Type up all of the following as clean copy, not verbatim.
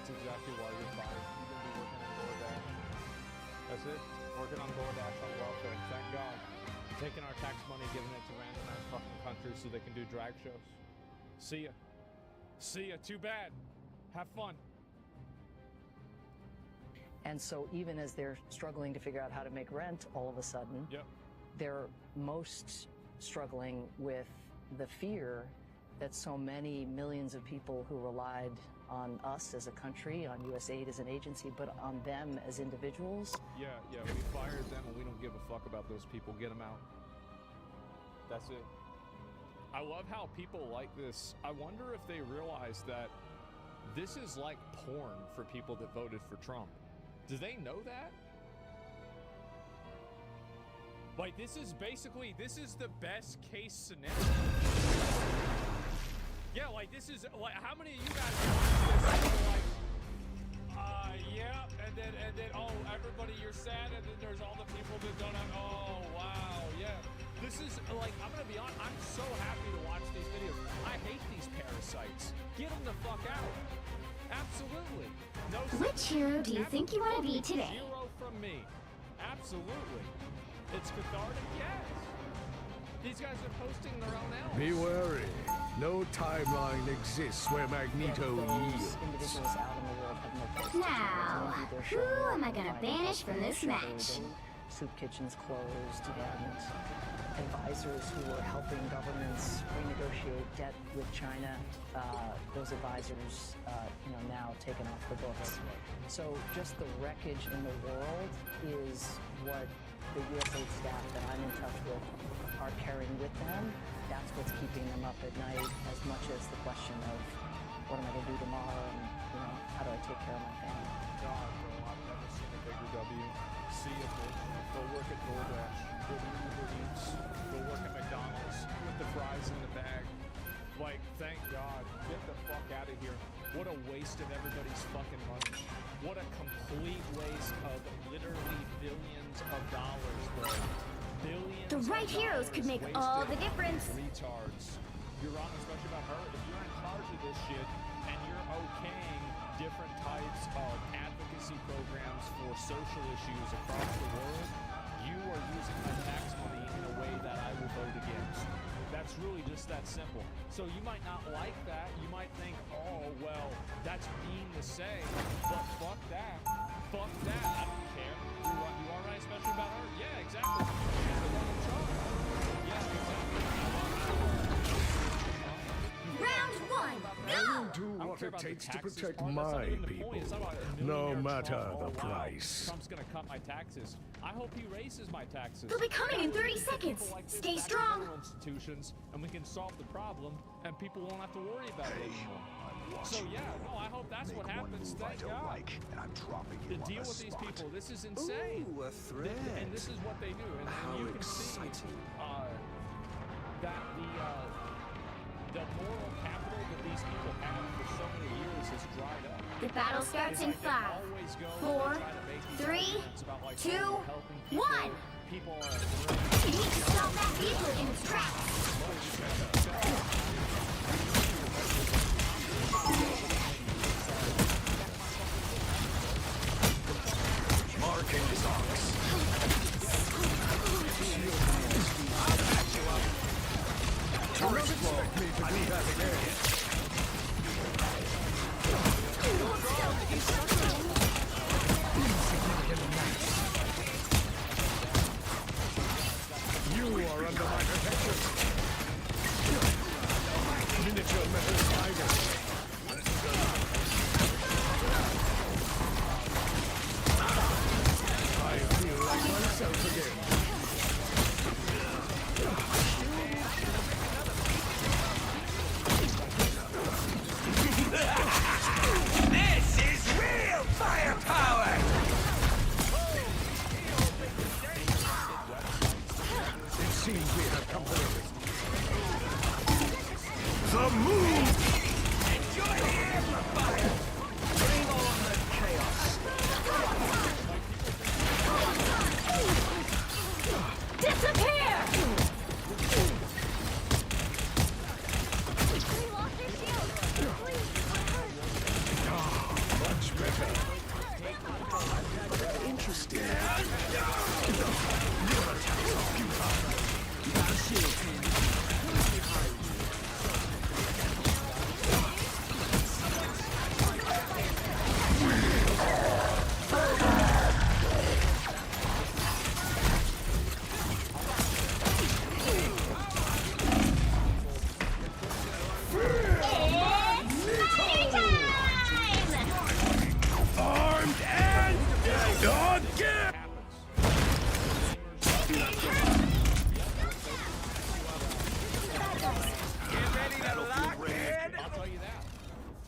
That's exactly why you're fine. You can be working on DoorDash. That's it. Working on DoorDash on welfare. Thank God. Taking our tax money, giving it to random ass fucking countries so they can do drag shows. See ya. See ya. Too bad. Have fun. And so even as they're struggling to figure out how to make rent, all of a sudden, Yep. they're most struggling with the fear that so many millions of people who relied on us as a country, on USAID as an agency, but on them as individuals. Yeah, we fired them and we don't give a fuck about those people. Get them out. That's it. I love how people like this. I wonder if they realize that this is like porn for people that voted for Trump. Do they know that? Like, this is the best case scenario. Yeah, like, this is, like, how many of you guys watch this and are like, yeah, and then, oh, everybody, you're sad, and then there's all the people that don't have, oh, wow, yeah. This is, like, I'm gonna be honest, I'm so happy to watch these videos. I hate these parasites. Get them the fuck out. Absolutely. No. Which hero do you think you want to be today? Hero from me. Absolutely. It's cathartic, yes. These guys are posting their own elves. Be wary. No timeline exists where Magneto yields. Individuals out in the world have no place to turn. Now, who am I gonna banish from this match? Soup kitchens closed, and advisors who were helping governments renegotiate debt with China, those advisors, now taken off the books. So just the wreckage in the world is what the USAID staff that I'm in touch with are carrying with them. That's what's keeping them up at night, as much as the question of what am I going to do tomorrow, and how do I take care of my family. God, bro, I've never seen a bigger W. See ya, bro. Go work at DoorDash. Go to Uber Eats. Go work at McDonald's with the fries in the bag. Like, thank God. Get the fuck out of here. What a waste of everybody's fucking money. What a complete waste of literally billions of dollars, bro. Billions. The right heroes could make all the difference. Retards. You're wrong, especially about her. If you're in charge of this shit and you're okaying different types of advocacy programs for social issues across the world, you are using my tax money in a way that I will vote against. That's really just that simple. So you might not like that. You might think, oh, well, that's mean to say, but fuck that. Fuck that. I don't care. You all right, especially about her? Yeah, exactly. She's the one in charge. Yeah, exactly. Round one, I will go! do I don't what care it about the takes to taxes protect part. That's not my even the people, point. It's not about no millionaire matter Trump. the Oh, wow. price. Trump's gonna cut my taxes. I hope he raises my taxes. They'll be coming in 30 People seconds. like this Stay back in strong. other institutions, and we can solve the problem, and people won't have to worry about it anymore. So yeah, no, I hope that's what happens. Thank God. and I'm dropping To deal with these people, this is insane. Ooh, a threat. And this is what they do. And How you can see exciting. that the moral capital that these people have for so many years has dried up. The battle starts in It's like they 5, always go and 4, try to make these 3, arguments about, like, 2, oh, we're helping people. 1. People are You need to stop that vehicle in its tracks. Marking socks. Don't expect me to do that again. You are under my protection.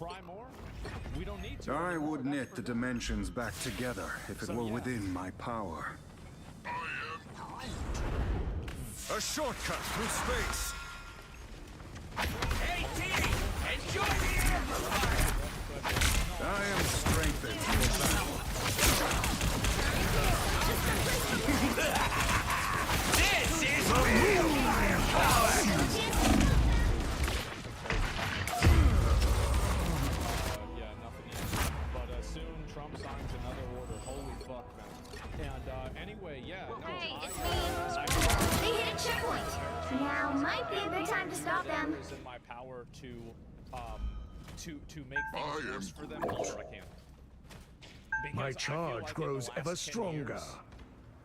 Pry more? We don't need to. I anymore, would that's knit for the damn dimensions back together if it So, were yeah. within my power. A shortcut through space! Hey, T! Enjoy the amplifier! I am strengthened for battle. This is real firepower! Yeah, nothing yet. But soon Trump signs another order. Holy fuck, man. And anyway, yeah. No, Hey, I, it's me. They hit a checkpoint. Now might be a good time to stop them. It is in my power to make things worse for them. However, I can. Because My I feel charge like in grows the last ever 10 stronger. years,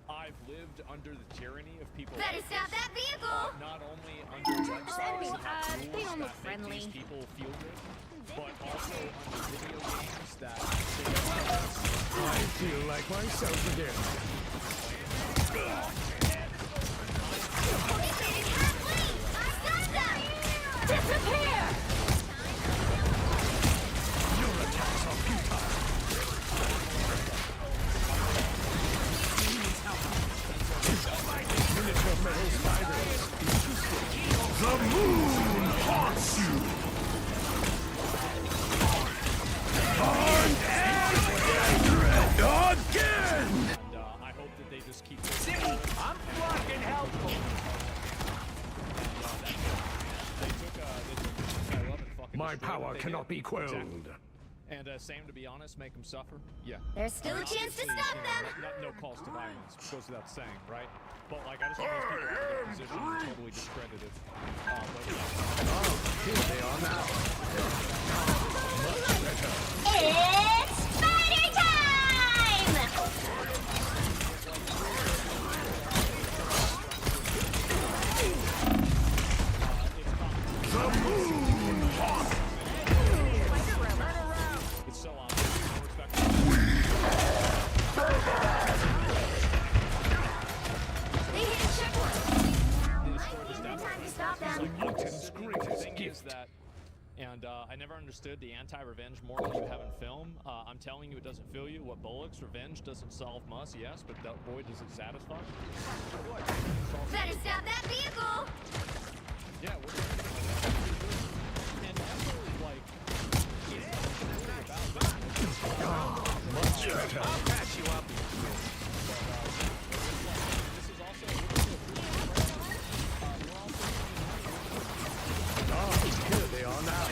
I've lived under the tyranny of people. Better like stop this. that vehicle. Not only under websites and they rules don't look that friendly. make these people feel good, but also under video games that I feel like myself again. Police lady can't leave. I got them. Disappear. Your attacks are futile. Miniature metal spiders. The moon haunts you. Armed and dangerous again. and I hope that they just keep. I'm fucking helpful! They took 11 fucking. My destroyed power what they cannot did. be quelled. Exactly. And Sam, to be honest, make them suffer. Yeah. There's still a chance to Obviously, stop you know, them. no calls to violence, goes without saying, right? But like, I just want those people out of their position and totally discredited. But yeah. Here they are now. It's spider time! It's so obvious. No respect. They hit a checkpoint. Now might be a good time to stop them. The thing is that, and I never understood the anti-revenge moral you have in film. I'm telling you, it doesn't fill you. What Bullock's revenge doesn't solve Muss, yes, but that boy does it satisfy. Better stop that vehicle. Yeah, we're gonna do that. And also, like, it's really about Much better. I'll patch you up. this is also Here they are now.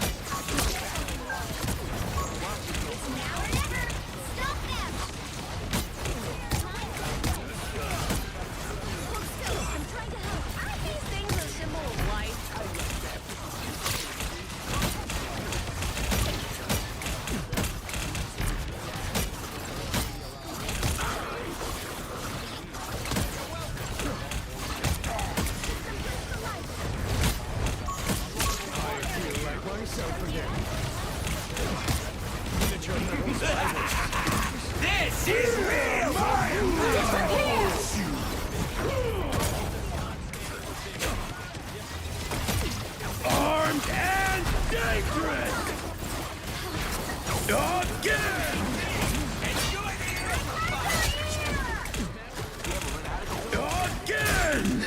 It's now or never. Stop them. Hold still. I'm trying to help. Aren't these things a symbol of life? I feel like myself again. Miniature metal spiders. This is real Armed and dangerous. Again. Enjoy the Again.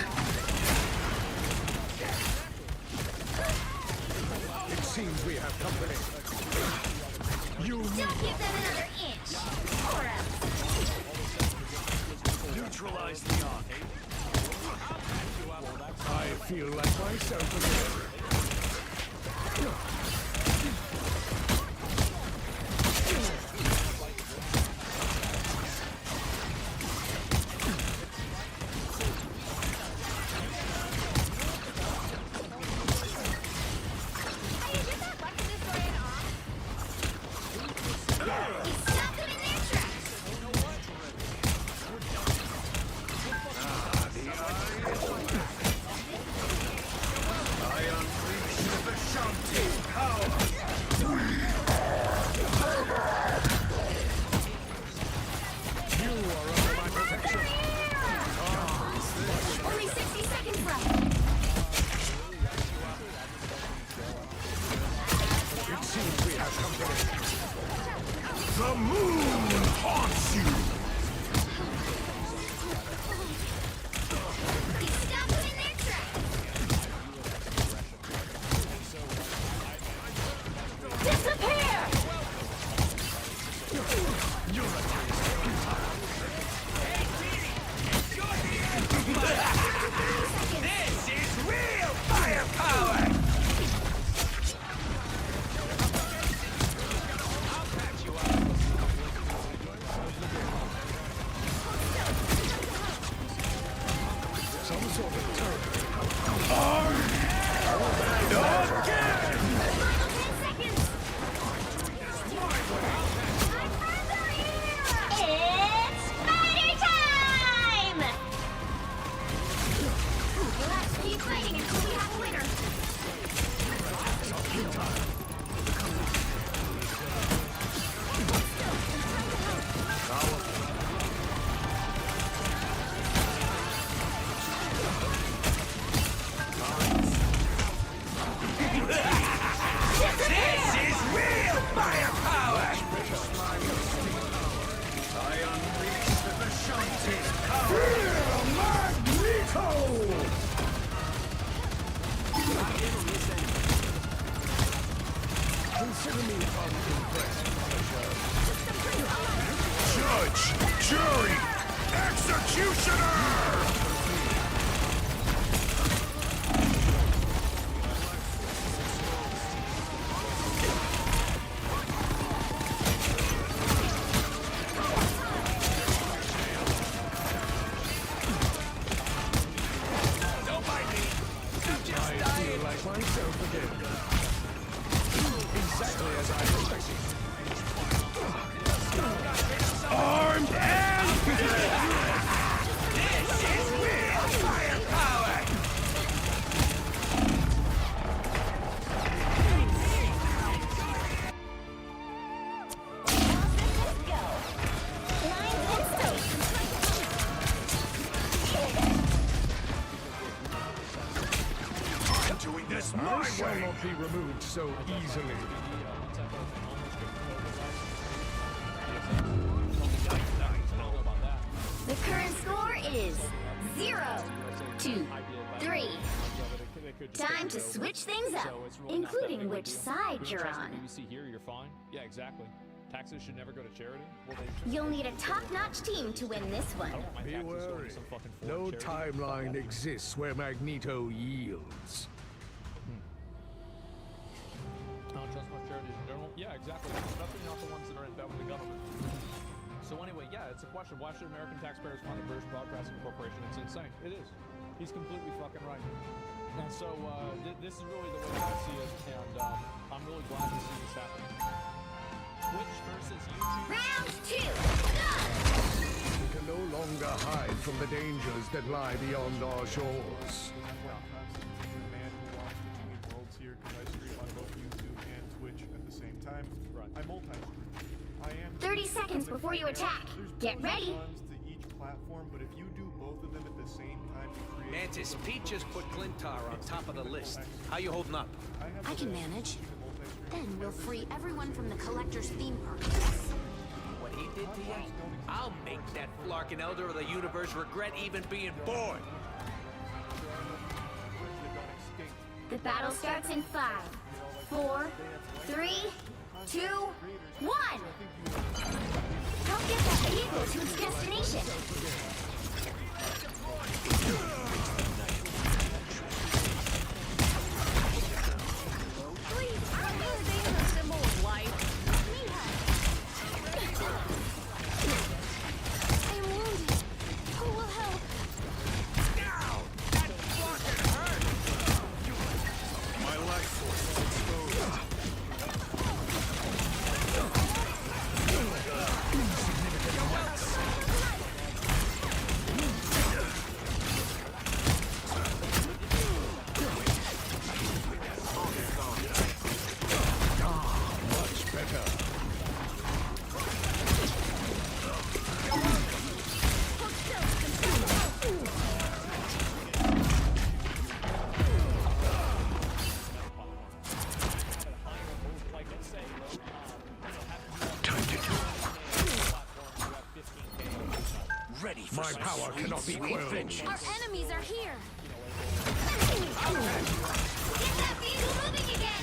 It seems we have company. You Don't give them another inch. Or else. neutralize the arc. I feel like myself again. He stopped them in their tracks. I unleash the Shanti power! You are under my protection. Only 60 seconds left. It seems we have has come to an end. The moon haunts you! You stop them in their tracks. Disappear! This is real firepower! I'll patch you up. Some sort of turret. Final 10 seconds. My friends are here! It's fighter time! Let's keep fighting until we have a winner. This is real firepower! I unleash the Vishanti's power! Consider me unimpressed, Judge! Jury! Executioner! Don't mind me. I'm just I dying. feel like myself again. Exactly as I expected. Armed and This is real firepower! Let's go. Lines in space. I'm doing this my I shall way! not be removed so easily. The current score is 0-2-3. Time to switch things up, including which side you're on. You see here, you're fine. Yeah, exactly. Taxes should never go to charity. Well, they should. You'll need a top-notch team to win this one. I don't want my Be taxes going to wary. some fucking No foreign charity. timeline exists where Magneto yields. I don't trust most charities in general. Yeah, exactly. Especially not the ones that are in bed with the government. So anyway, yeah, it's a question. Why should American taxpayers fund a British Broadcasting Corporation? It's insane. It is. He's completely fucking right. And so this is really the way I see it, and I'm really glad to see this happen. Twitch versus YouTube. Round 2, go! We can no longer hide from the dangers that lie beyond our shores. The man who walks between worlds here because I stream on both YouTube and Twitch at the same time. Right. I multi-stream. I am 30 seconds before you attack. There's Get pros and ready. cons to each platform, but if you do both of them at the same time, you create Mantis, Pete just put Glintar on top of the list. How you holding up? I can manage. Then we'll free everyone from the Collector's theme park. What he did to you? I'll make that Flarkin Elder of the Universe regret even being born. The battle starts in 5, 4, 3, 2, 1. Help get that vehicle to its destination. Please, I know they are a symbol of life. I'm wounded. Who will help? Now! That Flarkin hurt! My life force is exposed. My power cannot be quelled. Our enemies are here. Get that vehicle moving again.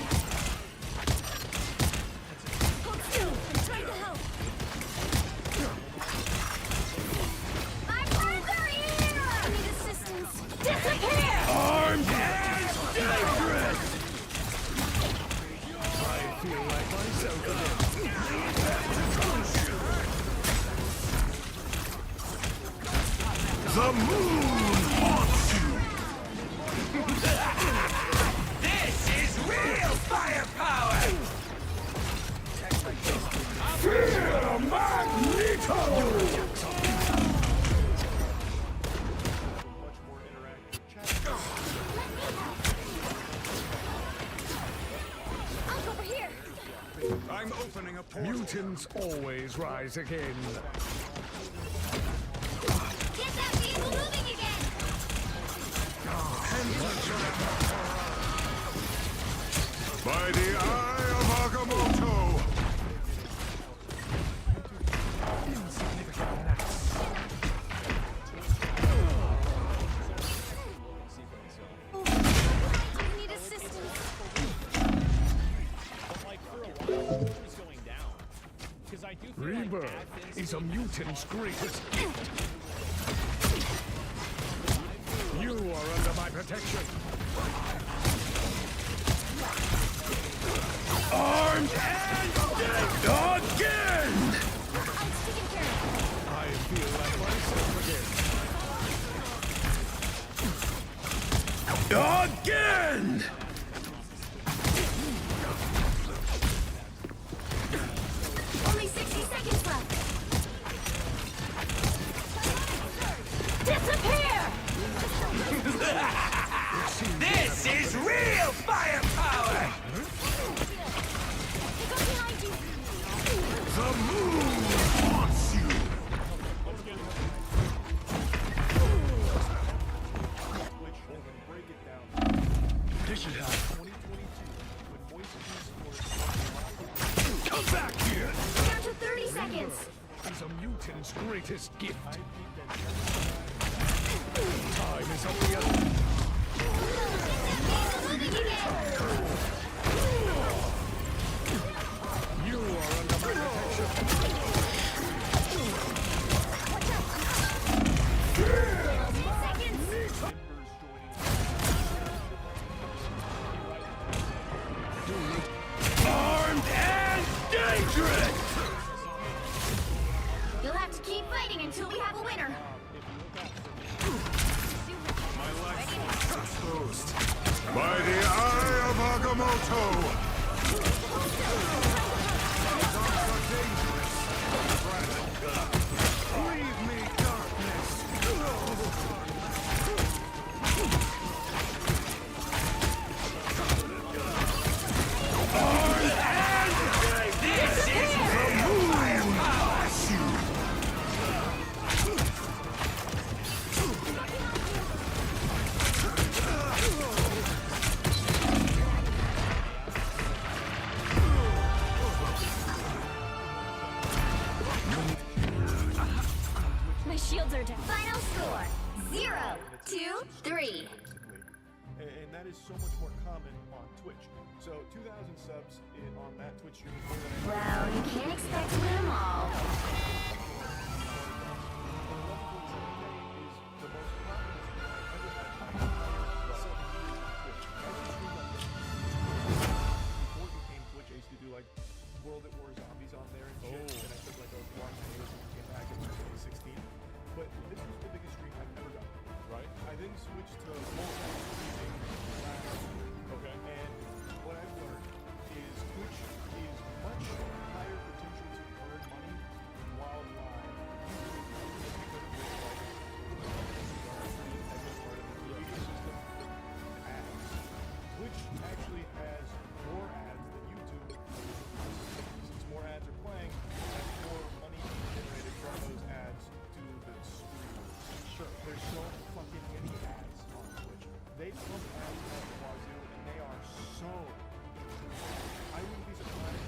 Hold still. I'm trying to help. My friends are here. I need assistance. Disappear. Armed and dangerous! I feel like myself again. The moon haunts you! This is real firepower! Fear Magneto! much more interactive chat. I'll go over here. I'm opening a portal. Mutants always rise again. Get that vehicle moving again. By the eye of Agamotto! I need assistance. But like for a while, it's going down. Because I do feel like Rebirth Athens is a mutant's greatest gift. You are under my protection. Armed and dead again! It's taken care of. I feel like myself Again! Only 60 seconds left. Disappear! This is real firepower! Go behind you. The moon haunts you! Which, and then break it down. This is how. 2022, when Moist Esports Come back here! Down to 30 seconds. is a mutant's greatest gift. I think that Time is of the essence. Moving again. You are under my protection. Armed and dangerous! You'll have to keep fighting until we have a winner. Exposed. By the eye of Agamotto! Leave me, darkness! This is real firepower! My shields are down. Final score 0-2-3. and that is so much more common on Twitch. So 2,000 subs on that Twitch stream is more than Well, you can't expect to win them all. Before it became Twitch, I used to do like World at War Zombies on there and shit. And I took like a long hiatus and came back in 2016. But this was the biggest stream I've ever done. Right. I then switched to multi-streaming last year. Okay. And what I've learned is Twitch is much higher potential to earn money while live. Just because of this, like, as a part of the ecosystem, ads. Twitch actually has more ads than YouTube. Since more ads are playing, that's more money being generated from those ads to the stream. Sure. There's so fucking many ads on Twitch. They pump ads out the wazoo, and they are so. I wouldn't be surprised.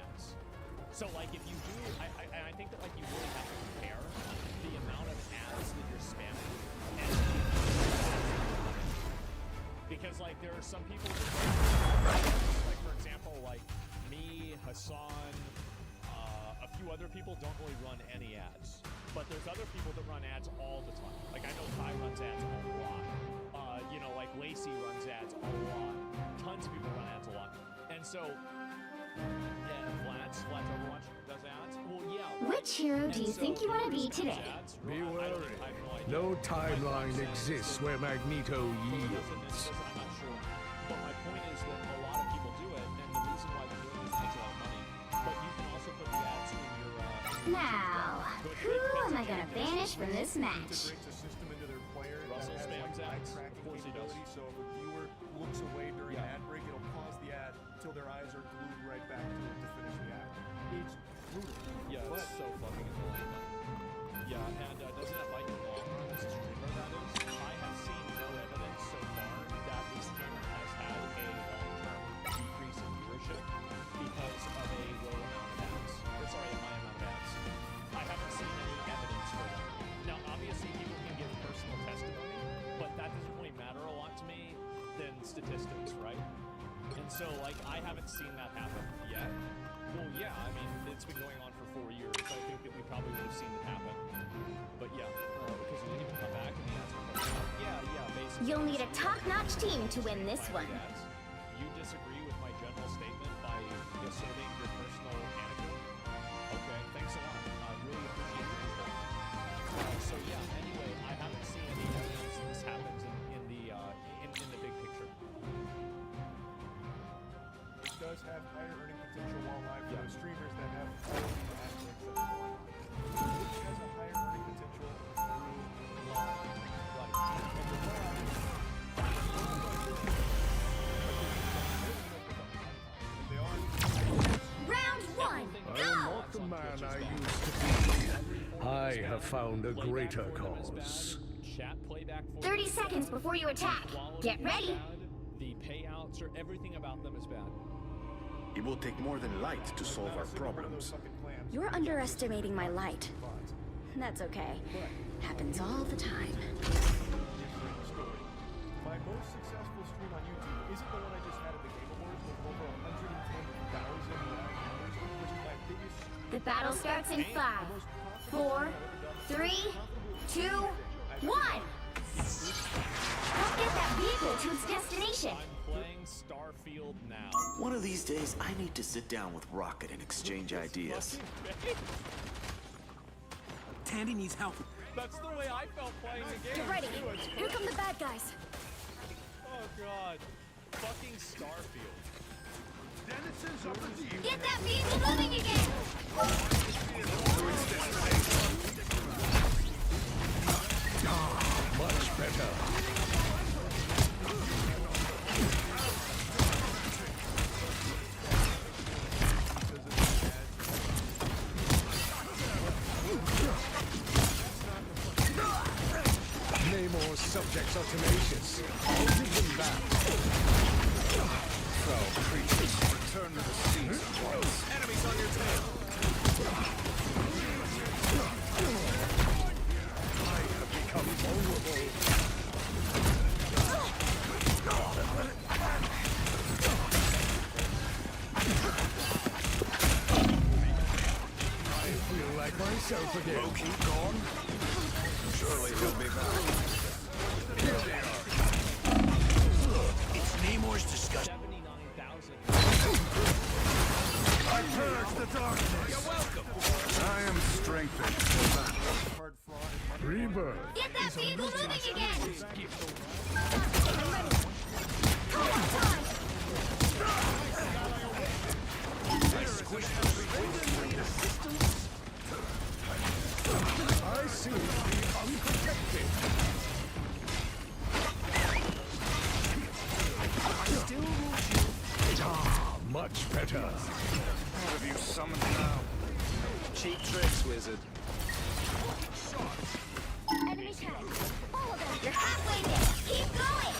ads. So like if you do, I think that like you really have to compare the amount of ads that you're spamming and because like there are some people that like for example like me, Hassan, a few other people don't really run any ads. But there's other people that run ads all the time. Like I know Kai runs ads a lot. You know, like Lacey runs ads a lot. Tons of people run ads a lot. And so, yeah, Flats Overwatch does ads. Well, yeah. Which hero do you think you want to be today? Be wary. No timeline exists where Magneto yields. I'm not sure. But my point is that a lot of people do it, and the reason why they're doing it is it makes a lot of money. But you can also put the ads in your Now, who am I gonna banish from this match? Integrates a system into their player Russell that has spams eye ads. tracking Of course he does. capability, so if a viewer looks away during Yeah. an ad break, it'll pause the ad until their eyes are glued right back to it to finish the ad. It's brutal. Yeah, But it's so fucking annoying. Yeah, and doesn't that bite you long run as a streamer, that is? I have seen no evidence so far that a streamer has had a long-term decrease in viewership because of a low amount of ads. Or sorry, a high amount of ads. I haven't seen any evidence for that. Now, obviously, people can give personal testimony, but that doesn't really matter a lot to me than statistics, right? And so, like, I haven't seen that happen yet. Well, yeah, I mean, it's been going on for 4 years. I think that we probably would have seen it happen. But yeah, because when people come back and the ads come back, yeah, basically. You'll need a top-notch team to win this one. Ads. You disagree with my general statement by asserting your personal anecdote? Okay, thanks a lot. I really appreciate your input. So yeah, anyway, I haven't seen any evidence that this happens in the big picture. it does have higher earning potential while live for those streamers that have all the aspects that they want. Twitch has a higher earning potential through live. They are Round one, I am go! not the man I used to be. I have found a greater cause. Chat playback for 30 seconds before you attack. Get ready. The payouts or everything about them is bad. It will take more than light to solve our problems. You're underestimating my light. That's okay. Happens all the time. My most successful stream on YouTube isn't the one I just had at the Game Awards with over 110,000 live viewers, which is my biggest stream. The battle starts in 5, 4, 3, 2, 1. Don't get that vehicle to its destination. I'm playing Starfield now. One of these days, I need to sit down with Rocket and exchange ideas. Tandy needs help. That's the way I felt playing the game. Get ready. too. It's Here come the bad guys. Oh god. Fucking Starfield. Denizens of the deep. Get that vehicle moving again. Much better. Namor's subjects are tenacious. I'll give them back. Foul creatures, return to the seas at once. Enemies on your tail. I have become vulnerable. I feel like myself again. Loki gone? Surely he'll be back. Here they are. It's Namor's disgusting. 79,000. I purge the darkness. You're welcome. I am strengthened for battle. Hard fraud and money. Rebirth. Get that vehicle moving again. I seem to be unprotected. Ah, much better. What have you summoned now? Cheap tricks, wizard. Enemy tag. Follow them. You're halfway there. Keep going.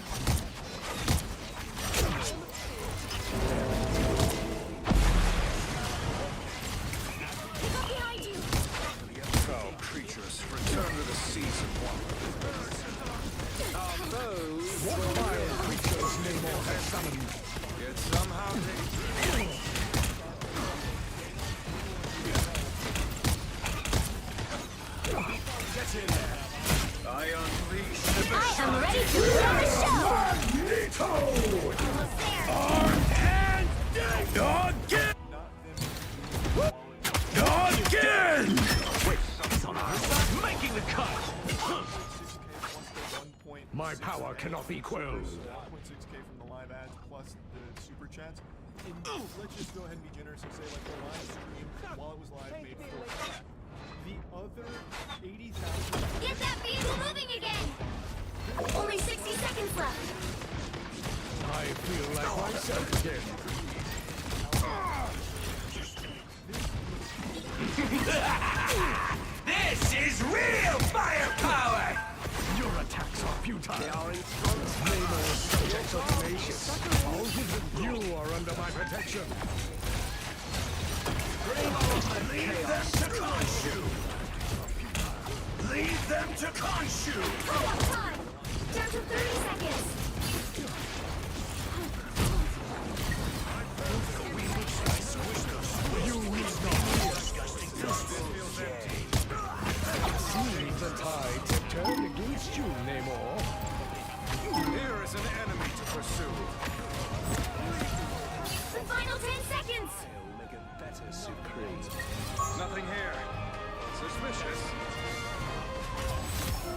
season one. What vile creatures Namor has summoned? Yet somehow dangerous. Get in there. I unleash the I am ready to put on a show. Magneto! Almost there. Armed and dead. Again! Wait, he's on our side, making the cut! My power cannot be quelled. 1.6K from the live ads plus the super chats. And let's just go ahead and be generous and say like the live stream while it was live made 4K. The other 80,000. Get that vehicle moving again. Only 60 seconds left. I feel like myself again. This is real firepower! Your attacks are futile. Namor's subjects are tenacious. I'll give them. You are under my protection. Lead them to Khonshu! Lead them to Khonshu! Right on time. Down to 30 seconds. You need not seems the tides have turned against you, Namor. Here is an enemy to pursue. The final 10 seconds. Nothing here. Suspicious.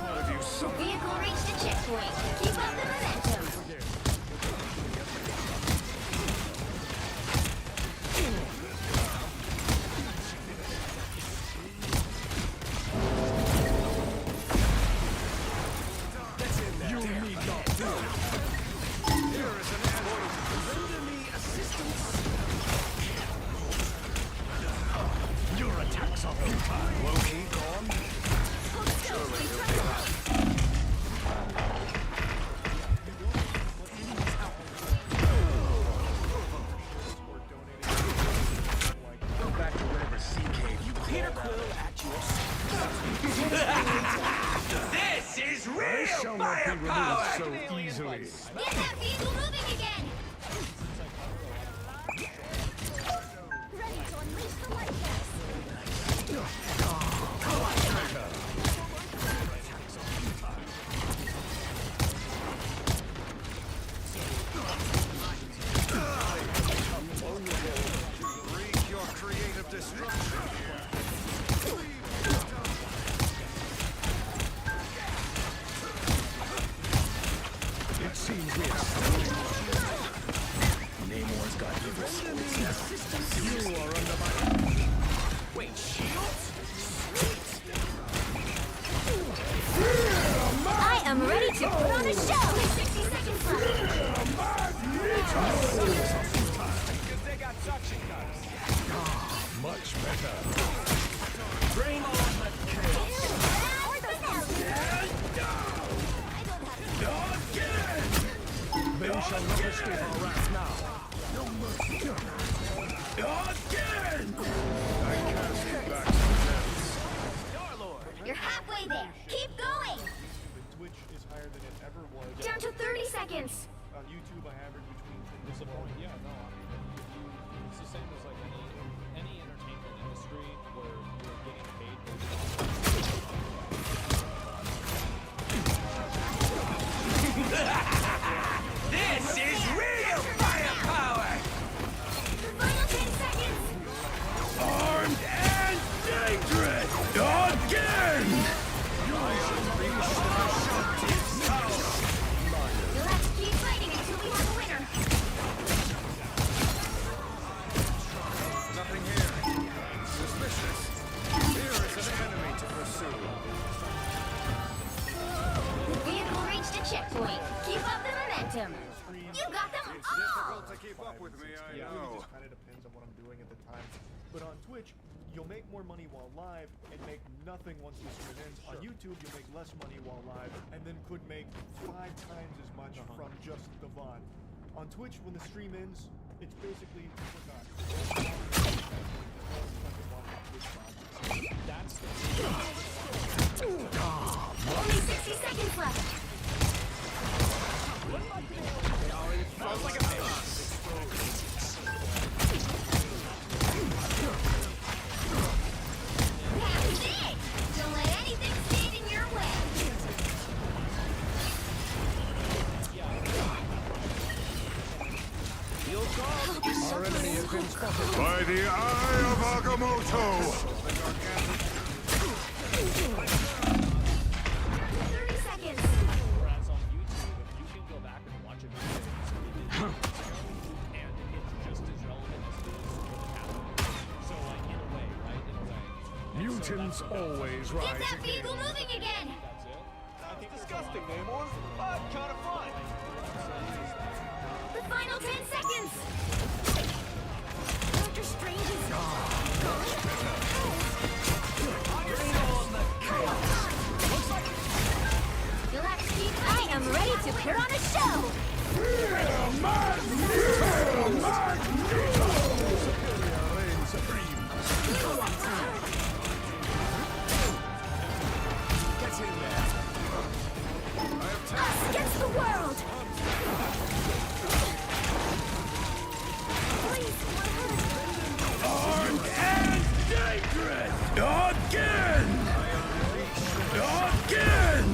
What have you The summoned? vehicle reached a checkpoint. Keep up the momentum. You need not fear. Here is an enemy. Render me assistance. Your attacks are futile. Loki gone? Surely he'll be back. Go back to whatever sea cave you Peter Quill at your This is I real shall not be firepower! removed so easily. Get that vehicle moving again. Ready to unleash the light gas. wreak your creative destruction here. It seems we're Namor's got you are under my. Wait, shields? I am ready to put on a show. 60 seconds left. Because they got suction cups. Much better. Bring on the chaos. Or the They shall not escape our wrath now. Again! I cast you back to the depths. You're halfway there. Keep going. Twitch is higher than it ever was. Down to 30 seconds. On YouTube, I average between 10 to 12. Disappointing. Yeah, no, I mean, it's the same as like any entertainment industry where you're getting paid based This is real firepower! The final 10 seconds. Armed and dangerous! Again! You'll have to keep fighting until we have a winner. Nothing here. Suspicious. Here is an enemy to pursue. The vehicle reached a checkpoint. Keep up the momentum. You got them all. Difficult to keep up with me, I It really know. just kind of depends on what I'm doing at the time. But on Twitch, you'll make more money while live and make nothing once the stream ends. On YouTube, you'll make less money while live and then could make 5 times as much from just the VOD. On Twitch, when the stream ends, it's basically that's the Naruto! 30 seconds. Whereas on YouTube, if you can go back and watch a video, and it's just as relevant as it is when it happened. So, like, in a way, right? In a way. And Mutants so that's always Get rise that again. vehicle moving again. That's it. I think Disgusting, Namor, but kind of fun. The final 10 seconds. Doctor Strange is Relax, Steve. I am ready to put on a show. Reign supreme. Get in there. Us against the world. Please, Armed and dangerous! Again! Again!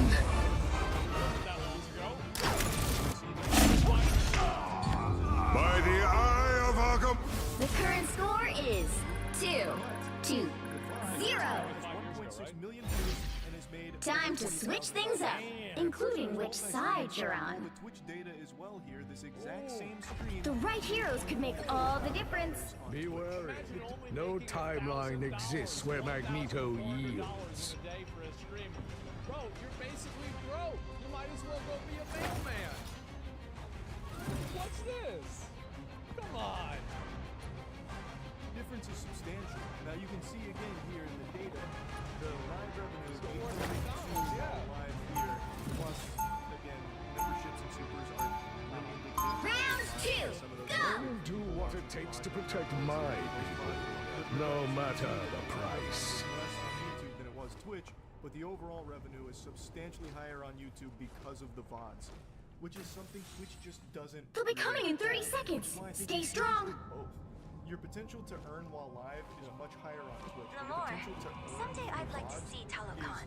By the eye of Arkham! the current score is 2-0. 1.6 million views and has made Time to switch things up, including which side you're on. the Twitch data as well here. This exact same stream. The right heroes could make all the difference. Be wary. No timeline exists where Magneto yields. a day for a stream. Bro, you're basically broke. You might as well go be a mailman. What's this? Come on. Difference is substantial. Now you can see again here in the data, the live revenue is 8.2 live here. Plus, again, memberships and supers are not indicative. Round 2, Some of those go! I'll do what it takes to protect my people, no matter the price. less on YouTube than it was Twitch, but the overall revenue is substantially higher on YouTube because of the VODs, which is something Twitch just doesn't. They'll be coming in 30 seconds. That's why I think Stay you should strong. do both. Your potential to earn while live is much higher on Twitch. but your Lamore, potential to earn someday I'd like to live see Telecon.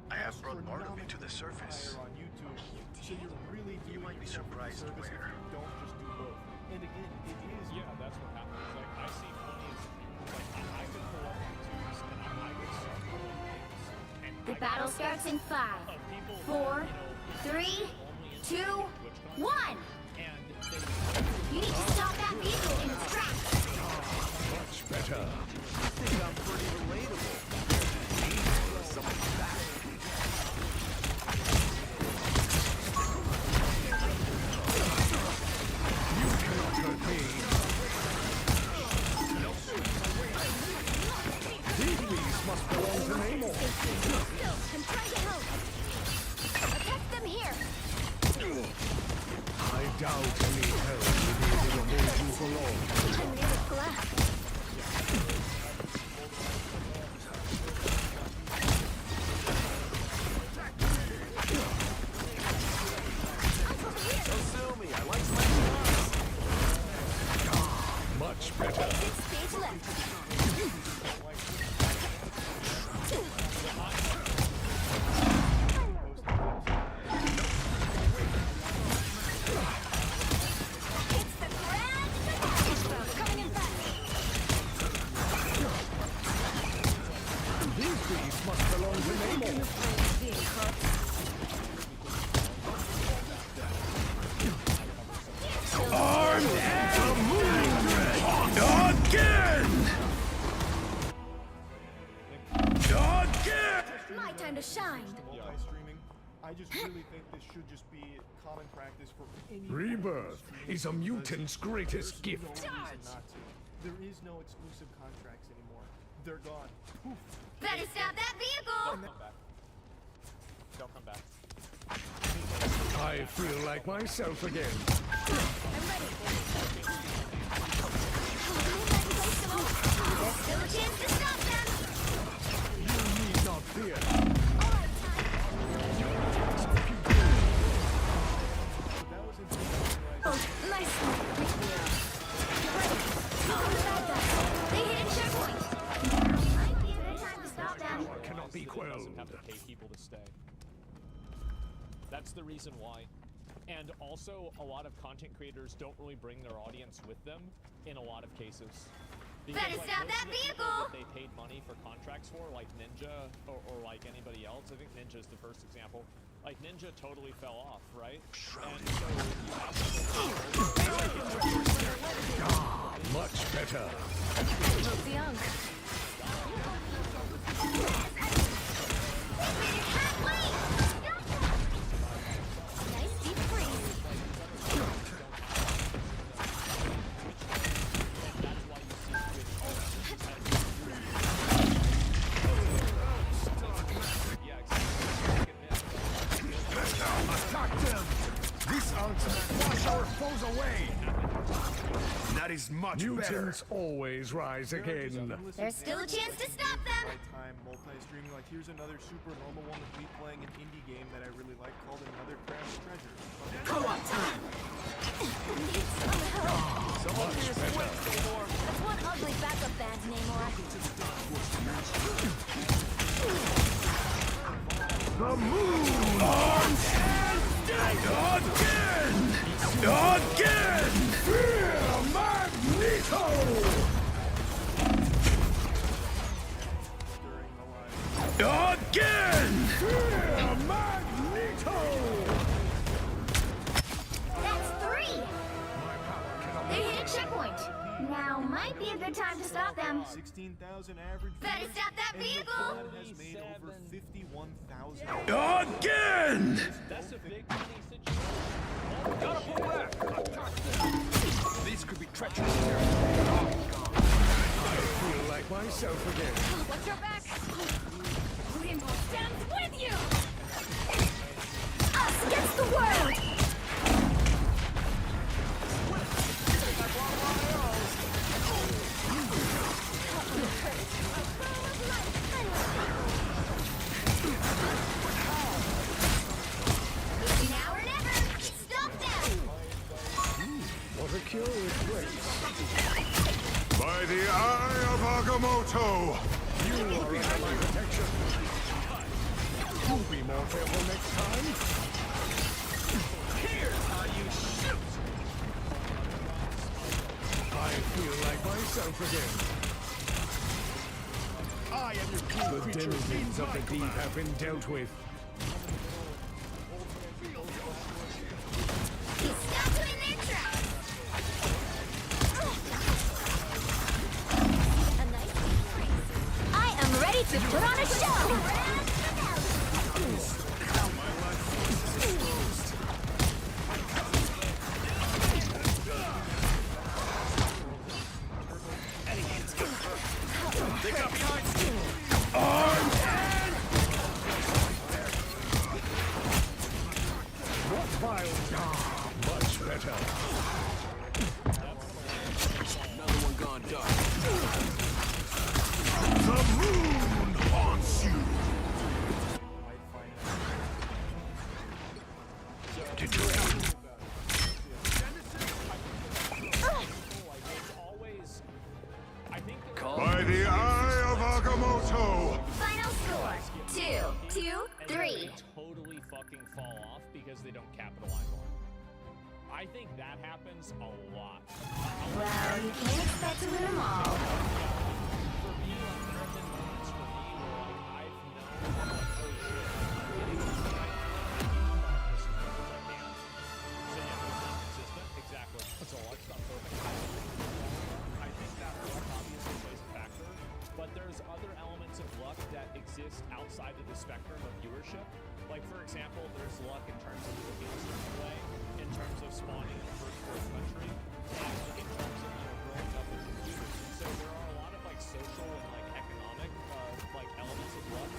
I have brought Bartleby to the surface. higher on YouTube, so you're really You might be surprised service where. if you don't just do both. And again, it is. Yeah, that's what happens. Like, I see plenty of streamers, like, I could pull up YouTubes and I could start doing things. And The I battle get starts in 5, of people 4, that, you know, 3, only 2, into Twitch content, 1. and they You need to stop that vehicle in its tracks. Much better. I think I'm pretty relatable. Someone's back. You cannot hurt me. These beasts must belong to Namor. I'm trying to help. Attack them here. I doubt any help will be able to hold you for long. I'm near the glass. Don't sue me. I like my Much better. Exit stage left. It's the grand finale. Coming in fast. These beasts must belong to Namor. Armed and a moving threat. Again! Again! My time to shine. Multi-streaming. I just really think this should just be common practice for any. Rebirth is a mutant's greatest gift. No reason not to. There is no exclusive contracts anymore. They're gone. Poof. Better stop that vehicle. don't come back. I feel like myself again. I'm ready. There's still a chance to stop them. You need not fear. All right, time. That was intentional. Oh, nice. Ready. Oh, the bad guys. They hit a checkpoint. Might be a good time to stop them. Power cannot be Doesn't quelled. have to pay people to stay. That's the reason why. And also, a lot of content creators don't really bring their audience with them in a lot of cases. Because, Better like, stop most that of the people vehicle! that they paid money for contracts for, like Ninja or like anybody else. I think Ninja's the first example. Like Ninja totally fell off, right? And so you have to Much better. The Unk. Nice deep freeze. Attack them! This ultimate wash our foes away! That is much Mutants always rise again. There's still a chance to stop them. Time multi-streaming. Like here's another super normal one of me playing an indie game that I really like called Another Crash Treasure. Co-op time! That's one ugly backup band, Namor. The moon! Again! Fear Magneto! Again! Fear Magneto! That's 3. They hit a checkpoint. Now might be a good time to stop them. 16,000 average. Better viewers, stop that and the vehicle! pod has made over 51,000. Again! That's a big money situation. Gotta pull back! This could be treacherous. I feel like myself again. Watch your back. Rainbow stands with you. Us against the world. Now or never. Stop them. What a curious place. By the eye of Agamotto! You are under my protection. You'll be more careful next time. Here's how you shoot! I feel like myself again. I am your The denizens of the deep have been dealt with. He stopped them in their tracks. A nice deep freeze. I am ready to put on a show. They got behind you! What vile... Much better. Another one gone dark. The moon haunts you! Did you... It's always, I think By the eye of Agamotto! Final score: 2-3. totally fucking fall off because they don't capitalize on it. I think that happens a lot. Well, you can't expect to win them all. For me, like, there have been moments for me where, like, I've known, like, oh shit, I'm getting this right. This is as I can. So yeah, it's not consistent. Exactly. That's all. I've stopped hoping. I think that luck obviously plays a factor, but there's other elements of luck that exist outside of the spectrum of viewership. Like, for example, there's luck in terms of looking a certain way, in terms of spawning in a first world country, and like, in terms of, you know, growing up with computers. And so there are a lot of, like, social and, like, economic, like, elements of luck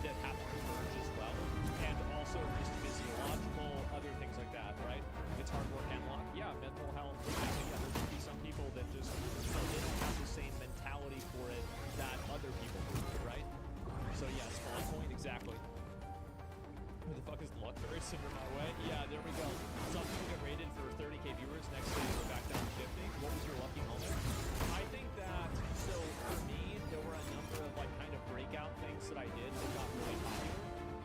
that have to converge as well, and also just physiological, other things like that, right? It's hard work and luck. Yeah, mental health. Yeah, there could be some people that just, you know, they don't have the same mentality for it that other people do, right? So yeah, spawn point, exactly. Who the fuck is luck? Very similar my way. Yeah, there we go. Some people get rated for 30k viewers, next day go back down to 50. What was your lucky moment? I think that, so for me, there were a number of like kind of breakout things that I did that got really popular.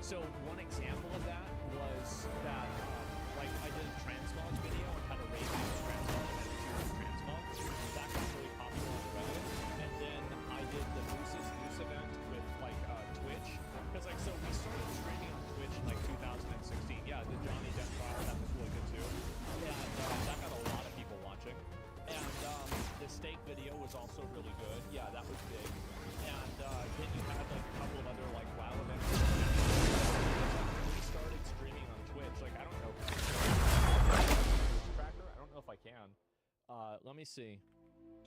So one example of that was that like I did a transmog video on how to rate transmog and how to choose transmog. That got really popular on Reddit. was also really good. Yeah, that was big. And then you had like a couple of other like WoW events. We started streaming on Twitch. Like I don't know. Tracker? I don't know if I can. Let me see.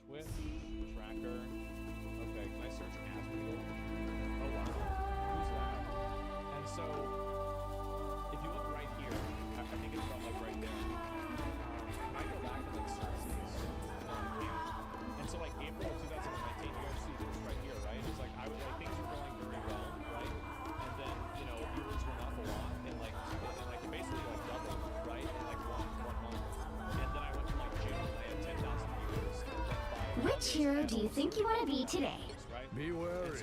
Twitch tracker. Okay, can I search Asmongold? Oh wow, who's that? And so, if you look right here, I think it's about like right there. I go back to like Cersei's and so like April of 2019, you guys see this right here, right? It's like I was like things were going very well, right? And then you know viewers went up a lot, and like basically like doubled, right? In like one month. And then I went to like June, and I had 10,000 viewers. Which hero do you think you want to be today? Be wary.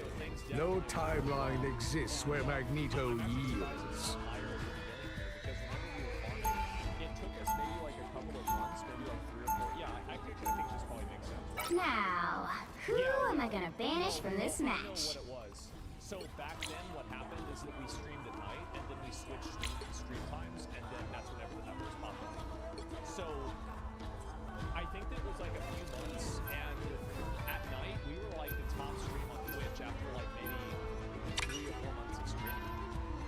No timeline exists where Magneto yields. It took us maybe like a couple of months, maybe like 3 or 4. Yeah, I think this probably makes sense. Now, who am I gonna banish from this I match? don't know what it was. So back then, what happened is that we streamed at night, and then we switched stream times, and then that's whenever the numbers popped up. So I think that it was like a few months, and at night we were like the top stream on Twitch after like maybe 3 or 4 months of streaming.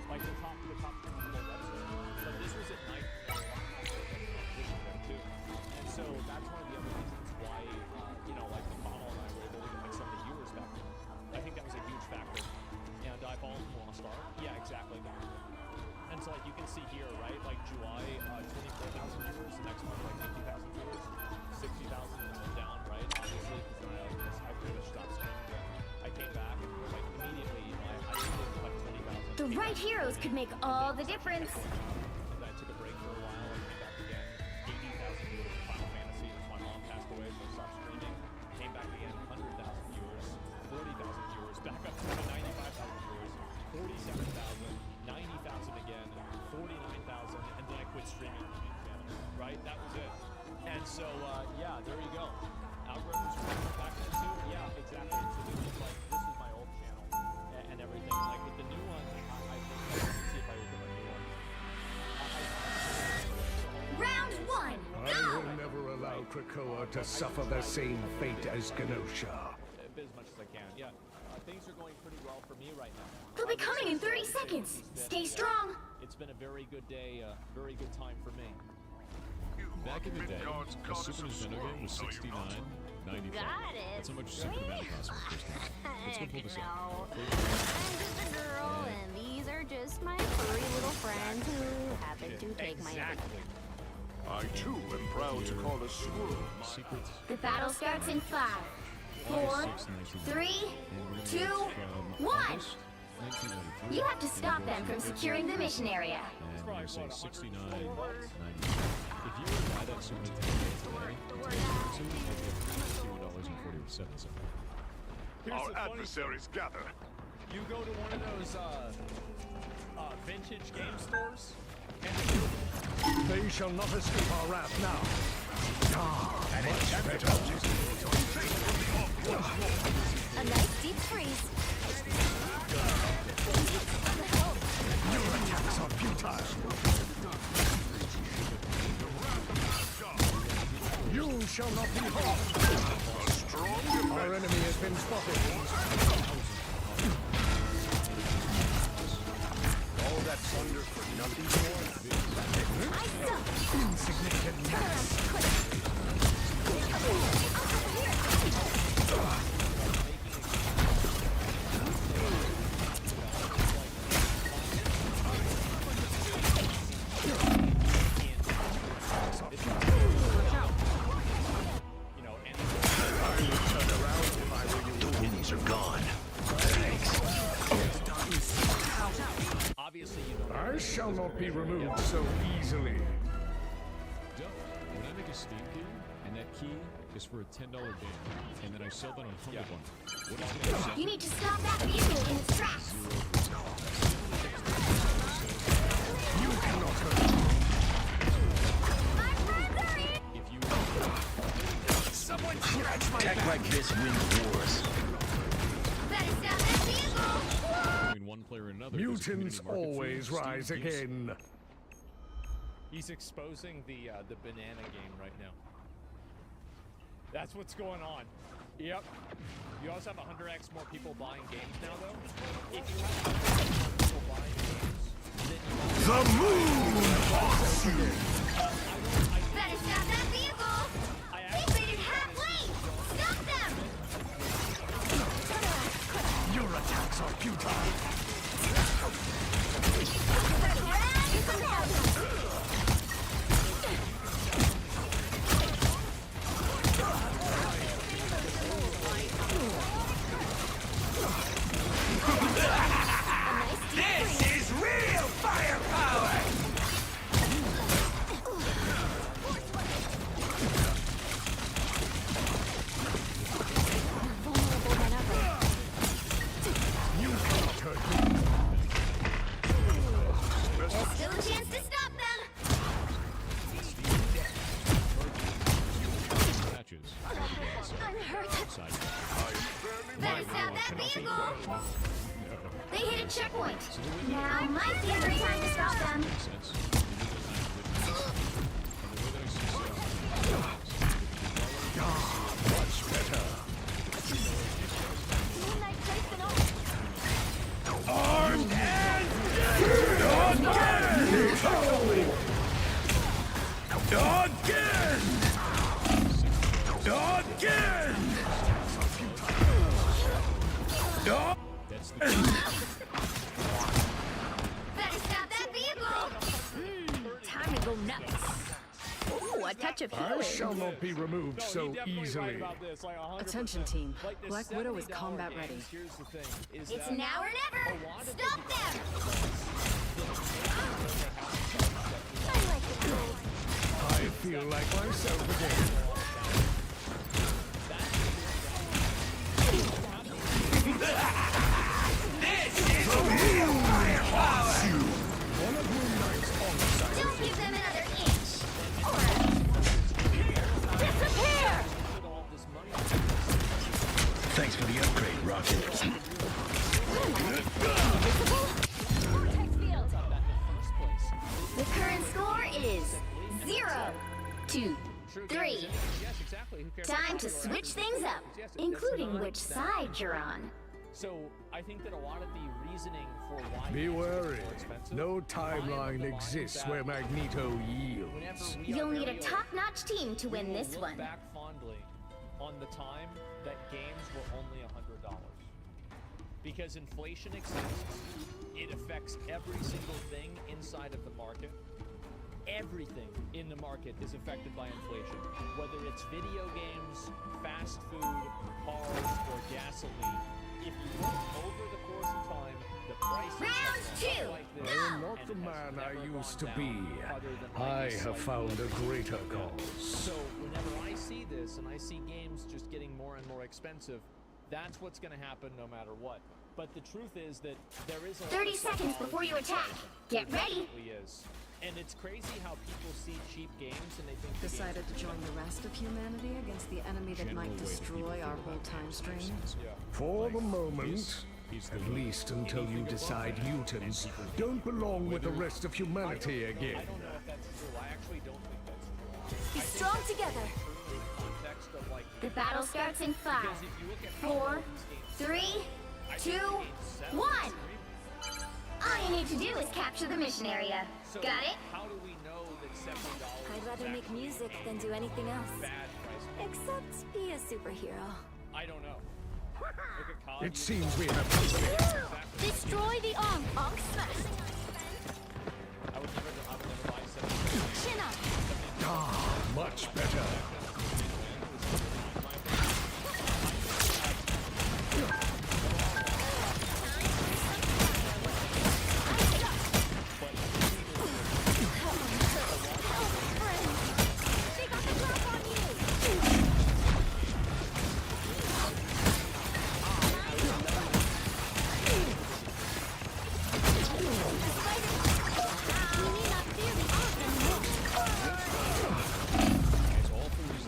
Like the top stream on the whole website. But this was at night, too. And so that's one of the other reasons why, you know, like McConnell and I were able to get like some of the viewers back then. I think that was a huge factor. And I followed Lost Ark. Yeah, exactly. And so like you can see here, right? Like July, 24,000 viewers. The next month, like 50,000 viewers. 60,000 and then down, right? Obviously, because I pretty much stopped streaming. I came back and like immediately, you know, I did like 20,000. The right heroes could make all the difference. And I took a break for a while and came back again. 80,000 viewers in Final Fantasy. As my mom passed away, so I stopped streaming. Came back again, 100,000 viewers, 40,000 viewers, back up to 95,000 viewers, 47,000, 90,000 again, 49,000, and then I quit streaming on the main channel. Right? That was it. And so, yeah, there you go. Algorithms were back into it. Yeah, exactly. So this is like, this is my old channel and everything. Like with the new one, I think, let's see if I open a new one. Round one, I will never allow Krakoa to suffer the same fate as Genosha. As much as I can, yeah. Things are going pretty well for me right now. they'll be coming in 30 seconds. Stay strong. It's been a very good day, very good time for me. Back in the day, a Super Nintendo game was $69.95. Got it. That's how much Super Nintendo cost for the first time. Let's go pull this up. No. I'm just a girl, and these are just my furry little friends who happen to take my everything. I too am proud to call a swirl. Secrets. The battle starts in 5, 4, 3, 2, 1. You have to stop them from securing the mission area. And we're gonna say $69.95. If you were to buy that Super Nintendo today, it's $41.47. Our adversaries gather. You go to one of those vintage game stores, and They shall not escape our wrath now. Ah, much better. A nice deep freeze. Your attacks are futile. You shall not be harmed. Our enemy has been spotted. All that thunder for nothing more? Insignificant mass. The winds are gone. obviously you don't. I shall not be removed so easily. Dope. When I make a Steam key, and that key is for a $10 game, and then I sell that on Humble Bundle, what is going to happen? You need to stop that vehicle in its tracks. You cannot hurt me. If you Someone scratch my back. Like this wins wars. Better stop that vehicle. between one player and another, there's a community Mutants market for always Steam rise games. again. He's exposing the banana game right now. That's what's going on. Yep. You also have 100x more people buying games now, though. If you have 100x more people buying games, then you The moon haunts you! Better stop that vehicle! They traded halfway! Stop them! Your attacks are futile! This is real firepower! Vulnerable than ever. You cannot hurt me! There's still a chance to stop them! Matches. I'm hurt. Side. Better stop that vehicle! They hit a checkpoint. Now might be a good time to stop them. Sense. And the way that I see Much better! Moonlight placed an ult. Armed and that's the Better stop that vehicle! Time to go nuts. Ooh, a touch of I healing. shall not be removed No, so he's definitely easily. right about this, like 100%. Attention team. Like, the Black Widow is $70 combat games, ready. Here's the thing, is It's that now or never! a lot of Stop the them! I like it cold. I feel like myself again. Don't give them another inch! Or Disappear! all this money. Thanks for the upgrade, Rocket. Vortex field. the current score is 0, 2, 3. Yes, exactly. Who cares? Time to switch things up, including which side you're on. So I think that a lot of the reasoning for why Be games are wary. more expensive, No line timeline the exists that where Magneto yields. whenever we You'll are need a very old, top-notch team to we win will this look one. back fondly on the time that games were only $100. Because inflation exists, it affects every single thing inside of the market. Everything in the market is affected by inflation. Whether it's video games, fast food, cars, or gasoline. If you look over the course of time, the prices Round of two, stuff like this I am not and the has man I never used gone to be. down other than I maybe have slightly found a less. greater cause. So whenever I see this and I see games just getting more and more expensive, that's what's going to happen no matter what. But the truth is that there is a lot 30 of seconds before you attack. Get ready. It is. And it's crazy how people see cheap games and they think the games Decided to join the rest of humanity against the enemy that might destroy our whole time stream. For the moment, He's at least until you decide mutants don't belong with the rest of humanity again. I don't know if that's true. I actually don't think that's true. Be strong together. In context of like, The battle starts in 5, because if you look at how 4, well these games 3, 2, 1. All you need to do is capture the mission area. So Got it? how do we know that $70 I'd rather is make actually music a than do anything else. bad price? Except be a superhero. I don't know. Look at college. It seems we have Destroy the Ankh. Ankh smashed. I would never buy 70. Chin up. much better. They got the drop on you. You need not fear the Ankh anymore. It's all for these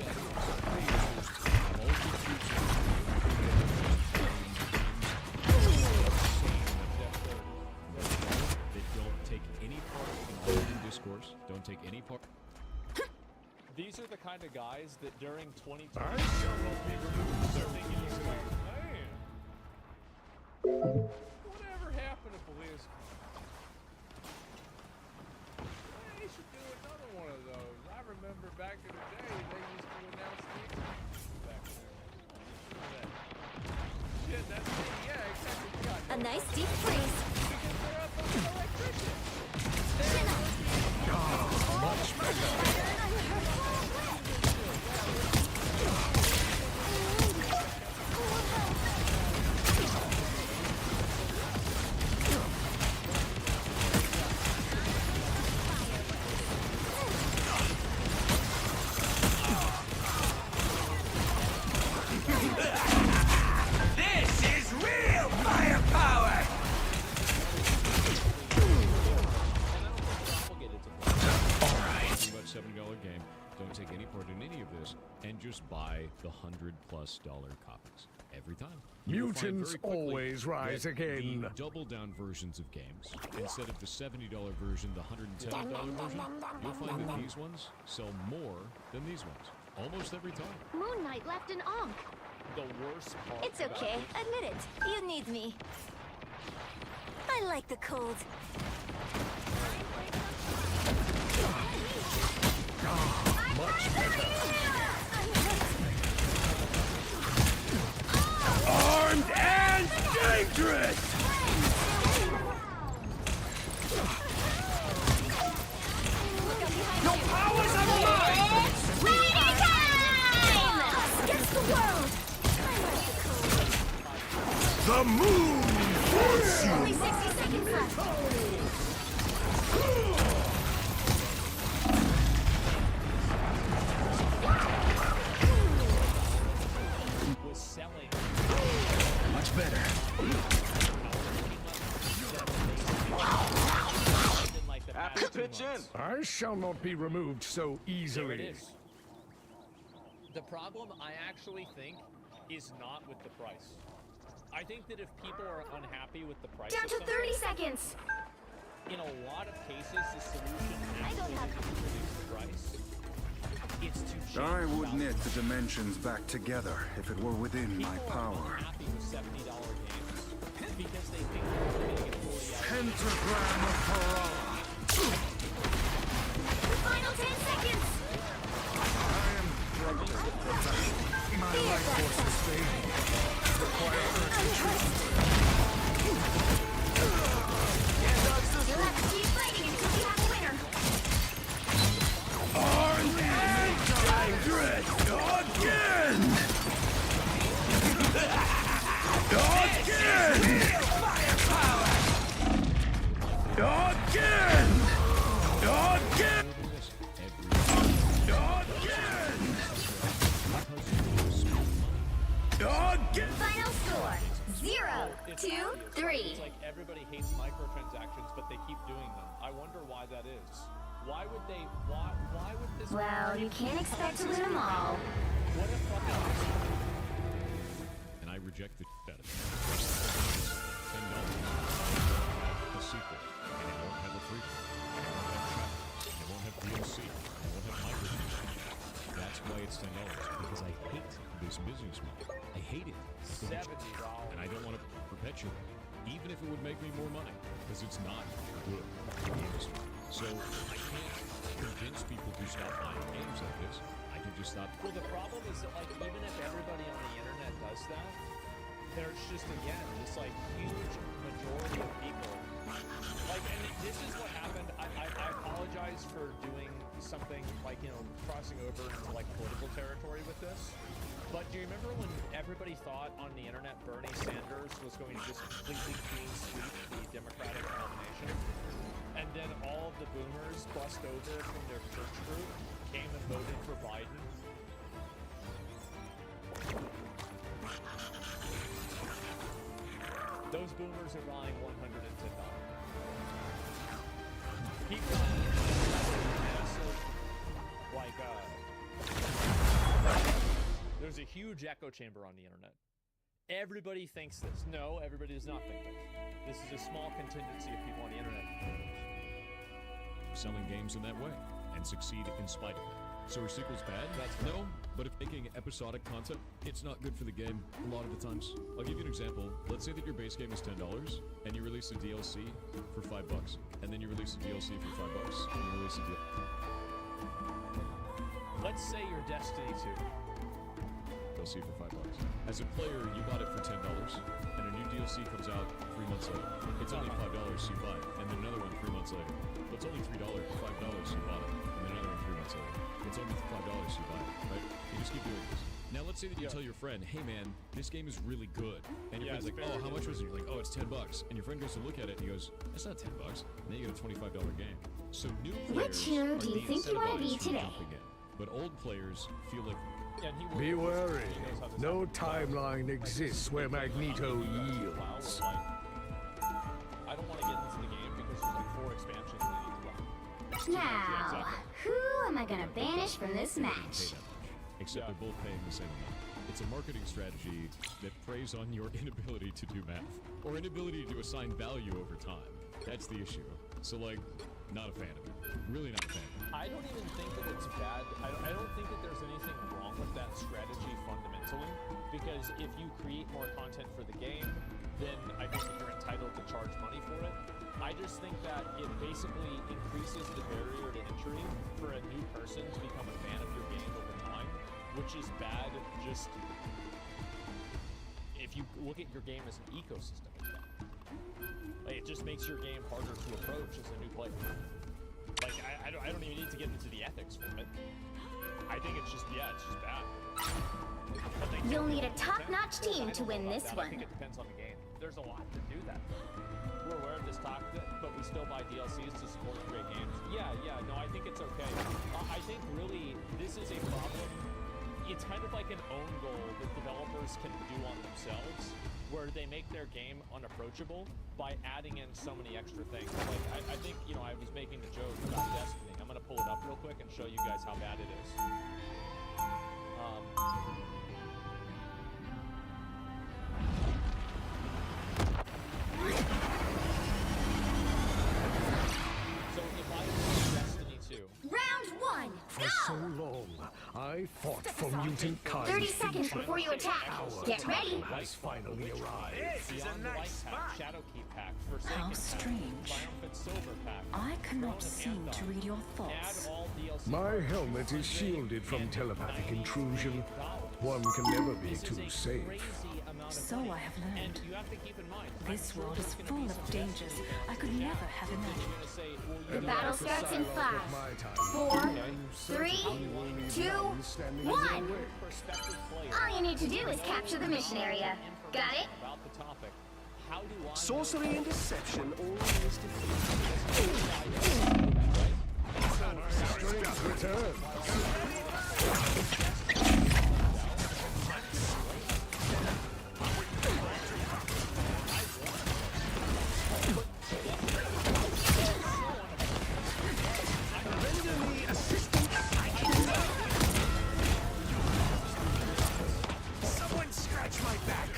that don't take any part in open discourse, don't take any part. These are the kind of guys that during 2020 I shall not be removed so easily. Man, whatever happened to BlizzCon? They should do another one of those. I remember back in the day, they used to announce the back there. Shit, that's me. Yeah, exactly. A nice deep freeze. Because they're up on the electrician. Much better. This is real firepower! About $70 game. Don't take any part in any of this, and just buy the $100+ copies every time. You'll find Mutants very quickly always rise that again. The double down versions of games, instead of the $70 version, the $110 version, you'll find that these ones sell more than these ones almost every time. Moon Knight left an onk. The worst part. It's about okay. this- Admit it. You need me. I like the cold. Much better. Armed and dangerous! Your powers are mine! Fighting time! Us against the world! The moon wants you! Only 60 seconds left. was selling. Much better. Happy to pitch in. I shall not be removed so There it easily. is. The problem, I actually think, is not with the price. I think that if people are unhappy with the price Down of to something, 30 seconds. in a lot of cases, the solution I don't actually have- isn't to reduce the price. It's to change I the would value. knit the dimensions back together if it were within my People are power. unhappy with $70 games because they think they're going to get 40 hours. Pentagram of Hurrah! Final 10 seconds. I am broken. My life force is fading. Require urgent treatment. You'll have to keep fighting until you have a winner. Armed and dangerous! Again! Again! Again! Again! Again! Final score 0, 2, 3. It's like everybody hates microtransactions, but they keep doing them. I wonder why that is. Why would they? Why would this? Well, you can't expect to win them all. What a fucking. And I reject the out of it. And no, a sequel, and it won't have a prequel. It won't have chapters. It won't have DLC. It won't have microtransactions. That's why it's $10, because I hate this business model. I hate it. $70. And I don't want to perpetuate it, even if it would make me more money, because it's not good for the industry. So I can't convince people to stop buying games like this. I can just stop. Well, the problem is that, like, even if everybody on the internet does that, there's just, again, this, like, huge majority of people. Like, and this is what happened. I apologize for doing something, like, you know, crossing over into, like, political territory with this. But do you remember when everybody thought on the internet Bernie Sanders was going to just completely clean sweep the Democratic nomination? And then all of the boomers bust over from their church group, came and voted for Biden. Those boomers are buying $110. People massive, like, there's a huge echo chamber on the internet. Everybody thinks this. No, everybody does not think this. This is a small contingency of people on the internet. Selling games in that way and succeed in spite of it. So are sequels bad? No, but if making episodic content, it's not good for the game a lot of the times. I'll give you an example. Let's say that your base game is $10 and you release a DLC for $5, and then you release a DLC for $5, and you release a Let's say you're Destiny DLC for $5. As a player, you bought it for $10, and a new DLC comes out 3 months later. It's only $5 you buy it, and then another one 3 months later. But it's only $5 you bought it, and then another one 3 months later. It's only $5 you buy it, right? You just keep doing this. Now let's say that you tell your friend, hey man, this game is really good. And your friend's like, oh, how much was it? You're like, oh, it's $10. And your friend goes to look at it and he goes, that's not $10. And then you get a $25 game. So new players Which hero do you think you want to be today? But old players feel like Be wary. No timeline exists where Magneto yields. I don't want to get into the game because there's like 4 expansions I need to buy. Now, who am I gonna banish from this match? except they're both paying the same amount. It's a marketing strategy that preys on your inability to do math or inability to assign value over time. That's the issue. So like, not a fan of it. Really not a fan of it. I don't even think that it's bad. I don't think that there's anything wrong with that strategy fundamentally, because if you create more content for the game, then I think that you're entitled to charge money for it. I just think that it basically increases the barrier to entry for a new person to become a fan of your game over time, which is bad. Just if you look at your game as an ecosystem, it's bad. Like, it just makes your game harder to approach as a new player. Like, I don't even need to get into the ethics from it. I think it's just, yeah, it's just bad. You'll need a top-notch team to win this I one. think it depends on the game. There's a lot to do that. We're aware of this talk, but we still buy DLCs to support great games. Yeah, no, I think it's okay. I think really this is a problem. It's kind of like an own goal that developers can do on themselves, where they make their game unapproachable by adding in so many extra things. Like, I think, you know, I was making the joke about Destiny. I'm gonna pull it up real quick and show you guys how bad it is. So if I was Destiny 2, Round 1, For so long, I fought for mutant kind. 30 seconds before you attack. Get ready. Has finally arrived. Beyond the Light pack, Shadowkeep pack, Forsaken How pack, strange. Triumphant Silver pack. I cannot Throne of seem Andon. to read your Add thoughts. all DLC My cards helmet for is shielded from $198. telepathic intrusion. One can never be This is too a safe. crazy amount of So money. I have And learned. you have to keep in mind, This I'm sure world there's is gonna full be of some dangers Destiny I could fans never out have there that imagined. are gonna say, well, you The know, battle that's a starts in side 5, My time. 4, You 3, 2, 1. perspective player. All you need to do is capture the mission area. Got it? About the topic. How do I Sorcery and deception always defeat. Strength returns. Render me assistance. Someone scratch my back.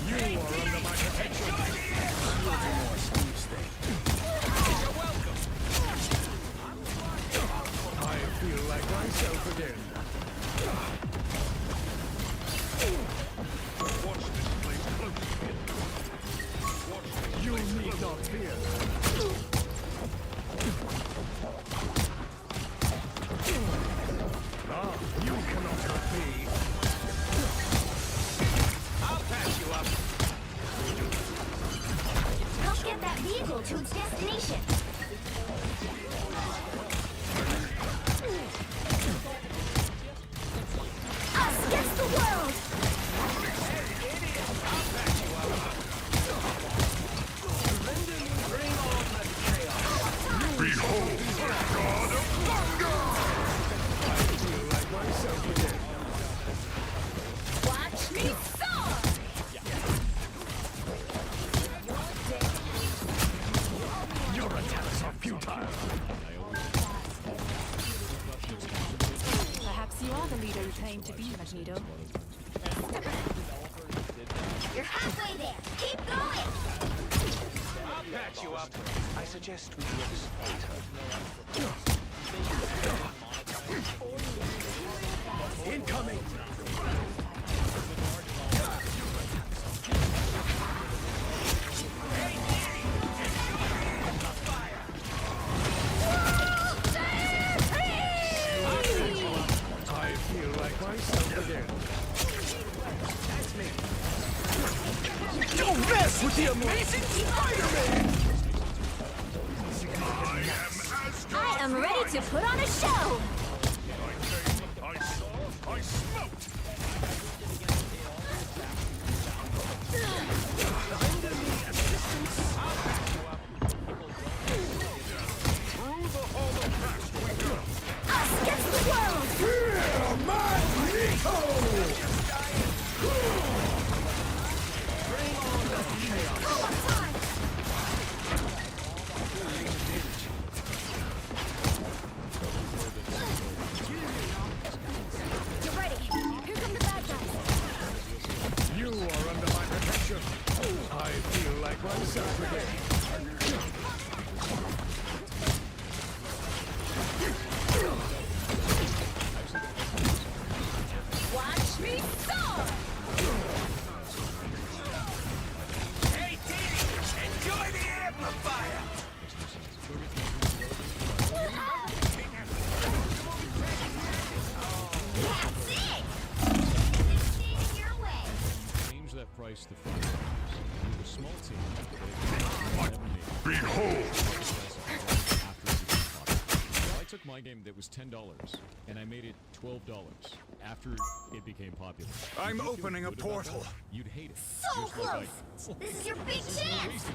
You are under my protection. I feel like myself again. Watch this place closely. Watch this. You need not fear. Ah, you cannot hurt me. I'll patch you up. Help get that vehicle to its destination. Us against the world! Behold the god of thunder! I feel like myself again. Watch me soar! Your attacks are futile. Perhaps You are the leader you claim to be, Magneto. You're halfway there. Keep going. I'll patch you up. I suggest we do this later. Incoming! I feel like myself again. That's me. Don't mess with the amazing Spider-Man! I am ready to put on a show. I smoked! Through the Hall of Past we go! Us against the world. Fear Magneto! One more time. Get ready. Here come the bad guys. You are under my protection. I feel like myself again. Watch me soar. Hey, Dee! Enjoy the amplifier! That's it. Everything your way. Change that price to $5. With a small team, Behold! I took my game that was $10 and I made it $12 after it became popular. I'm Would you feel opening a good about portal. that? You'd hate it. So Just like close. This is your big chance.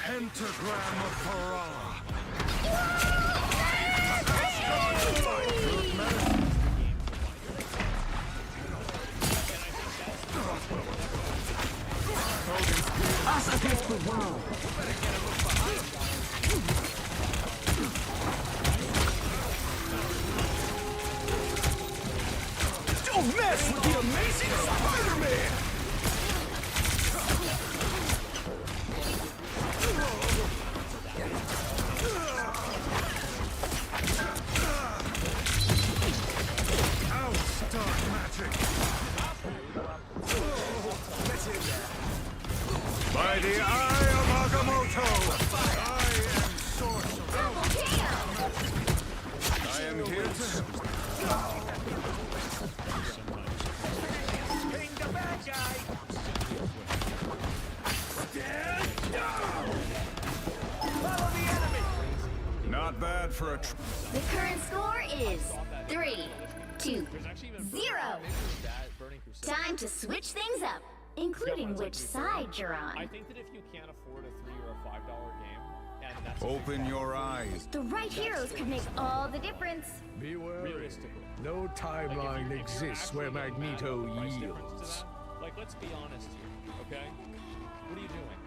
Pentagram of Ferrara. Us against the world. Don't mess with the amazing Spider-Man! Out, dark magic! By the eye of Agamotto, I am sorcerer. I am here to help. Ping the bad guy! Stand down! Follow the enemy! Not bad for a The current score is 3-2-0. Time to switch things up, including which side you're I on. think that if you can't afford a $3 or a $5 game, and that's Open your eyes. The right heroes could make all the difference. Be wary. realistically. No timeline exists where Magneto yields. Like, let's be honest here, okay? What are you doing?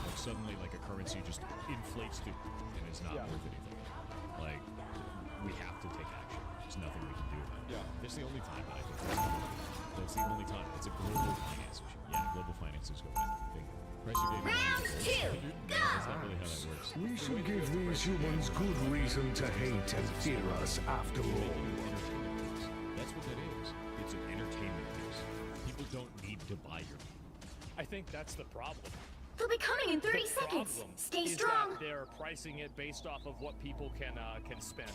Like suddenly, like a currency just inflates to and is not worth anything. Like, we have to take action. There's nothing we can do about it. Yeah. That's the only time that I think that's the only time. It's a global finance issue. Yeah, global finances go back to the thing. Price your game. Round 2, That's go! not really how that works. We should give these humans good reason to hate and fear us after all. That's what that is. It's an entertainment piece. People don't need to buy your game. I think that's the problem. They'll be coming in 30 seconds. Problem Stay is strong. that they're pricing it based off of what people can spend.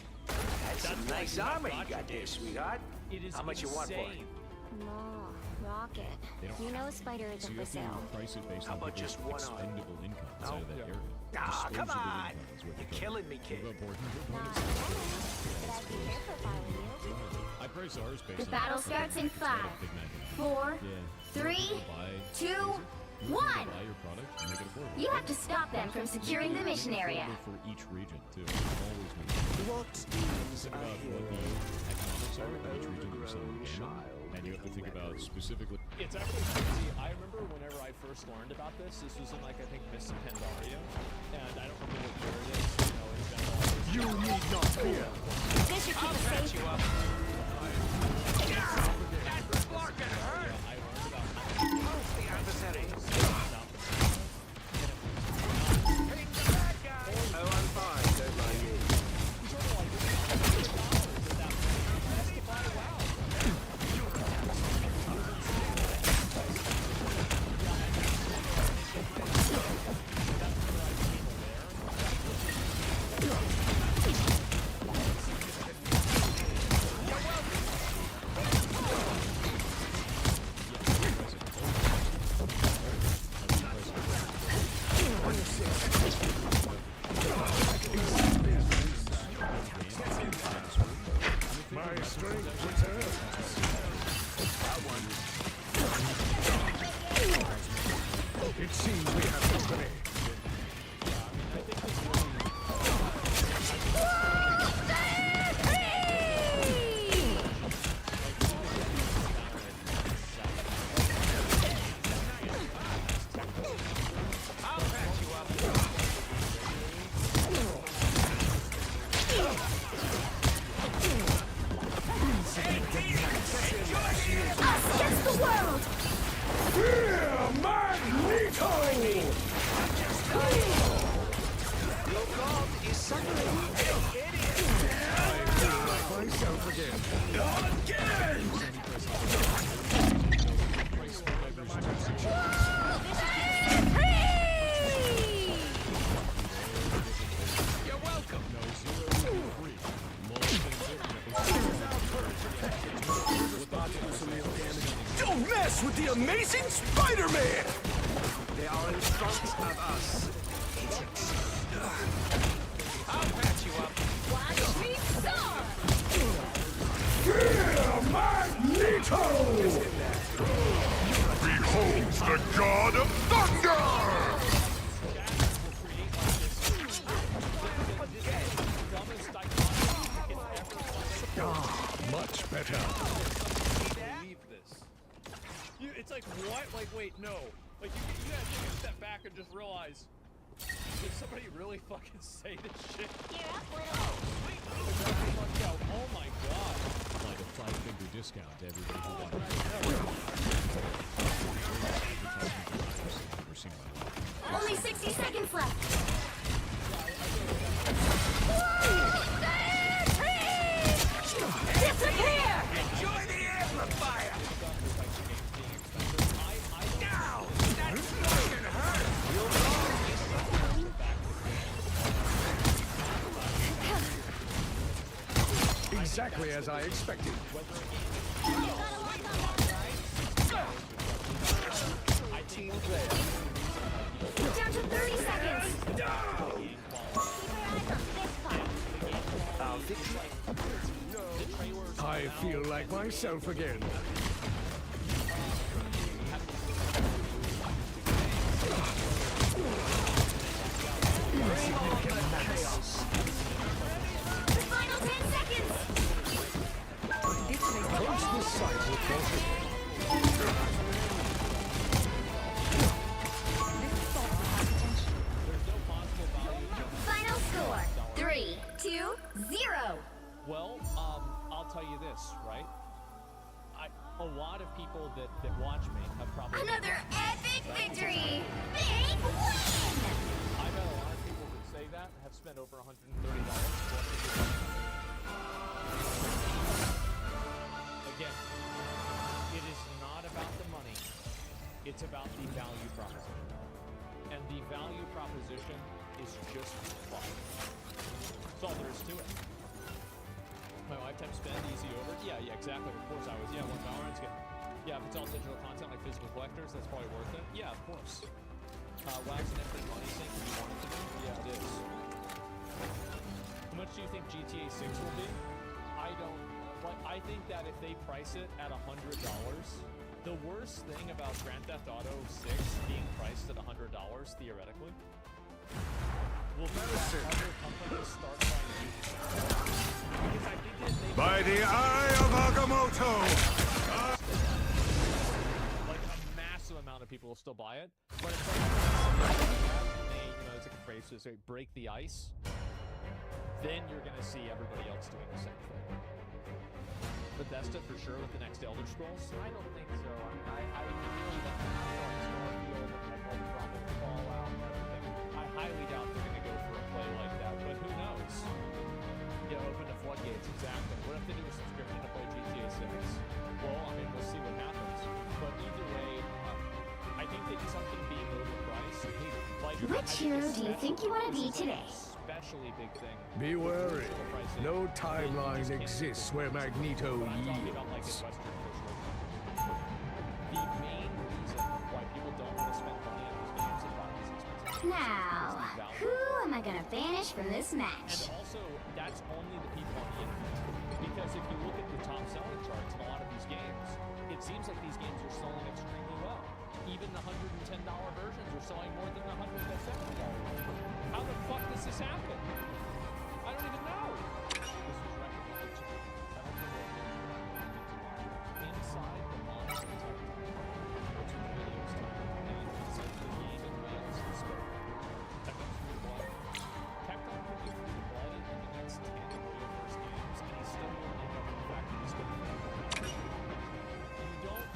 That's a nice armor you got there, sweetheart. It is How much you want for it? insane. No, Rocket. They don't You know Spider So isn't you for have to sale. price it based How on about people's just one arm? expendable income inside of that area. Ah, come Disposable on! income is what You're they call killing it. me, kid. What about Borg? Not but I'd be careful if I were you. I price ours based The on battle starts in 5, Big Mac. 4, Yeah. 3, Buy 2, You 1. buy your product and make it affordable. You have to stop them from securing the mission area. For each region too. Always make it What is think about what the economics are of each region that you're selling the game in, And you have to think about specifically. It's actually crazy. I remember whenever I first learned about this was in, like, I think Mists of Pandaria, and I don't remember what year it is, you know, in general. You need not fear. This should keep us safe. you up. That Flark can hurt. I learned about How's the adversary? Oh, I'm fine. Don't mind you. My strength returns. It seems we have company. I'll patch you up. Us against the world! Fear Magneto! Your god is suffering. I feel like myself again. You're welcome. Don't mess with the amazing Spider-Man! They are in front of us. I'll patch you up. Watch me soar! Fear Magneto! Behold the God of Thunder! Much better. Believe this. It's like, what? Like, wait, no. Like, you gotta take a step back and just realize, did somebody really fucking say this shit? Gear up, little. Oh my god. Like a 5-figure discount to everybody who watches. Only 60 seconds left. Disappear! Enjoy the amplifier. Now, that fucking hurt. Your god is suffering. Exactly as I expected. Team player. Down to 30 seconds. Keep your eyes on this part. I'll fix it. I feel like myself again. The final 10 seconds. Close the sight with caution. Final score 3, 2, 0. Well, I'll tell you this, right? A lot of people that watch me have probably... Another epic victory! Big win! I've had a lot of people that say that have spent over $130. Again, it is not about the money. It's about the value proposition. And the value proposition is just fun. That's all there is to it. My lifetime spend, easy over. Yeah, exactly. Of course I was. Yeah, one Valorant's good. Yeah, if it's all digital content like physical collectors, that's probably worth it. Yeah, of course. Wax and everything money sink if you want it to be. Yeah, it is. How much do you think GTA 6 will be? I don't. Like, I think that if they price it at $100, the worst thing about Grand Theft Auto 6 being priced at $100, theoretically, will be that other companies start trying to use it. Because I think that they... By the eye of Agamotto! of people will still buy it. But it's like, it's like a phrase to say, break the ice. Then you're gonna see everybody else doing the same thing. Bethesda for sure with the next Elder Scrolls. I don't think so. I really don't know. Fallout and everything. I highly doubt they're gonna go for a play like that, but who knows? Open the floodgates, exactly. What if they do a subscription to play GTA 6? Well, I mean, we'll see what happens. But either way, I think that something being overpriced. Which hero do you think you want to be today? Especially big thing. Be wary. No timeline exists where Magneto yields. The main reason why people don't want to spend money on these games and buy these expensive Now, who am I gonna banish from this match? And also, that's only the people on the internet. Because if you look at the top selling charts in a lot of these games, it seems like these games are selling extremely well. Even the $110 versions are selling more than the $170 versions. How the fuck does this happen? I don't even know. This was recommended to me. Inside the Monster Tech which is videos time, and inside the game in Wales and scope. Tecton's free to play. Tecton could be free to play in the next 10 Wales games, and he's still won't end up in the fact that he's going to be free. You don't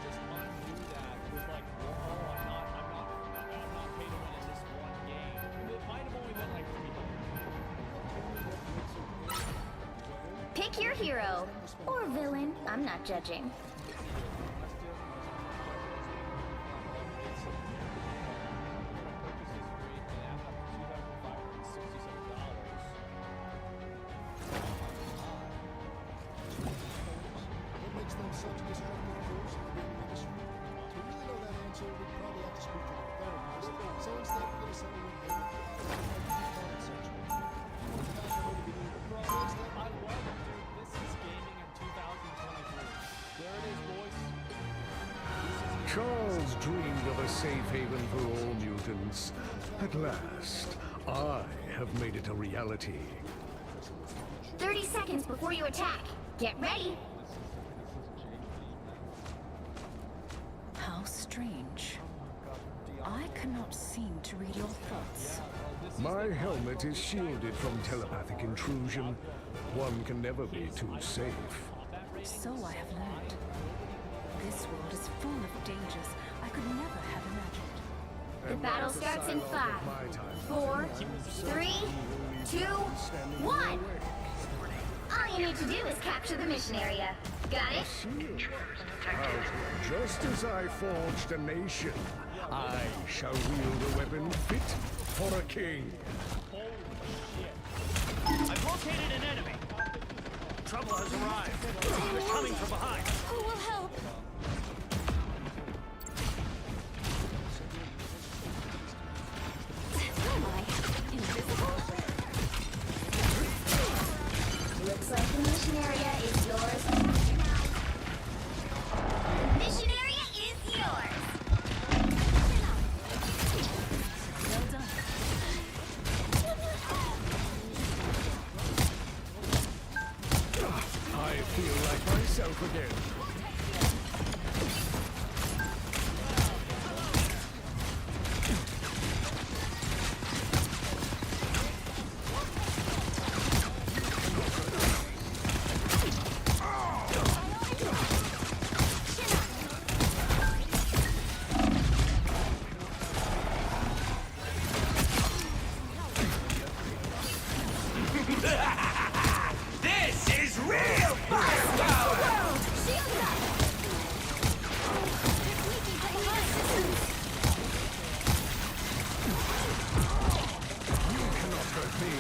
just undo that with like, well, I'm not paid to win in this one game. It might have only been like 300. Pick your hero. Or villain. I'm not judging. What makes them such a disruptive force in the gaming industry? To really know that answer, we'd probably have to speak to their therapist. So instead, we're going to settle with them. Comment section. I love it, dude. This is gaming in 2023. There it is, boys. Charles dreamed of a safe haven for all mutants. At last, I have made it a reality. 30 seconds before you attack. Get ready. How strange. I cannot seem to read your thoughts. My helmet is shielded from telepathic intrusion. One can never be too safe. So I have learned. This world is full of dangers I could never have imagined. The battle starts in 5, 4, 3, 2, 1. All you need to do is capture the mission area. Got it? Just as I forged a nation, I shall wield a weapon fit for a king. I've located an enemy. Trouble has arrived. They're coming from behind. Who will help? Am I invisible? Looks like the mission area is yours. The mission area is yours. Well done. I feel like myself again. This is real firepower! Shield up! You cannot hurt me.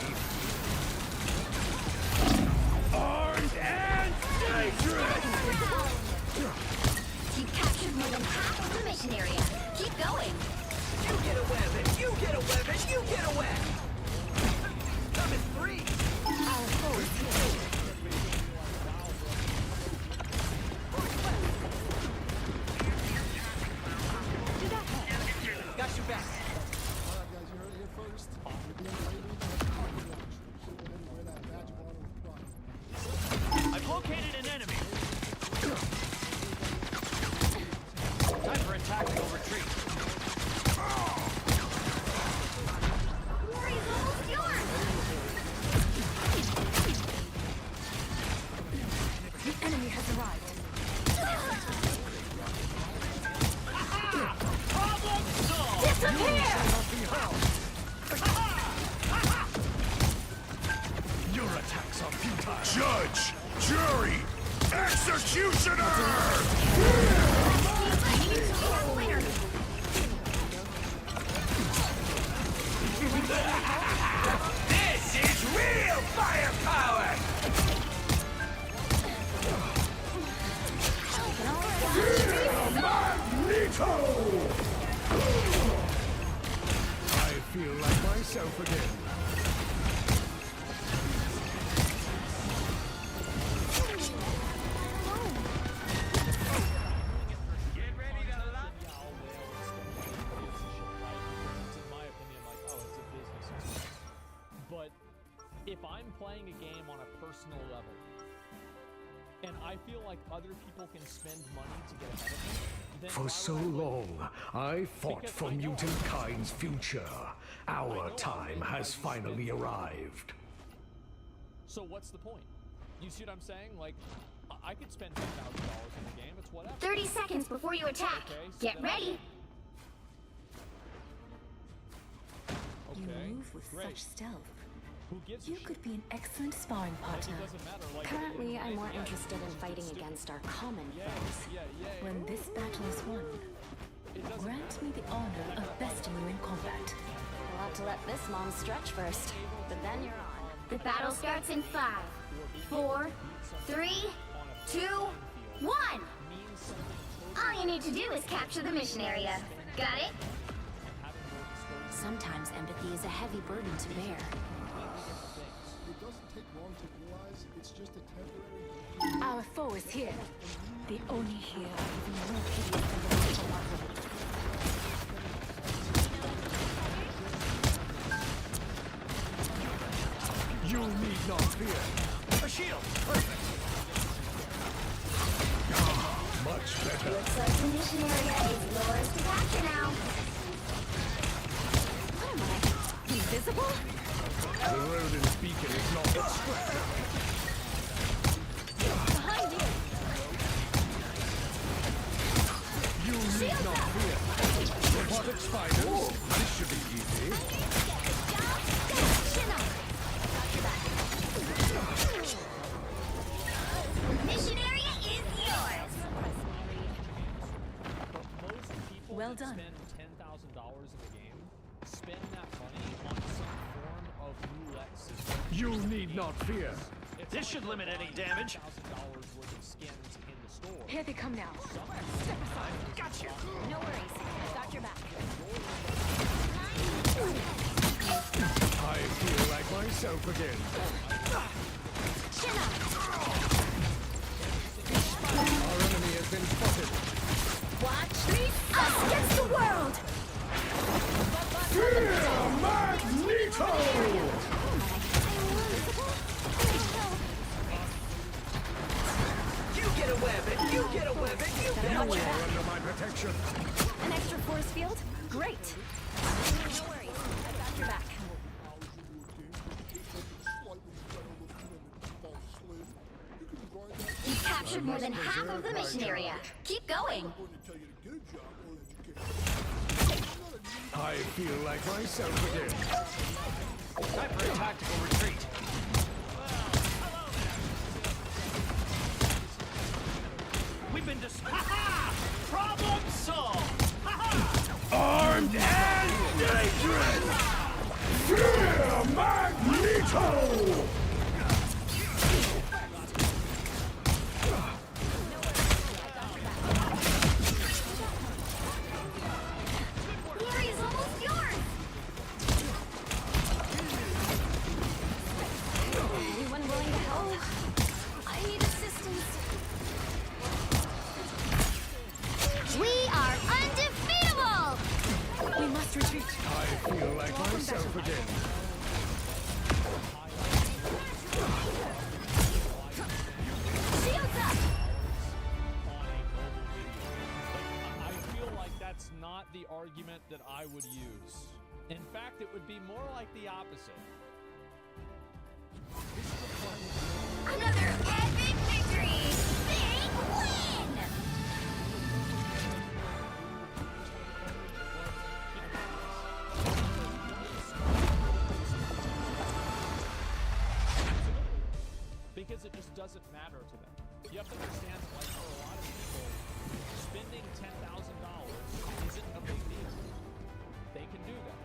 Armed and dangerous! You captured more than half of the mission area. Keep going. You get a weapon, you get a weapon, you get a weapon! Come in 3! Our foe is here. Got your back. All right, guys, you heard it here first. We're being labeled as party watchers. So go ahead and wear that badge of honor with pride. I've located an enemy. Time for a tactical retreat. Disappear! Your attacks are futile. Judge, jury, executioner! This is real firepower! Magneto! I feel like myself again. But if I'm playing a game on a personal level, and I feel like other people can spend money to get ahead of me, then For so long, I fought for mutant kind's future. Our time has finally arrived. So what's the point? You see what I'm saying? Like, I could spend $10,000 in the game. It's whatever. 30 seconds before you attack. Okay, so Get then ready. You Okay, move with great. such stealth. Who gives a You shit? could be an excellent sparring Like, partner. it doesn't matter. Like, Currently, I'm more yeah, interested in it's fighting stupid. against our common Yeah, foes. yeah. When this battle is won, It doesn't grant me the honor of besting you in combat. We'll have to let this mom stretch first, but then you're on. The battle starts in 5, 4, 3, 2, 1. All you need to do is capture the mission area. Got it? Sometimes empathy is a heavy burden to bear. It doesn't take long to realize it's just a temporary. Our foe is here. The Oni here are even more hideous than the mortal marvel. You need not fear. A shield! Perfect! Much better. Looks like the mission area is yours to capture now. What am I? Invisible? The rodent's beacon is not obstructed. Behind you! You need not fear. Robotic spiders. This should be easy. Mission area is yours. Most people Well that done. spend $10,000 in the game spend that money on some form of roulette system. You need not fear. It's This not should like limit you're any buying damage. $1,000 worth of skins in the store. Here they come now. Gotcha! No worries. Got your back. I feel like myself again. Chin up! Our enemy has been spotted. Watch me us against the world. Magneto! You get a weapon! You get a weapon! You get a You weapon! are under my protection. An extra force field? Great! No worries. I got your back. You've captured more than half of the mission area. Keep going. I feel like myself again. Time for a tactical retreat. We've been Ha-ha! Problem solved! Ha-ha! Armed and dangerous! Fear Magneto! The area's almost yours. Anyone willing to help? I need assistance. We are undefeatable. We must retreat. I feel like myself again. Shields up. On a mobile video. Like, I feel like that's not the argument that I would use. In fact, it would be more like the opposite. Another epic victory. Big win. because it just doesn't matter to them. You have to understand that, like, for a lot of people, spending $10,000 isn't a big deal. They can do that.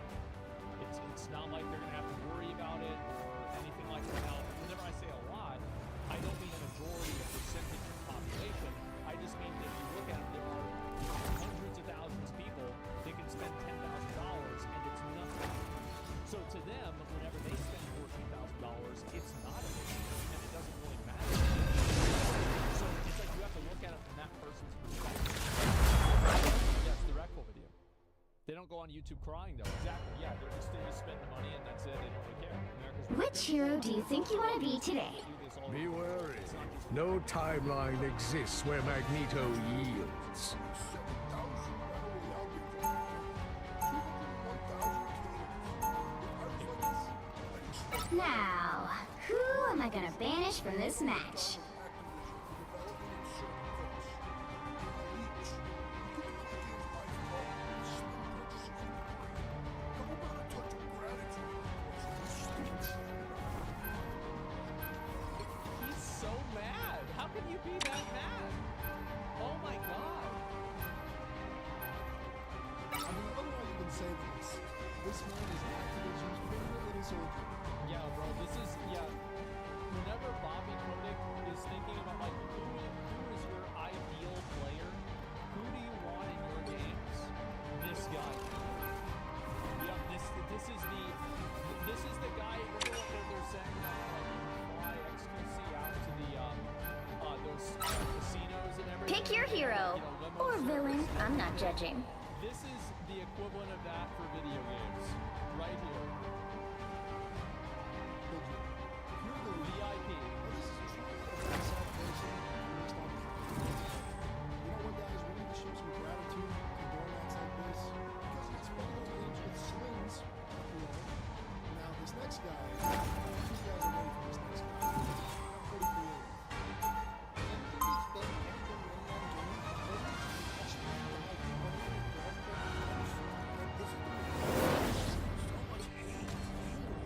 It's not like they're gonna have to worry about it or anything like that. Now, whenever I say a lot, I don't mean a majority, a percentage of the population. I just mean that if you look at it, there are hundreds of thousands of people that can spend $10,000 and it's nothing. So to them, whenever they spend $14,000, it's not a big deal and it doesn't really matter. So it's like you have to look at it from that person's perspective. Yes, the Reckful video. They don't go on YouTube crying though. Exactly. Yeah, they just spend the money and that's it. They don't really care. Which hero do you think you want to be today? Be wary. No timeline exists where Magneto yields. Now, who am I gonna banish from this match? He's so mad. How can you be that mad? Oh my god. I mean, otherwise you can say this. This man is Activision's favorite little soldier. Yeah, bro, this is, yeah. Whenever Bobby Kotick is thinking about, like, who is your ideal player? Who do you want in your games? This guy. Yeah, this is the guy, remember what they're saying about, like, fly XQC out to the, those casinos and everything? Pick your hero. Or villain. I'm not judging. This is the equivalent of that for video games. Right here. VIP. This is truly a celebration based on you know what, guys? We need to show some gratitude to Dormax like this because it's one of those games with slings. Now, this next guy, these guys are ready for this next guy. Pretty creative.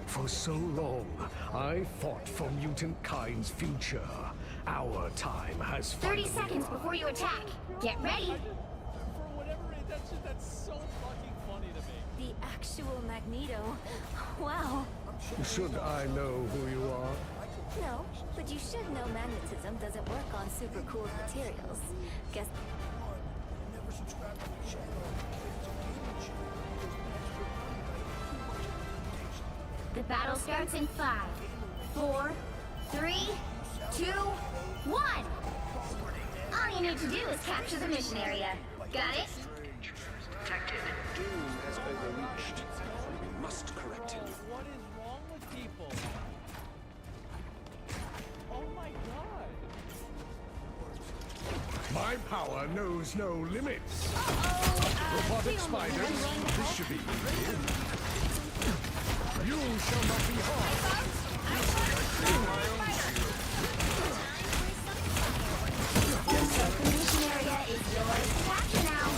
For so long, I fought for mutant kind's future. Our time has 30 seconds before you attack. Get ready. For whatever reason, that's so fucking funny to me. The actual Magneto. Wow. Should I know who you are? No, but you should know magnetism doesn't work on super cool materials. Guess. The battle starts in 5, 4, 3, 2, 1. All you need to do is capture the mission area. Got it? Detected. Doom has overreached. We must correct him. What is wrong with people? Oh my god. My power knows no limits. Robotic spiders, this should be easy. You shall not be harmed. The mission area is yours to capture now.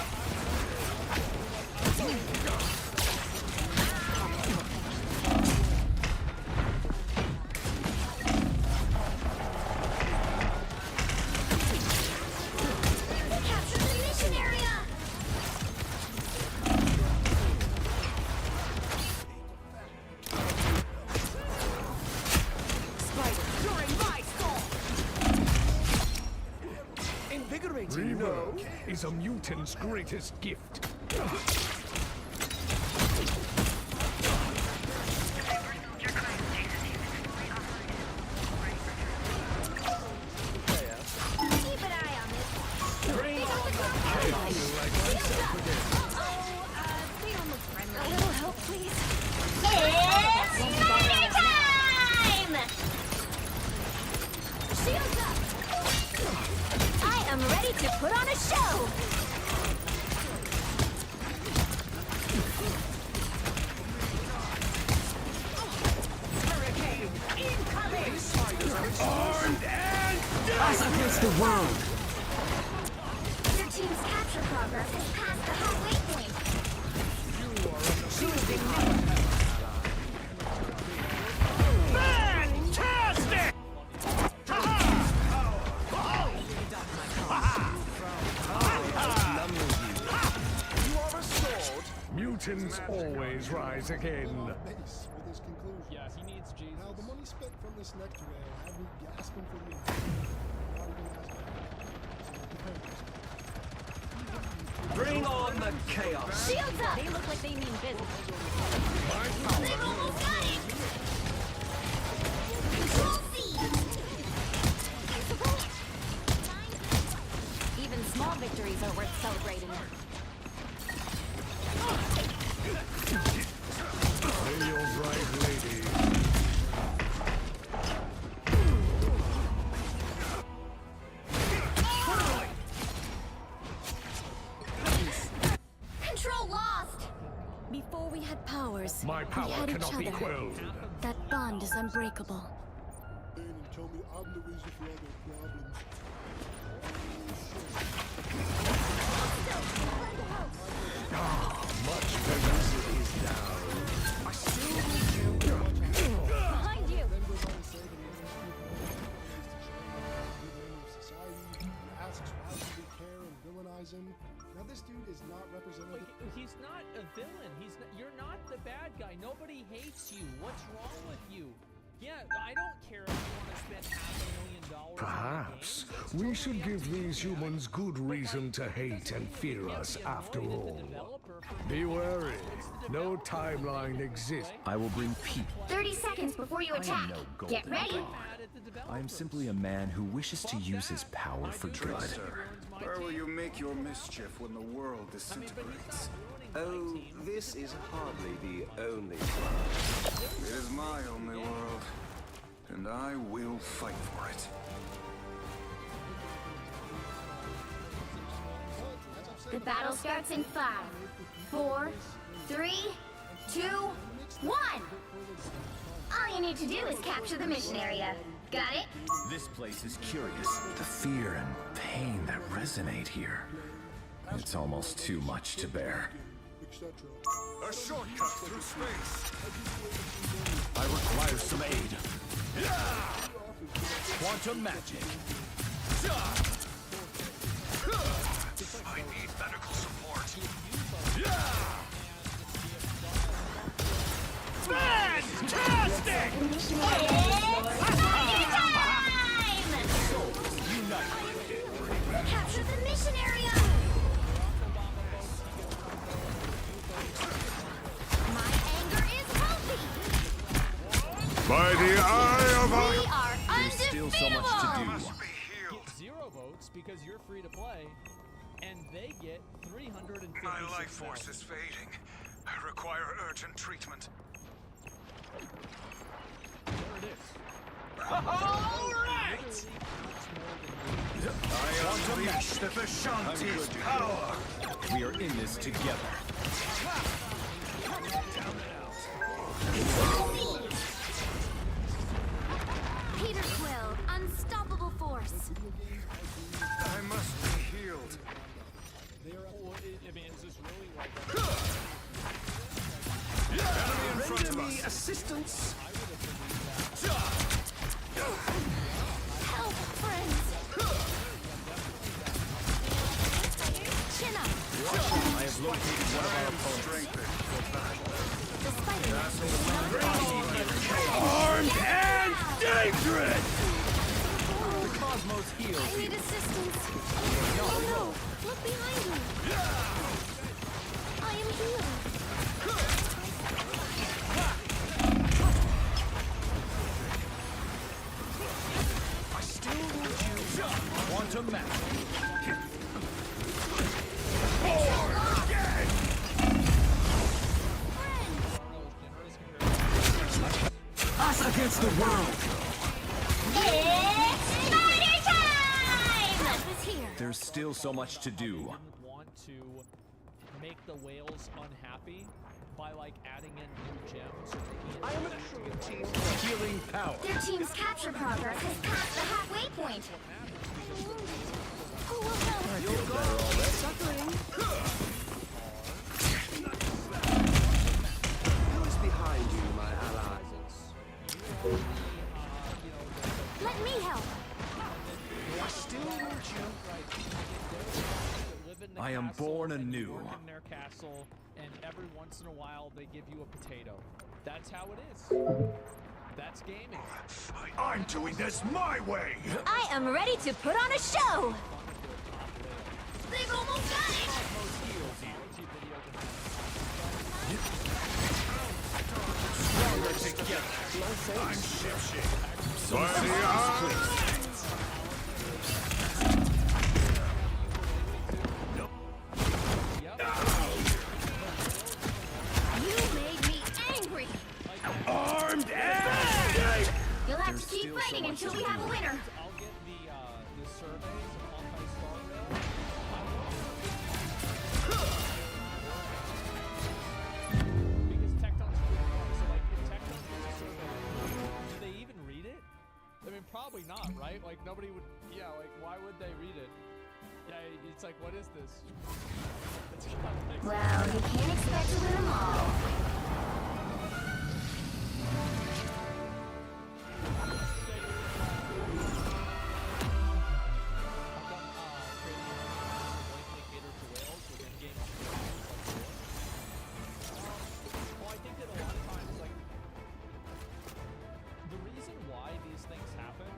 Capture the mission area! Rework is a mutant's greatest gift. Keep an eye on this. I feel like myself again. They don't look friendly. A little help, please. It's Thunder time! Shields up! I am ready to put on a show! Hurricane incoming! Armed and Us against the world. Your team's capture progress is past the halfway point. Fantastic! Mutants always rise again. Base with his conclusion. Yeah, he needs Jesus. Now, the money spent from this next rail had me gasping for the infinity. Not even asking. So, prepare yourself. Bring on the chaos! Shields up! They look like they mean business. They've almost got it! Control C! Even small victories are worth celebrating. May your bright lady. Control lost! Before we had powers, My we power had each cannot be other. quelled. That bond is unbreakable. And tell me I'm the reason for all their problems. Much tenacity is down. Behind you! Then goes on to say that he wants people to society and asks why should we care and villainize him. Now this dude is not representative. He's not a villain. You're not the bad guy. Nobody hates you. What's wrong with you? Yeah, I don't care if you want to spend $500,000 Perhaps we should give these humans good reason to hate and fear us after all. Be wary. No timeline exists. I will bring peace. 30 seconds before you attack. Get ready. I am simply a man who wishes to use his power for good. Tracer, where will you make your mischief when the world disintegrates? Oh, this is hardly the only world. It is my only world, and I will fight for it. The battle starts in 5, 4, 3, 2, 1. All you need to do is capture the mission area. Got it? This place is curious. The fear and pain that resonate here. It's almost too much to bear. A shortcut through space. I require some aid. Quantum magic. I need medical support. Fantastic! The mission area. It's time! Capture the mission area! My anger is healthy! By the eye of We our... are There's still so much to do. Get 0 votes because you're free to play, and they get 350. My life force is fading. I require urgent treatment. There it is. All right! I unleash the Vishanti's power! We are in this together. Peter Quill, unstoppable force. I must be healed. Well, I mean, is this really like Enemy in front of us. assistance. Help, friends! Chin up! I have located one of our opponents. The Spider-Man is Armed and dangerous! The cosmos heals I need you. assistance. Oh no! Look behind you! I am healed. I still will choose quantum magic. Us against the world. It's Spider time! Help is here. There's still so much to do. you would want to make the whales unhappy by like adding in new gems or taking in Healing power. Their team's capture progress has passed the halfway point. Who will help? Who's behind you, my ally? Let me help. I still want you. I am born anew. work in their castle, and every once in a while they give you a potato. That's how it is. That's gaming. I'm doing this my way! I am ready to put on a show! They've almost got it! Stronger together. I'm ship-shape. By the eye... You made me angry! Armed and... You'll have to keep fighting until we have a winner! I'll get the surveys of multi-star rail. Because Tecton's free to run, so like if Tecton gets a survey, do they even read it? I mean, probably not, right? Like nobody would. Yeah, like why would they read it? Yeah, it's like, what is this? Well, you can't expect to win them all. Well, I think that a lot of times, like, the reason why these things happen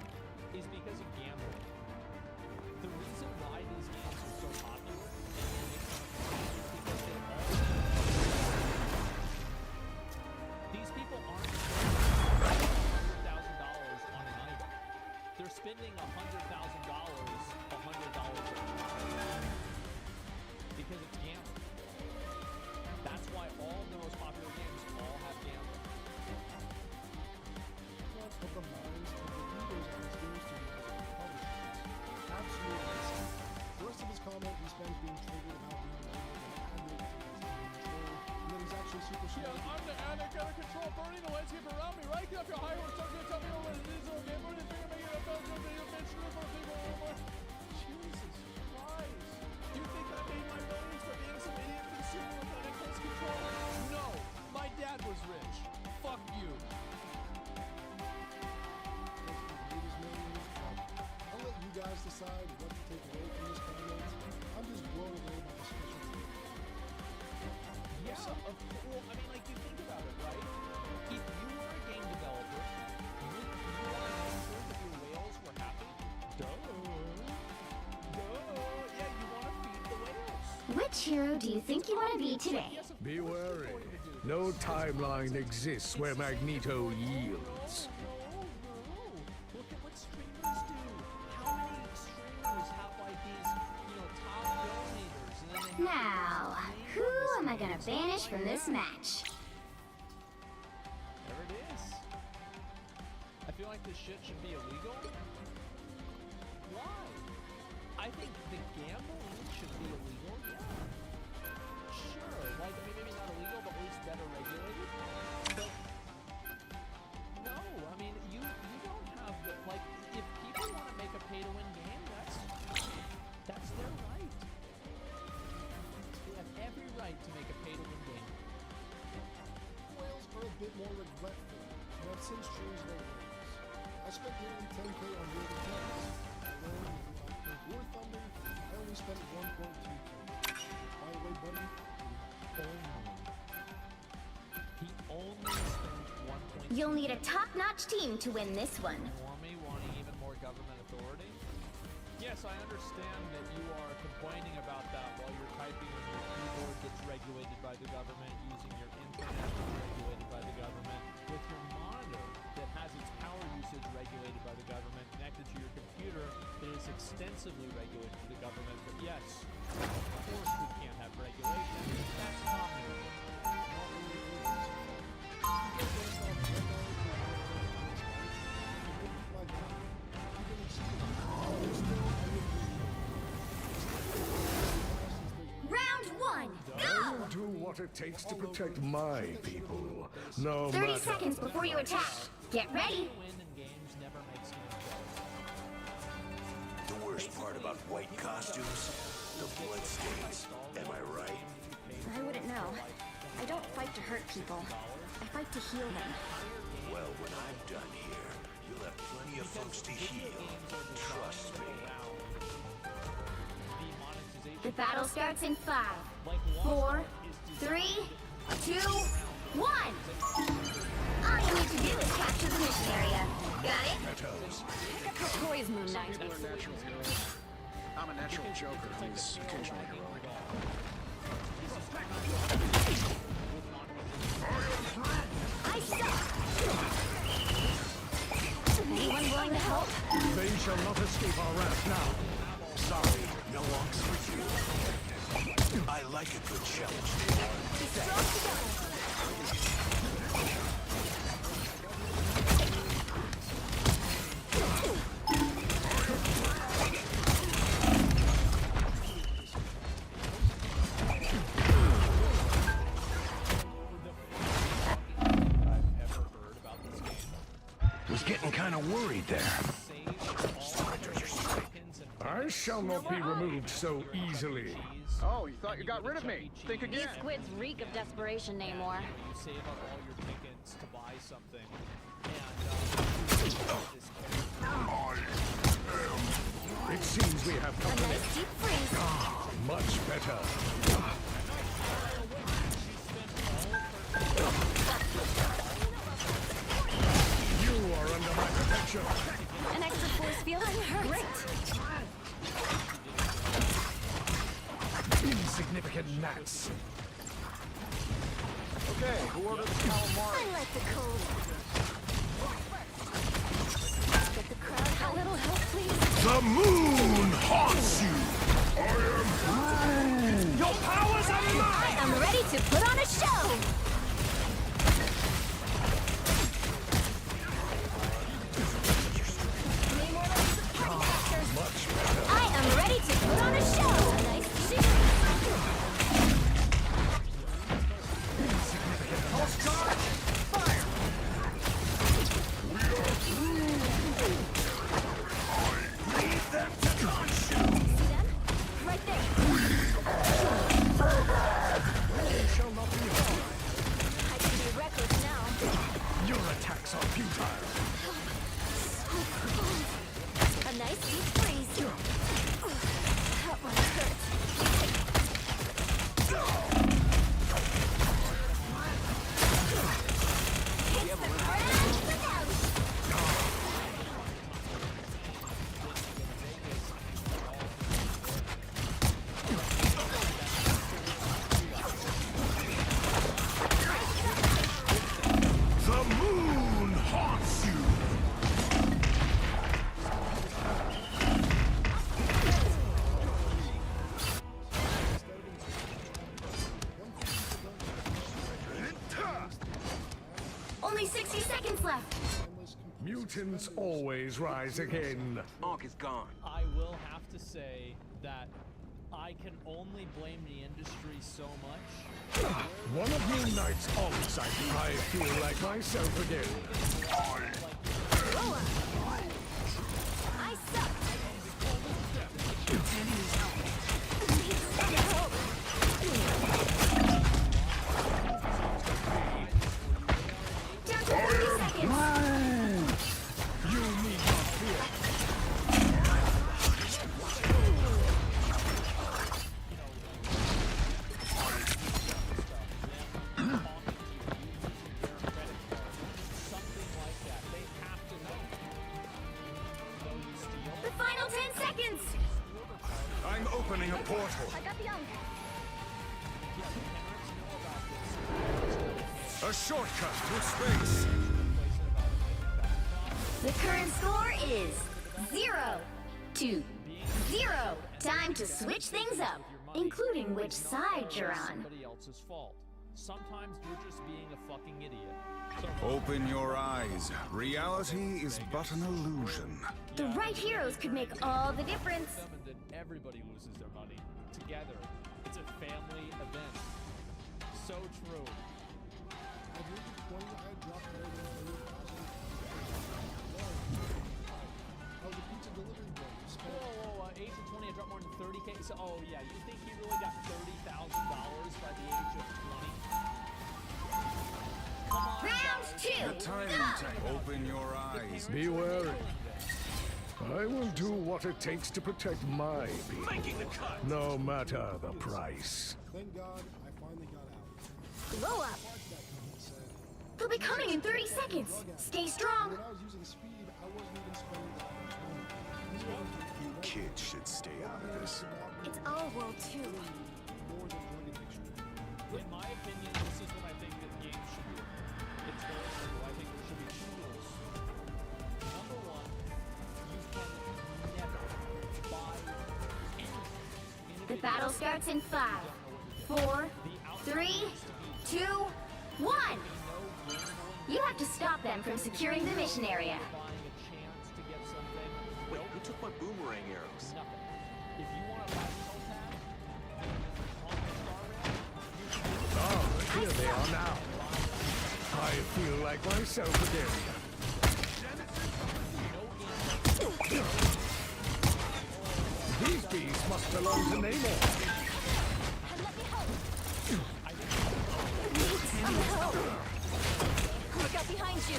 is because of gambling. The reason why these games are so popular is because they all. These people aren't spending $100,000 on an item. They're spending $100,000, $100 because it's gambling. That's why all the most popular games all have gambling. What of the minds of the leaders of these game studios and publishers? Absolutely. The rest of his comment he spends being triggered about being labeled an addict and control, and then he's actually super smart. I'm the addict out of control, burning the landscape around me. Right up your high horse, don't you tell me what it is, okay? Put your finger, make it a bell, good video, bitch, look for people over. Jesus Christ. You think I made my millions for being some idiot consumer with an impulse control? No, my dad was rich. Fuck you. I'll let you guys decide what to take away from this comment. I'm just blown away by the specialty. Yeah, well, I mean, like, you think about it, right? If you were a game developer, would you want to make sure that your whales were happy? Duh. Yeah, you want to feed the whales. Which hero do you think you want to be today? Be wary. No timeline exists where Magneto yields. No. Look at what streamers do. How many streamers have, like, these, top donators, and then they Now, who am I gonna banish from this match? There it is. I feel like this shit should be illegal. Why? I think the gambling should be illegal. Yeah. Sure. Like, I mean, maybe not illegal, but at least better regulated. But no, I mean, you don't have the, like, if people want to make a pay-to-win game, that's their right. They have every right to make a pay-to-win game. Whales are a bit more regretful and have since changed their ways. I spent nearly 10K on World of Tanks. Alone with War Thunder, I only spent 1.2K. By the way, buddy, He only spent 1.2. You'll need a top-notch team to win this one. Warmy wanting even more government authority? Yes, I understand that you are complaining about that while you're typing on your keyboard that's regulated by the government, using your internet that's regulated by the government, with your monitor that has its power usage regulated by the government, connected to your computer that is extensively regulated by the government. But yes, of course we can't have regulation. That's communism. Round one, I'll go! do what it takes to protect my people. No 30 matter. seconds before you attack. Get ready. Win in games never makes games better. The worst part about white costumes? The bloodstains. Am I right? I wouldn't know. I don't fight to hurt people. I fight to heal them. Well, when I'm done here, you'll have plenty of folks to heal. Trust me. The battle starts in 5, 4, 3, 2, 1. All you need to do is capture the mission area. Got it? Pick up your toys, Moon Knight. People are natural heroes. I'm a natural joker who's occasionally heroic. I suck. Anyone willing to help? They shall not escape our wrath now. Sorry, no walks for you. I like a good challenge. Was getting kind of worried there. I shall not be removed so easily. Oh, you thought you got rid of me? Think These again. squids reek of desperation, Namor. You save up all your tickets to buy something, and It seems we have A company. nice deep freeze. Much better. You are under my protection. An extra force field. Great. Insignificant gnats. Okay, who ordered the calamari? I like the cold. Get the crowd. A little help, please. The moon haunts you. Your powers are mine! I am ready to put on a show. I am ready to put on a show. A nice shoot. See them? Right there. Shall not be harmed. I can be reckless now. Your attacks are futile. A nice deep freeze. That one hurt. Hits the ground without. The moon haunts you. Only 60 seconds left. Mutants always rise again. Ark is gone. I will have to say that I can only blame the industry so much. One of Moon Knight's on-site. I feel like myself again. I suck. Down to 30 seconds. You need not fear. The final 10 seconds. I'm opening a portal. I got the young. A shortcut through space. The current score is 0-0. Time to switch things up, including which side you're on. Somebody else's fault. Sometimes you're just being a fucking idiot. Open your eyes. Reality is but an illusion. The right heroes could make all the difference. And then everybody loses their money together. It's a family event. So true. I believe it's 20 I dropped more than 30,000. Oh, the pizza delivery boy. You spent Whoa, age of 20, I dropped more than 30K. So, oh yeah, you think he really got $30,000 by the age of 20? Come on, Round guys. 2. The time tank. Open your eyes. Be wary. I will do what it takes to protect my people, no matter the price. Thank God I finally got out. Blow up. They'll be coming in 30 seconds. Stay strong. When I was using speed, I wasn't even spending that much money. You kids should stay out of this. It's our world too. More than drug addiction. In my opinion, this is what I think that games should do. It's very simple. I think there should be two rules. Number one, you can never buy anything. The battle starts in 5, 4, 3, 2, 1. You have to stop them from securing the mission area. Buying a chance to get something. Wait, who took my boomerang arrows? Nothing. If you want to buy Star Rail, Oh, here they are now. I feel like myself again. These bees must belong to Namor. Look out behind you.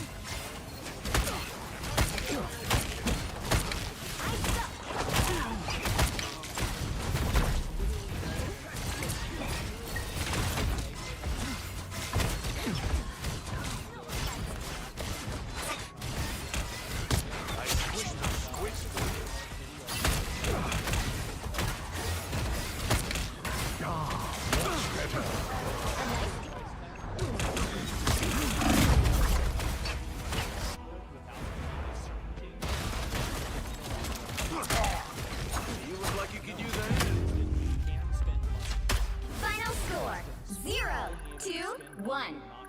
You look like you could use a hand. Final score 0, 2, 1. not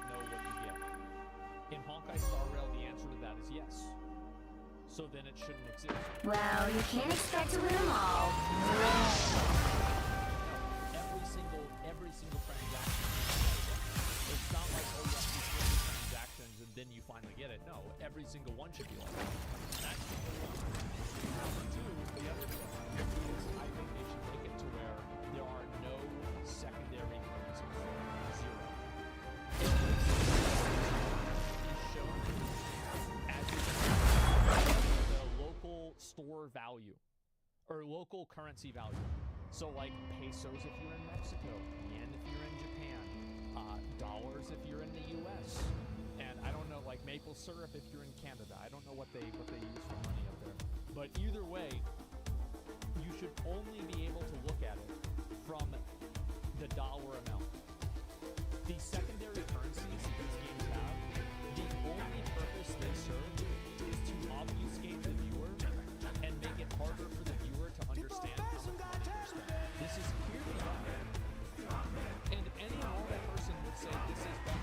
know what you get. In Honkai Star Rail, the answer to that is yes. So then it shouldn't exist. Well, you can't expect to win them all. Every single transaction. It's not like, oh, you have to do 50 transactions and then you finally get it. No, every single one should be like that. That's number one. Number two, the other thing is I think they should make it to where there are no secondary currencies. Zero. Is shown as the local store value or local currency value. So like pesos if you're in Mexico, yen if you're in Japan, dollars if you're in the U.S., and I don't know, like maple syrup if you're in Canada. I don't know what they use for money up there. But either way, you should only be able to look at it from the dollar amount. The secondary currencies that these games have, the only purpose they serve is to obfuscate the viewer and make it harder for the viewer to understand how much money they're spending. This is clearly not fair. And any normal person would say this is bad.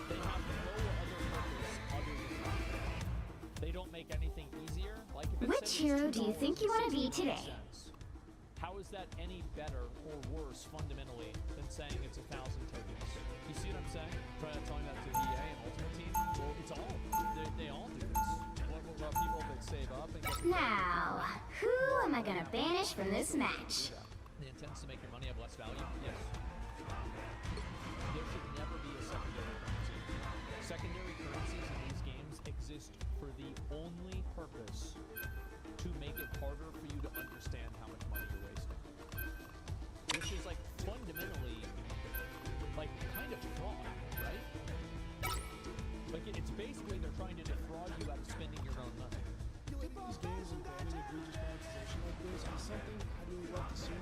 They have no other purpose other than that. They don't make anything easier. Like if it Which said hero it's do you think you want to be today? $2.50. How is that any better or worse fundamentally than saying it's 1,000 tokens? You see what I'm saying? Telling that to EA and Ultimate Team? Well, it's all. They all do this. Well, people that save up and get Now, who am I gonna banish from this match? the intent is to make your money have less value? Yes. There should never be a secondary currency. Secondary currencies in these games exist for the only purpose to make it harder for you to understand how much money you're wasting. Which is like fundamentally like kind of fraud, right? Like it's basically they're trying to defraud you out of spending your own money. These games and banning egregious monetization like this is something I'd really love to see.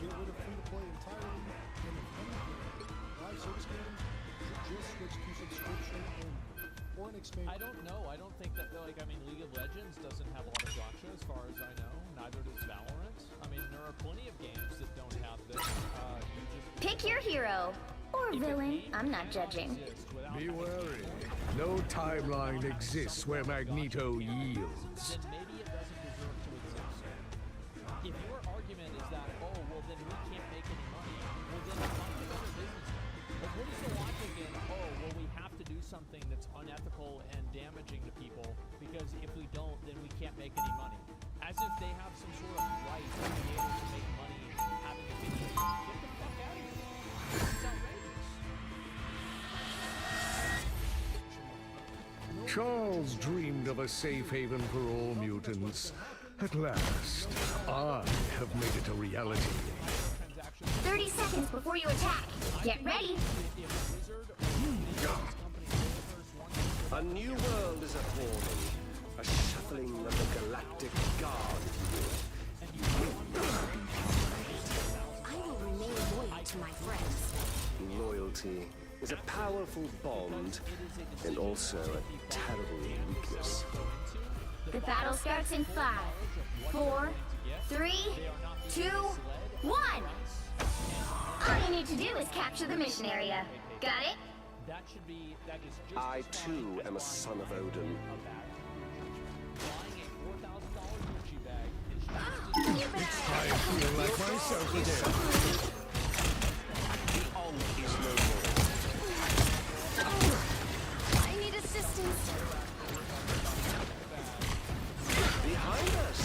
Get rid of free-to-play entirely, and if anything, live service games should just switch to subscription only, or an expansion. I don't know. I don't think that, like, I mean, League of Legends doesn't have a lot of gacha as far as I know. Neither does Valorant. I mean, there are plenty of games that don't have this. You just Pick your hero. Or villain. I'm not judging. Be wary. No timeline exists where Magneto yields. then maybe it doesn't deserve to exist. If your argument is that, oh, well, then we can't make any money, well, then find another business. Like, what is the logic in, oh, well, we have to do something that's unethical and damaging to people because if we don't, then we can't make any money? As if they have some sort of right to be able to make money having a video. Get the fuck out of here. This is outrageous. Charles dreamed of a safe haven for all mutants. At last, I have made it a reality. 30 30 seconds before you attack. Get ready. A new world is upholding. A shuffling of the galactic guard. I will remain loyal to my friends. Loyalty is a powerful bond and also a terrible weakness. The battle starts in 5, 4, 3, 2, 1. All you need to do is capture the mission area. Got it? That should be, that is just I as fine too am a son of Odin. Buying a $4,000 Gucci bag is just as I feel like myself again. Is no more. I need assistance. Behind us.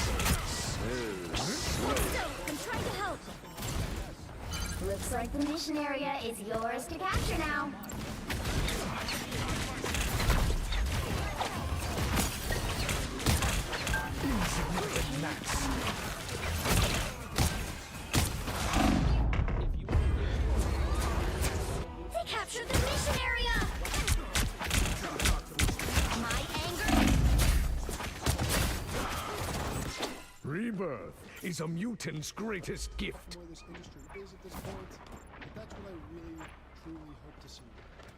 So, I'm trying to help. Looks like the mission area is yours to capture now. Insignificant gnats. They captured the mission area! My anger? Rebirth is a mutant's greatest gift. Where this industry is at this point, but that's what I really, truly hope to see.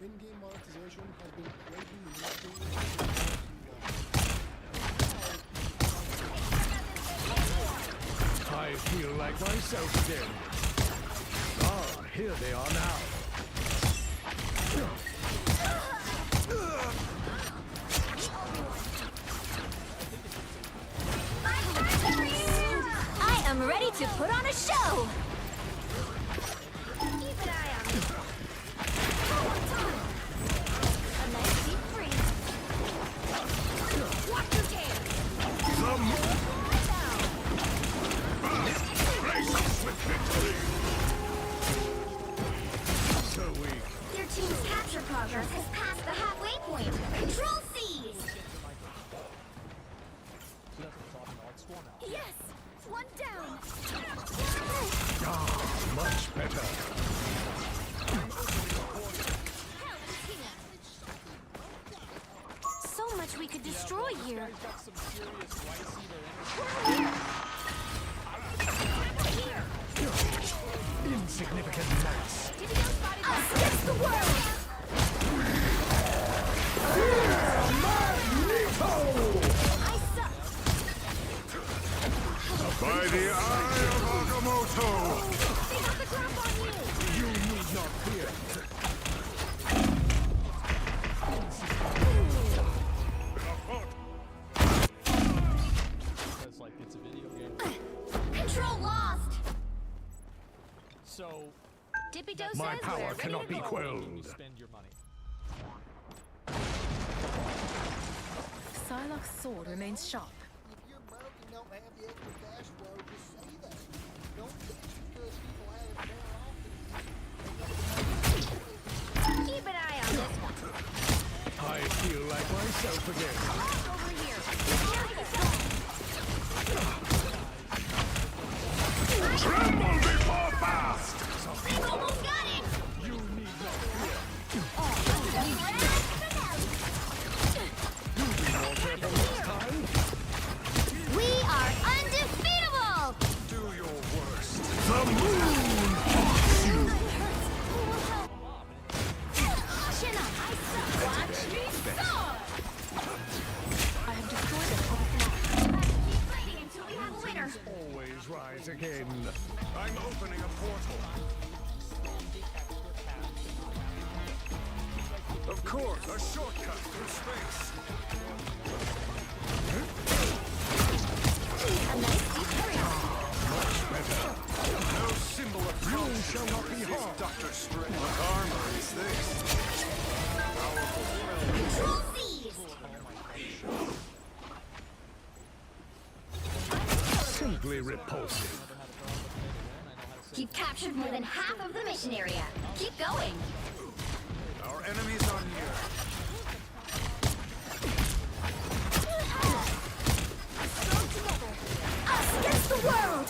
In-game monetization has been plaguing the industry for far too long. I feel like myself again. Ah, here they are now. I am ready to put on a show. Keep an eye on me. One more time. A nice deep freeze. Watch your tail. So weak. Your team's capture progress has passed the halfway point. Control C's! Yes. One down. Ah, much better. So much we could destroy here. Insignificant gnats. Us against the world! I suck. By the eye of Agamotto! They got the drop on you. You need not fear. because like it's a video game. Control lost! So Dippy Doe My says power we're ready cannot to be go. quelled. you spend your money. Psylocke's sword remains sharp. If you're broke and don't have the extra cash flow, just say that. Don't bitch because people have it more often. Keep an eye on this one. I feel like myself again. Over here. Tremble before fast! They've almost got him! You need not fear. We are undefeatable! Do your worst. The moon haunts you! Chin up! I suck! Watch me soar! I have destroyed a top Keep fighting until we have a winner! Always rise again. I'm opening a portal. Of course, a shortcut through space. A nice deep freeze. No symbol of You shall not be harmed. Dr. Strange. What armor is this? Control C's! Simply repulsive. You've captured more than half of the mission area. Keep going! Our enemies are near. Strong together. Us against the world!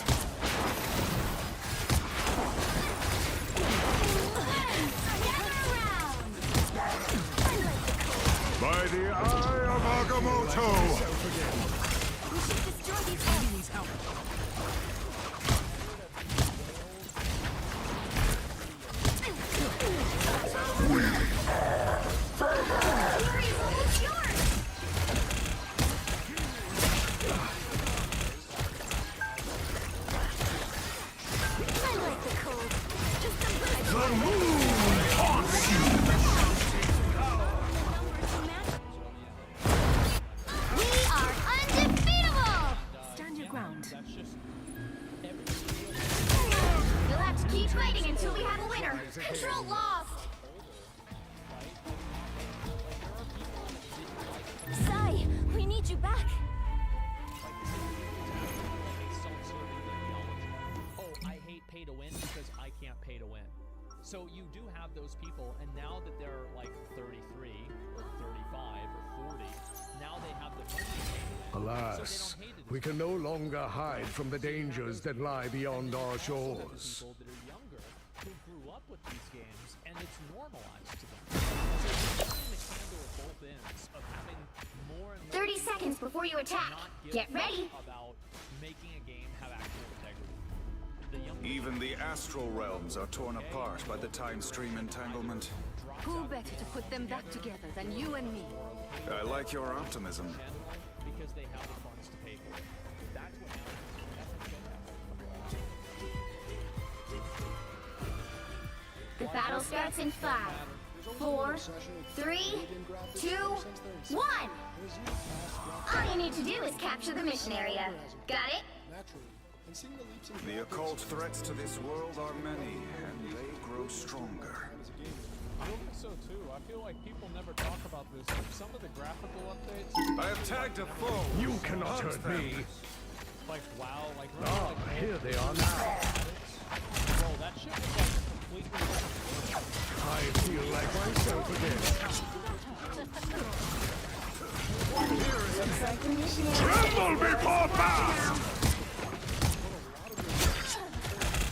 By the eye of Agamotto! We should destroy these enemies. I like the cold. Just a little. The moon haunts you! We are undefeatable! Stand your ground. You'll have to keep fighting until we have a winner. Control lost. Sai, we need you back. Oh, I hate pay to win because I can't pay to win. So you do have those people, and now that they're like 33 or 35 or 40, now they have the money to pay to win. Alas, we can no longer hide from the dangers that lie beyond our shores. People that are younger who grew up with these games, and it's normalized to them. So you're trying to handle both ends of having more and more 30 seconds before you attack. not give Get ready. about making a game have actual integrity. The younger Even the astral realms are torn apart by the time stream entanglement. Who better to put them back together than you and me? I like your optimism. because they have the funds to pay for it. That's what happens. The battle starts in 5, 4, 3, 2, 1. All you need to do is capture the mission area. Got it? Naturally. And seeing the leaps and The occult threats to this world are many, and they grow stronger. I don't think so too. I feel like people never talk about this. Some of the graphical updates, I have tagged a foe. You cannot hurt me. like wow, like Ah, here they are now. bro, that shit was like completely. I feel like myself again. Tremble before fast!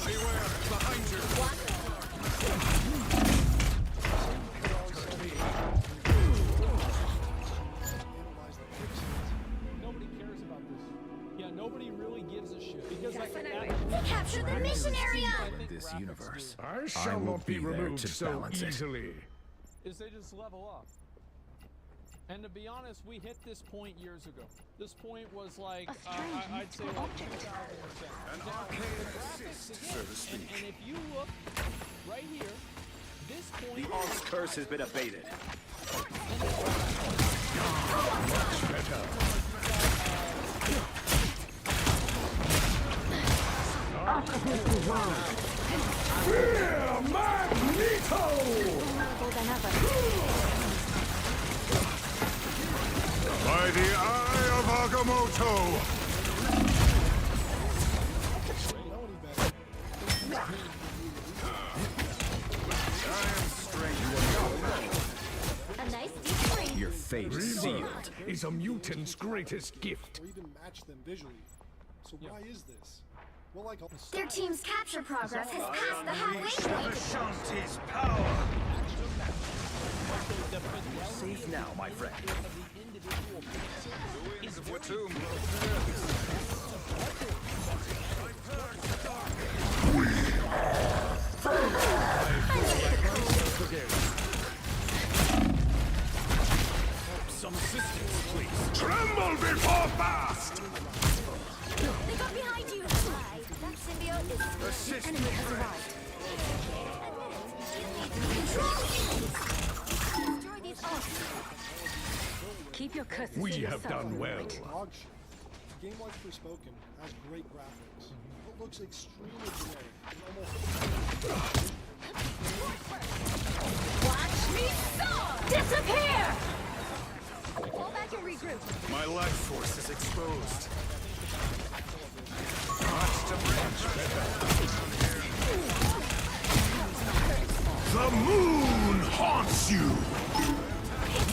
Beware, behind you. Nobody cares about this. Yeah, nobody really gives a shit because like We captured the mission area! This universe. I shall will not be be there removed to so balance it. easily. is they just level up. And to be honest, we hit this point years ago. This point was like, I'd say like 2010. An Now, arcade the graphics assist, again, so to speak. And if you look right here, this point. The Oz curse has been abated. Fear Magneto! More than ever. By the eye of Agamotto! A nice deep ring. Your fate is sealed. Rebirth is a mutant's greatest gift. or even match them visually. So why is this? Well, like Their team's capture progress has passed the halfway point. Ashanti's power! Safe now, my friend. Wings of Watum. Some assistance, please. Tremble before fast! They got behind you. That symbiote is. The enemy has arrived. Destroy these Oz. Keep your curses We to have yourself. done well. dog shit. A game like Forspoken has great graphics. It looks extremely generic and almost. Watch me soar! Disappear! Fall back and regroup. My life force is exposed. The moon haunts you!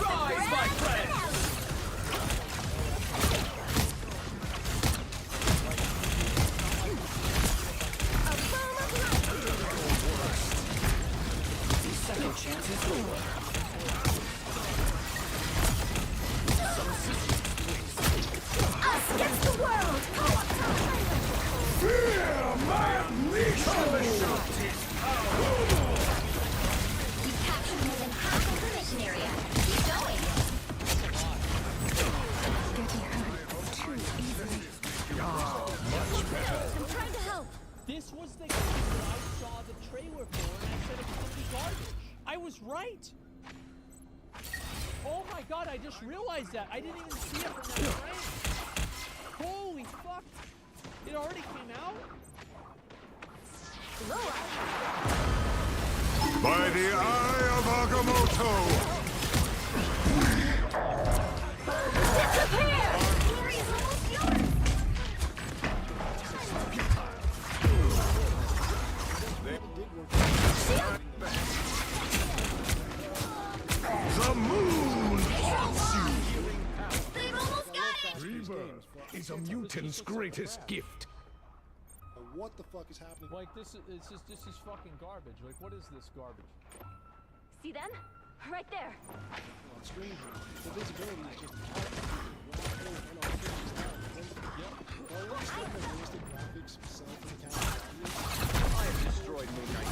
Rise, my friend! Second chance is over. You've captured more than half of the mission area. Keep going. Getting hurt too easily. I'm trying to help. This was the game that I saw the trailer for, and I said it was gonna be garbage. I was right. Oh my god, I just realized that. I didn't even see it from that frame. Holy fuck. It already came out? By the eye of Agamotto! Disappear! Glory is almost yours! The moon haunts you! They've almost got it! Rebirth is a mutant's greatest gift. What the fuck is happening? Like, this is fucking garbage. Like, what is this garbage? See them? Right there. Well, it's strange. The visibility is just Well, looks like the realistic graphics sell for the count. I have destroyed Moon Knight.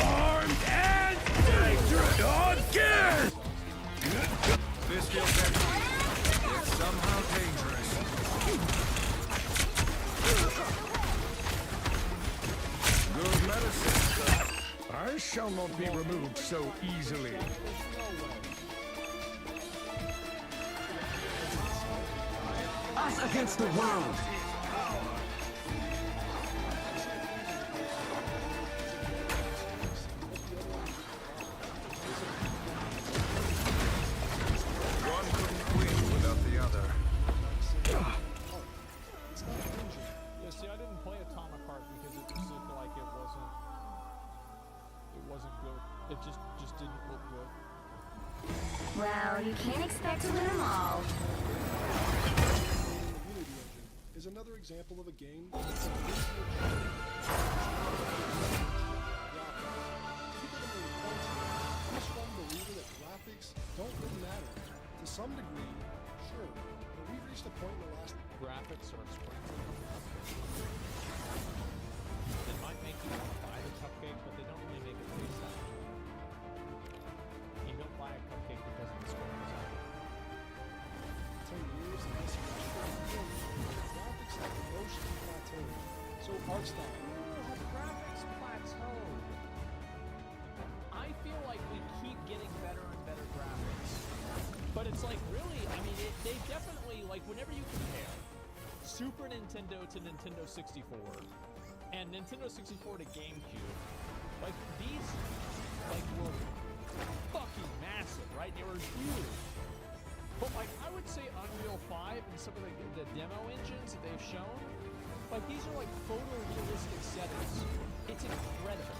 Armed and dangerous again! This feels heavy. It's somehow dangerous. Good medicine. I shall not be removed so easily. Us against the world! One couldn't win without the other. Yeah, see, I didn't play Atomic Heart because it just looked like it wasn't good. It just didn't look good. Well, you can't expect to win them all. Unity Engine is another example of a game that's a believer that graphics don't really matter. To some degree, sure, but we've reached a point in the last Graphics are expensive. They might make you want to buy the cupcake, but they don't really make it taste that good. You don't buy a cupcake because of the scores. 10 years and this graphics have emotionally plateaued. So art style. Have graphics plateaued? I feel like we keep getting better and better graphics. But it's like, really, I mean, they definitely, like, whenever you compare Super Nintendo to Nintendo 64 and Nintendo 64 to GameCube, like, these, like, were fucking massive, right? They were huge. But, like, I would say Unreal 5 and some of the demo engines that they've shown, like, these are, like, photorealistic settings. It's incredible.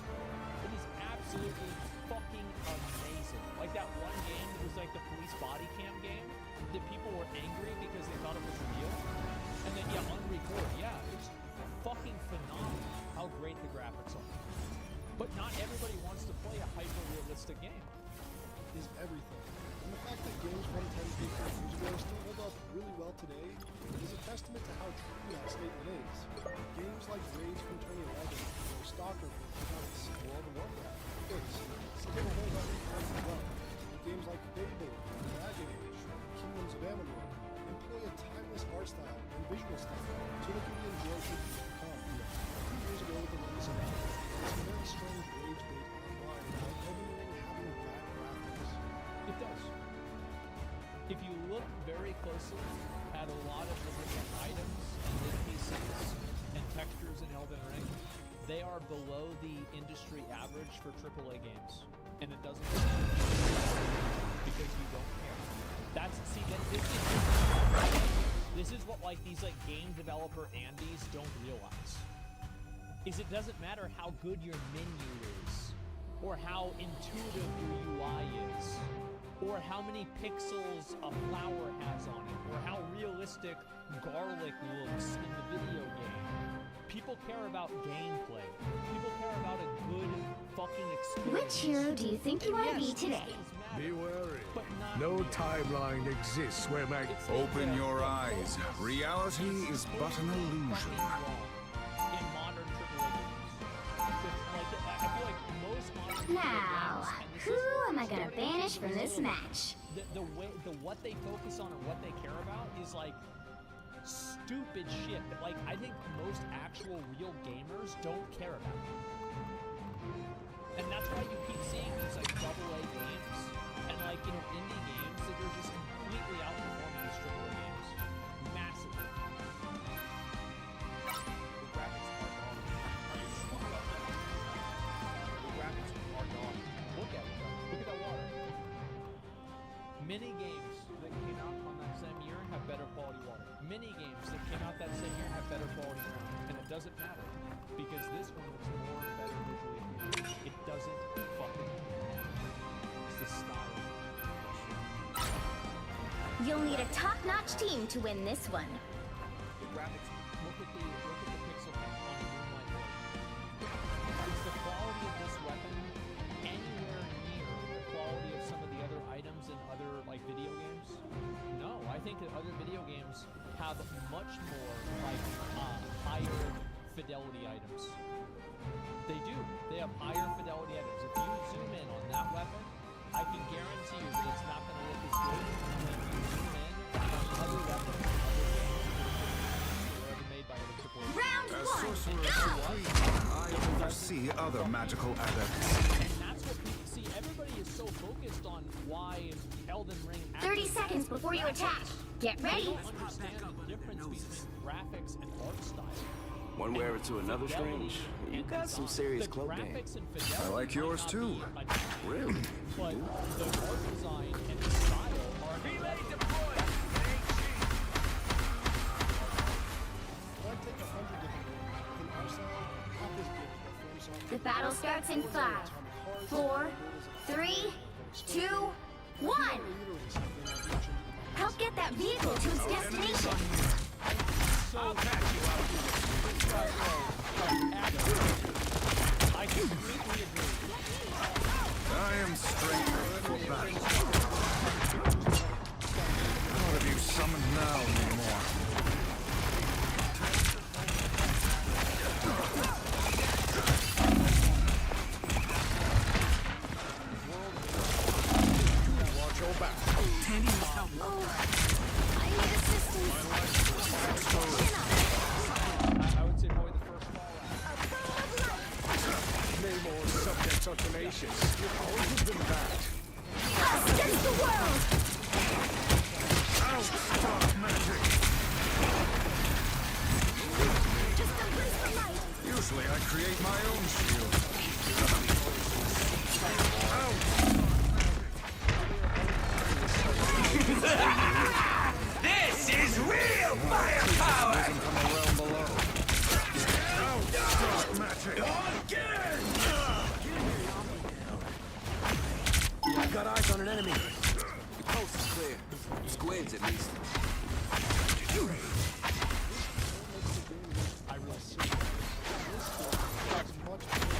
It is absolutely fucking amazing. Like, that one game that was, like, the police body cam game that people were angry because they thought it was real. And then, yeah, Unrecord, yeah, it's fucking phenomenal how great the graphics are. But not everybody wants to play a hyper-realistic game. Is everything. And the fact that games from 10, 15 years ago still hold up really well today is a testament to how true that statement is. Games like Raids from 2011 or Stalker from 2006, World of Warcraft, still hold up incredibly well. And games like Fable, Dragon Age, Kingdoms of Amalur employ a timeless art style and visual style so they can be enjoyed for years to come. A few years ago with the release of Apple, it's a very strange rage bait online about Elden Ring having bad graphics. It does. If you look very closely at a lot of the different items and NPCs and textures in Elden Ring, they are below the industry average for AAA games. And it doesn't matter because you don't care. This is what like these like game developer Andes don't realize. Is it doesn't matter how good your menu is, or how intuitive your UI is, or how many pixels a flower has on it, or how realistic garlic looks in the video game. People care about gameplay. People care about a good fucking experience. Which hero do you think you want to be today? Be wary. but not No real. timeline exists where Open your eyes. Reality is but an illusion. In modern AAA games. I feel like most modern Now, AAA games, who am I gonna banish from this match? the what they focus on and what they care about is like stupid shit that like I think most actual real gamers don't care about. And that's why you keep seeing these like AA games and like indie games that are just completely outperforming these AAA games massively. The graphics are gone. The graphics are gone. Look at it. Look at that water. Mini games that came out on that same year have better quality water. Mini games that came out that same year have better quality water. And it doesn't matter because this one looks more and better visually appealing. It doesn't fucking matter. It's the style. You'll need a top-notch team to win this one. The graphics. Look at the pixel count on the Moonlight Blade. Is the quality of this weapon anywhere near the quality of some of the other items in other like video games? No, I think that other video games have much more like higher fidelity items. They do. They have higher fidelity items. If you zoom in on that weapon, I can guarantee you that it's not going to look as good as if you zoom in on other weapons in other games that were ever made by other AAA. Round As one, Sorcerer go! Supreme, I oversee other magical adepts. And that's what people see. Everybody is so focused on why Elden Ring. 30 seconds before you attack. Get They ready. don't understand the difference between graphics and art style. One wearer to another, Strange. You got some serious The cloak game. graphics and fidelity I like yours might too. not be a Really? but the art design and the style are Relay Why take 100 different games? In our side, half as good as what FromSoft. The battle starts in 5, 4, 3, 2, 1. Help get that vehicle to its destination. I'll catch you out. I completely agree. I am strength for battle. None of you summoned now anymore. Watch your back. I need assistance. I would say probably the first Fallout. Namor subjects are tenacious. You've always been bad. Us against the world. Out, dark magic! Just a place for light. Usually I create my own shield. This is real firepower! Risen from the realm below. Out, dark magic! I've got eyes on an enemy. The coast is clear. Squids, at least. I really see. It's much better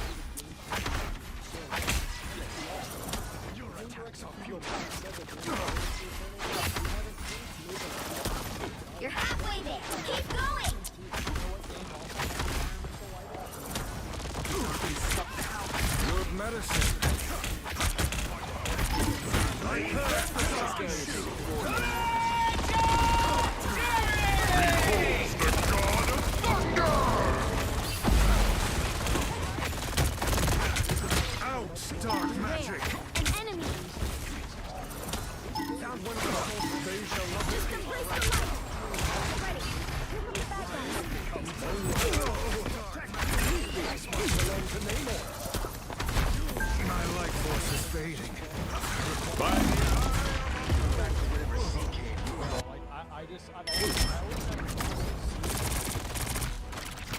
You're halfway there. Keep going. Good medicine. Beholds the god of thunder! Out, dark magic! An enemy. Found one of the they shall not Just a place for light. Ready. Here comes the bad guys. My life force is fading.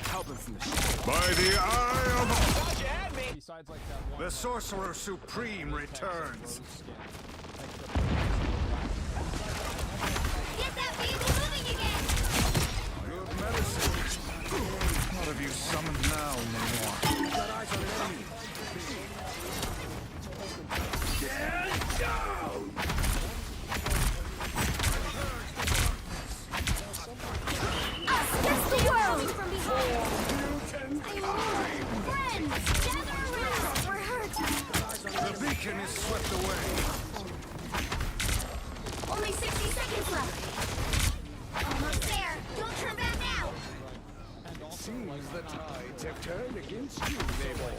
Helping from the shadow. By the eye of... Besides like that one. The Sorcerer Supreme returns. Get that vehicle moving again. Good medicine. Not of you summoned now, Namor. got eyes on an enemy. Get down! vision is swept away. Only 60 seconds left. Almost there. Don't turn back now. Seems the tides have turned against you, Namor.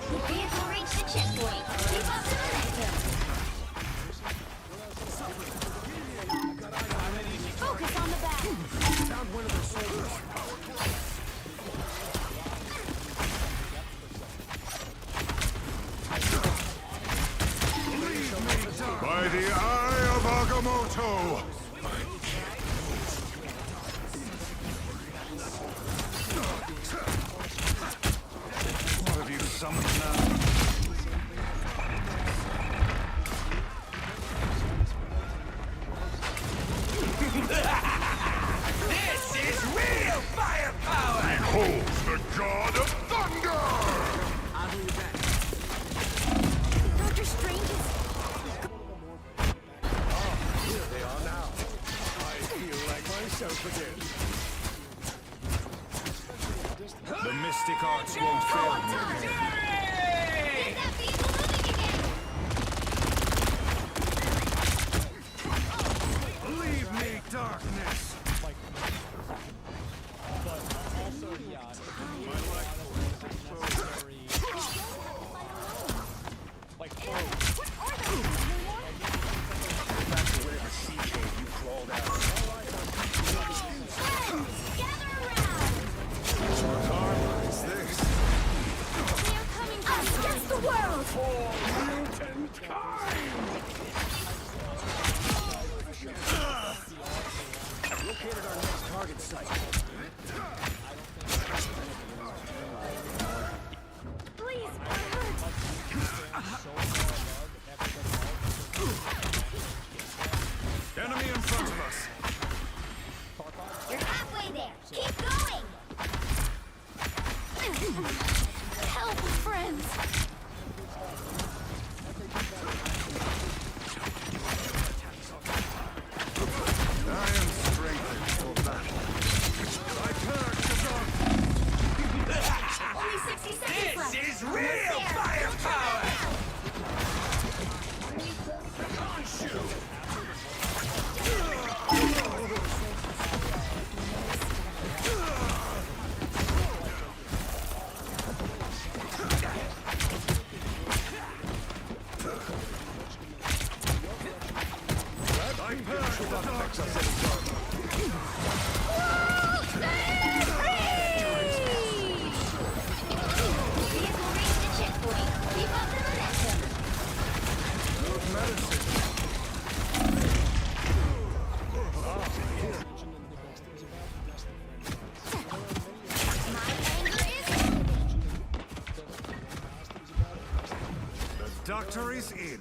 The vehicle reached the checkpoint. Keep up the momentum. Focus on the back. Found one of their soldiers. By the eye of Agamotto! What have you summoned now? This is real firepower! Behold the god of thunder! I'll do that. Doctor Strange is... Here they are now. I feel like myself again. The mystic arts won't fail me again. Get that vehicle moving again! Leave me, darkness! But also, yeah, if you need a lot of unnecessary, like, Back to whatever sea cave you crawled out of. Gather around! What armor is this? They are coming us against the world! Mutant kind! I've located our next target site. Please, it hurts! Enemy in front of us! You're halfway there! Keep going! Help, friends! I am strengthened for battle. I purge the dark. Only 60 seconds left! This is real Almost there. firepower! I purge the dark. Vehicle reached the checkpoint. Keep up the momentum. My anger is... The doctor is in.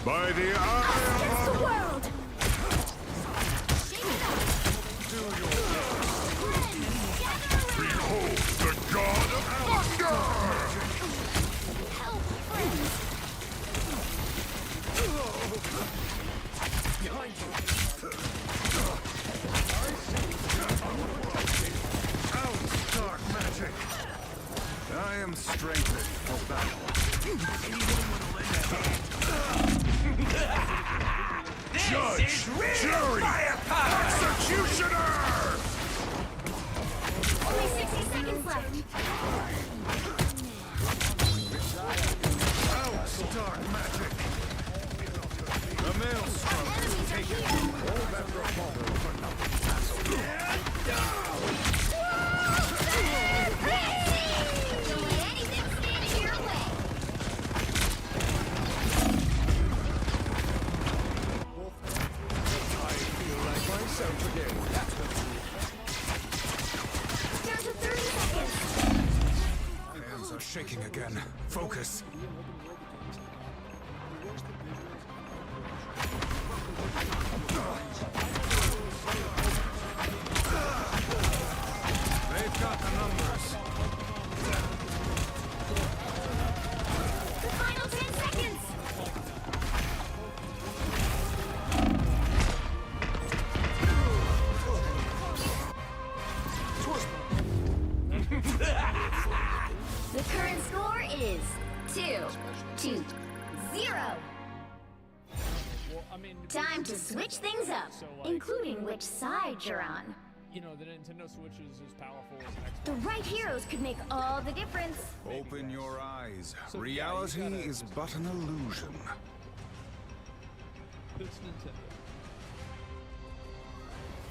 By the eye Against the world! Do your behold the god of thunder! Help, friends! Behind you! Out, dark magic! I am strengthened for battle. Judge! Jury! Executioner! Only 60 seconds left. Out, dark magic! The maelstrom Enemies is are taken. here. All that bravado for nothing. Don't let anything stand in your way. I feel like myself again. Down to 30 seconds. Hands are shaking again. Focus. They've got the numbers. The final 10 seconds. I mean, Time to switch things up, So, like, including which side you're on. you know, the Nintendo Switch is as powerful as an Xbox. The right heroes could make all the difference. Open your eyes. So, yeah, you Reality gotta- is but an illusion. It's Nintendo.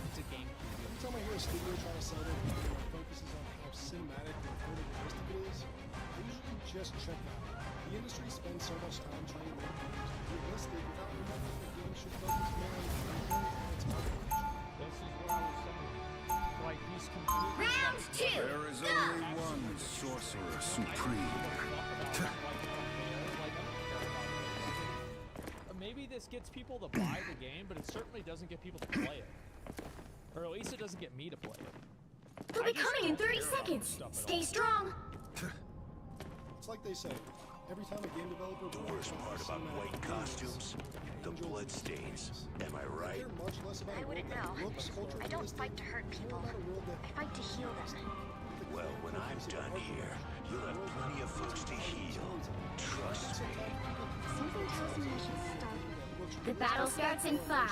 It's a game. Every time I hear a studio trying to sell their game that focuses on how cinematic and photorealistic it is, I usually just check out. The industry spends so much time trying to make games realistic without remembering that games should focus more on gameplay and its architecture. This is what I was saying. Like, he's completely... Round two. There is only one sorcerer supreme. Maybe this gets people to buy the game, but it certainly doesn't get people to play it. Or at least it doesn't get me to play it. They'll be coming in 30 seconds. Stay strong. It's like they say, every time a game developer The worst part about white costumes, the blood stains. Am I right? They're much less about I wouldn't know. I don't fight to hurt people. I fight to heal them. Well, when I'm done here, you'll have plenty of folks to heal. Trust me. Something tells me I should stop. The battle starts in 5,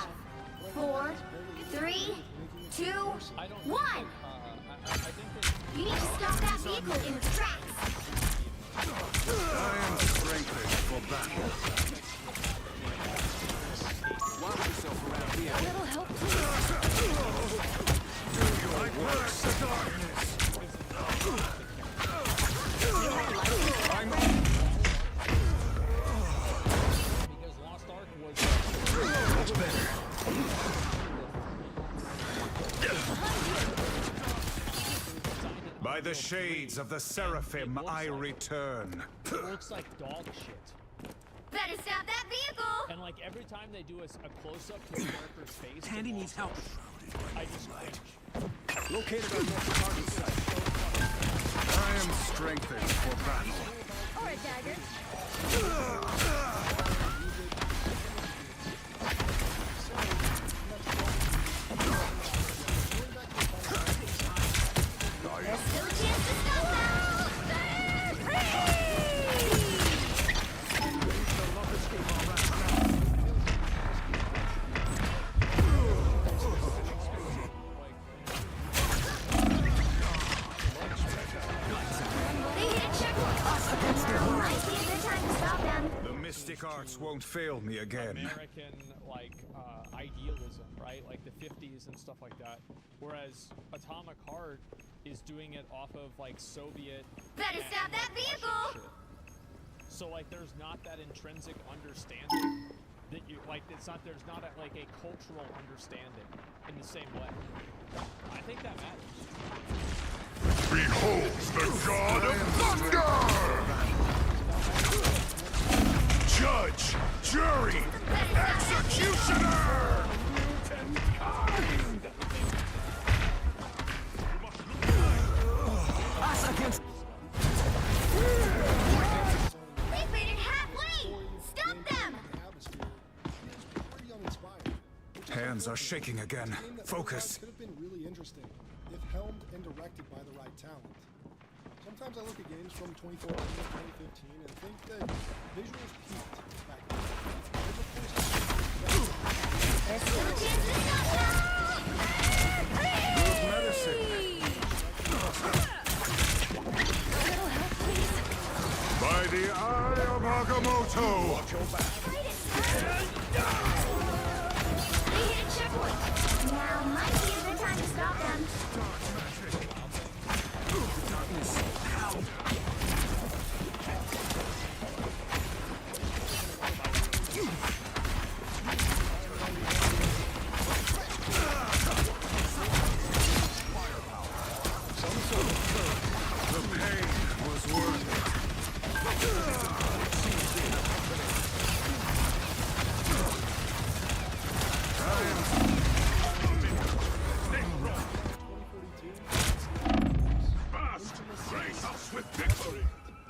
4, 3, 2, 1. I think that... You need to stop that vehicle in its tracks. I am strengthened for battle. Watch yourself around here. A little help, please. I curse the darkness. Because Lost Ark was... Much better. By the shades of the Seraphim, I return. It looks like dog shit. Better stop that vehicle. And like every time they do a close-up to a character's face... Tandy in needs Lost help. Ark, I just cringe. Located our next target site. I am strengthened for battle. Or a dagger. There's still a chance to stop them. They hit a checkpoint. Now might be a good time to stop them. The mystic arts won't fail me again. American like idealism, right? Like the 50s and stuff like that. Whereas Atomic Heart is doing it off of like Soviet. Better and, stop that like, Russian vehicle. shit. So like there's not that intrinsic understanding that you like. There's not like a cultural understanding in the same way. I think that matters. Behold the god of thunder! Judge, jury, executioner! They've made it halfway. Stop them. Atmosphere is pretty uninspired. Which is Hands are unfortunate. shaking again. It's a game that Focus. could have been really interesting if helmed and directed by the right talent. Sometimes I look at games from 2014 or 2015 and think that visuals peaked back then. There's of course There's still a chance to stop them. By the eye of Agamotto! They hit a checkpoint. Now might be a good time to stop them. The pain was worth it. Grace us with victory!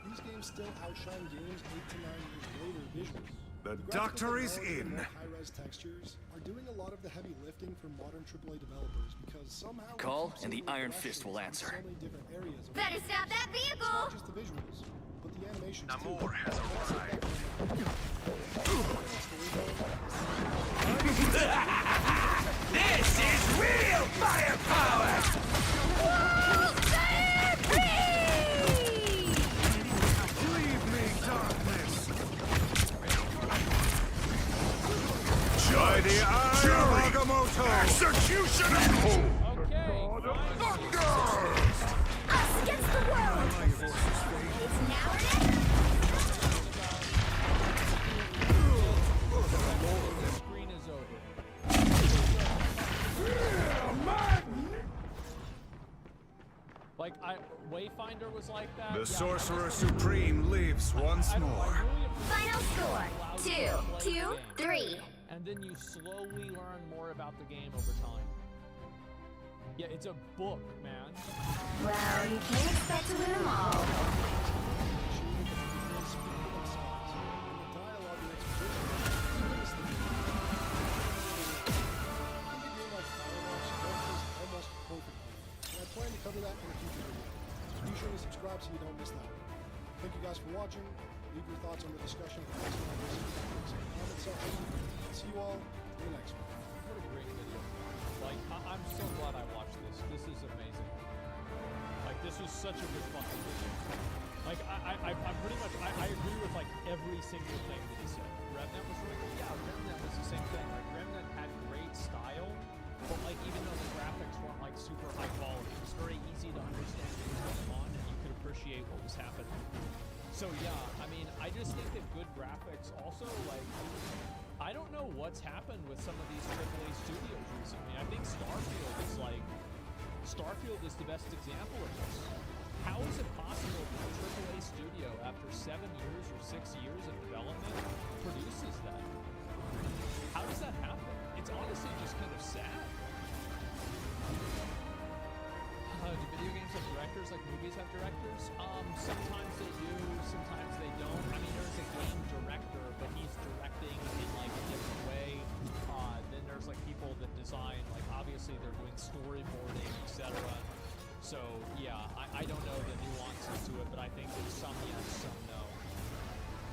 these games still outshine games 8 to 9 years later visuals. The graphical doctor is fidelity and in. high-res textures are doing a lot of the heavy lifting for modern AAA developers because somehow we Call, keep and the seeing Iron regressions Fist will in answer. So many different areas of Better stop that It's vehicle. not just the visuals, but the animations Namor too. has arrived. This is real firepower! Leave me, darkness! By the eye of Agamotto! Execution at home! Us against the world! It's now or never! The screen is over. Like, Wayfinder was like that. The Sorcerer Supreme lives once more. Final score, 2-3. And then you slowly learn more about the game over time. Yeah, it's a book, man. Well, you can't expect to win them all. I plan to cover that in a future video. So be sure to subscribe so you don't miss that. Thank you guys for watching. Leave your thoughts on the discussion in the comment section. See you all in the next one. What a great video. Like, I'm so glad I watched this. This is amazing. Like, this was such a good fucking video. Like, I'm pretty much, I agree with, like, every single thing that he said. Remnant was really good. Yeah, Remnant was the same thing. Like, Remnant had great style, but, like, even though the graphics weren't, like, super high quality, it was very easy to understand what was going on, and you could appreciate what was happening. So, yeah, I mean, I just think that good graphics also, like, I don't know what's happened with some of these AAA studios recently. I think Starfield is the best example of this. How is it possible that a AAA studio, after 7 years or 6 years of development, produces that? How does that happen? It's honestly just kind of sad. Do video games have directors like movies have directors? Sometimes they do, sometimes they don't. I mean, there's a game director, but he's directing in like a different way. Then there's like people that design, like obviously they're doing storyboarding, etc. So yeah, I don't know the nuances to it, but I think that some yes, some no.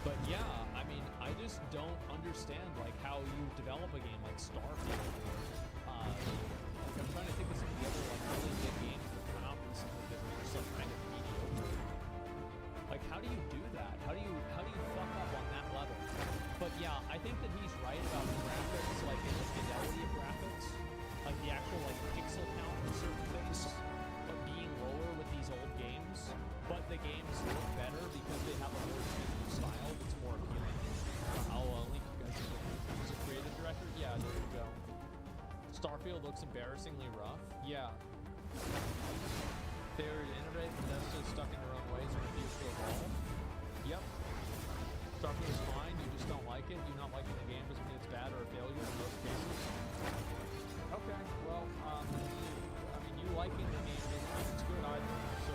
But yeah, I mean, I just don't understand like how you develop a game like Starfield or like I'm trying to think of some of the other like really big games that come out recently that were just like kind of mediocre. Like how do you do that? How do you fuck up on that level? But yeah, I think that he's right about the graphics, like in the fidelity of graphics, like the actual like pixel count in certain things, but being lower with these old games. But the games look better because they have a more definitive style that's more appealing. I'll link you guys to the who's a creative director. Yeah, there you go. Starfield looks embarrassingly rough. Yeah. They're innovative, Bethesda stuck in their own ways and refuse to evolve. Yep. Starfield is fine, you just don't like it. You not liking the game doesn't mean it's bad or a failure in most cases. Okay, well, I mean, you liking the game doesn't mean it's good either. So,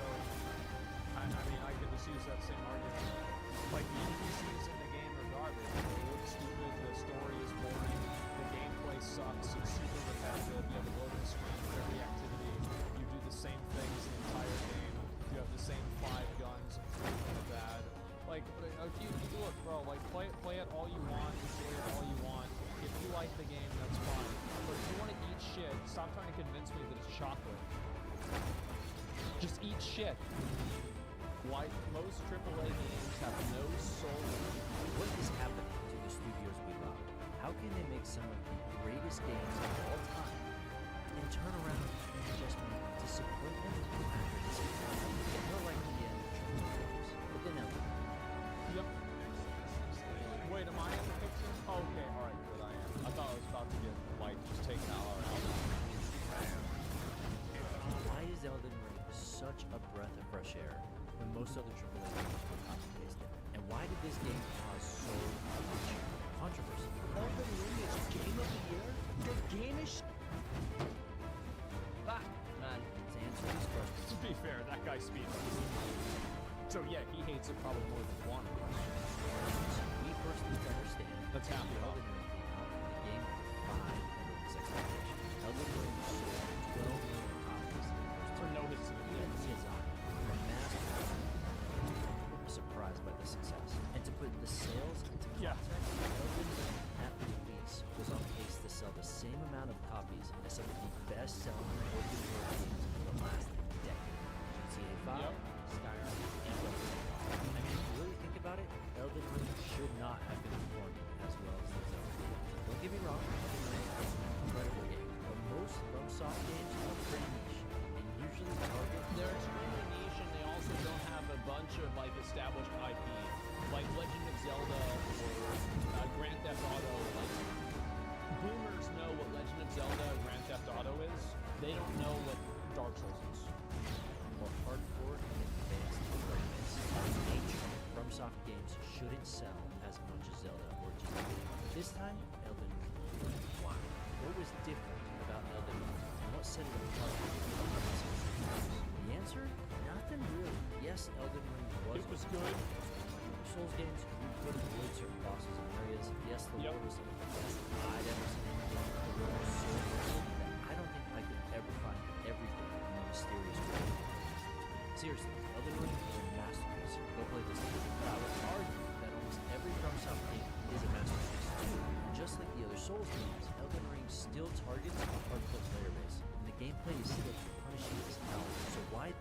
I mean, I could just use that same argument. Like, the NPCs in the game are garbage. They look stupid, the story is boring, the gameplay sucks, it's super repetitive, you have a loading screen for every activity, you do the same things the entire game, you have the same 5 guns and 3 that are bad. Like, you look, bro, like, play it all you want, enjoy it all you want. If you like the game, that's fine. But if you want to eat shit, stop trying to convince me that it's chocolate. Just eat shit. Why most AAA games have no soul. What is happening to the studios we love? How can they make some of the greatest games of all time and turn around and just make disappointment after disappointment? More like the end of AAA games, but then no. Yep. Wait, am I in the picture? Okay, alright, good, I am. I thought I was about to get, like, just taken out or out. Why is Elden Ring such a breath of fresh air when most other AAA games were copy-pasted? And why did this game cause so much controversy? Elden Ring is Game of the Year? The game is man, to answer these questions. To be fair, that guy speedruns. So yeah, he hates it probably more than one. We first need to understand That's happy about Elden Ring came out in the game far ahead of its expectations. Elden Ring sold 12 million copies in the first For no hits in the Even Miyazaki, a master was surprised by the success. And to put the sales into context, Elden Ring at release was on pace to sell some of the best-selling open world games of the last decade. GTA 5, Skyrim, and Elden Ring. I mean, if you really think about it, Elden Ring should not have been performing as well as those other games. Don't get me wrong, Elden Ring is an incredible game, but most FromSoft games are pretty niche, and usually target... They're extremely niche, and they also don't have a bunch of like established IP, like Legend of Zelda or Grand Theft Auto. Like boomers know what Legend of Zelda and Grand Theft Auto is. They don't know what Dark Souls is. More hardcore and advanced developments. By nature, FromSoft games shouldn't sell as much as Zelda or GTA. This time, Elden Ring. Wow. What was different about Elden Ring, and what set it apart from the other games? The answer? Nothing really. Yes, Elden Ring was good. Souls games, you could avoid certain bosses and areas. Yes, the lore was some of the best I'd ever seen. The lore was so good that I don't think I could ever find everything in the mysterious world. Seriously, Elden Ring is a masterpiece. Go play this game. But I would argue that almost every FromSoft game is a masterpiece too. And just like the other Souls games, Elden Ring still targets a hardcore player base, and the gameplay is still punishing as hell. So why?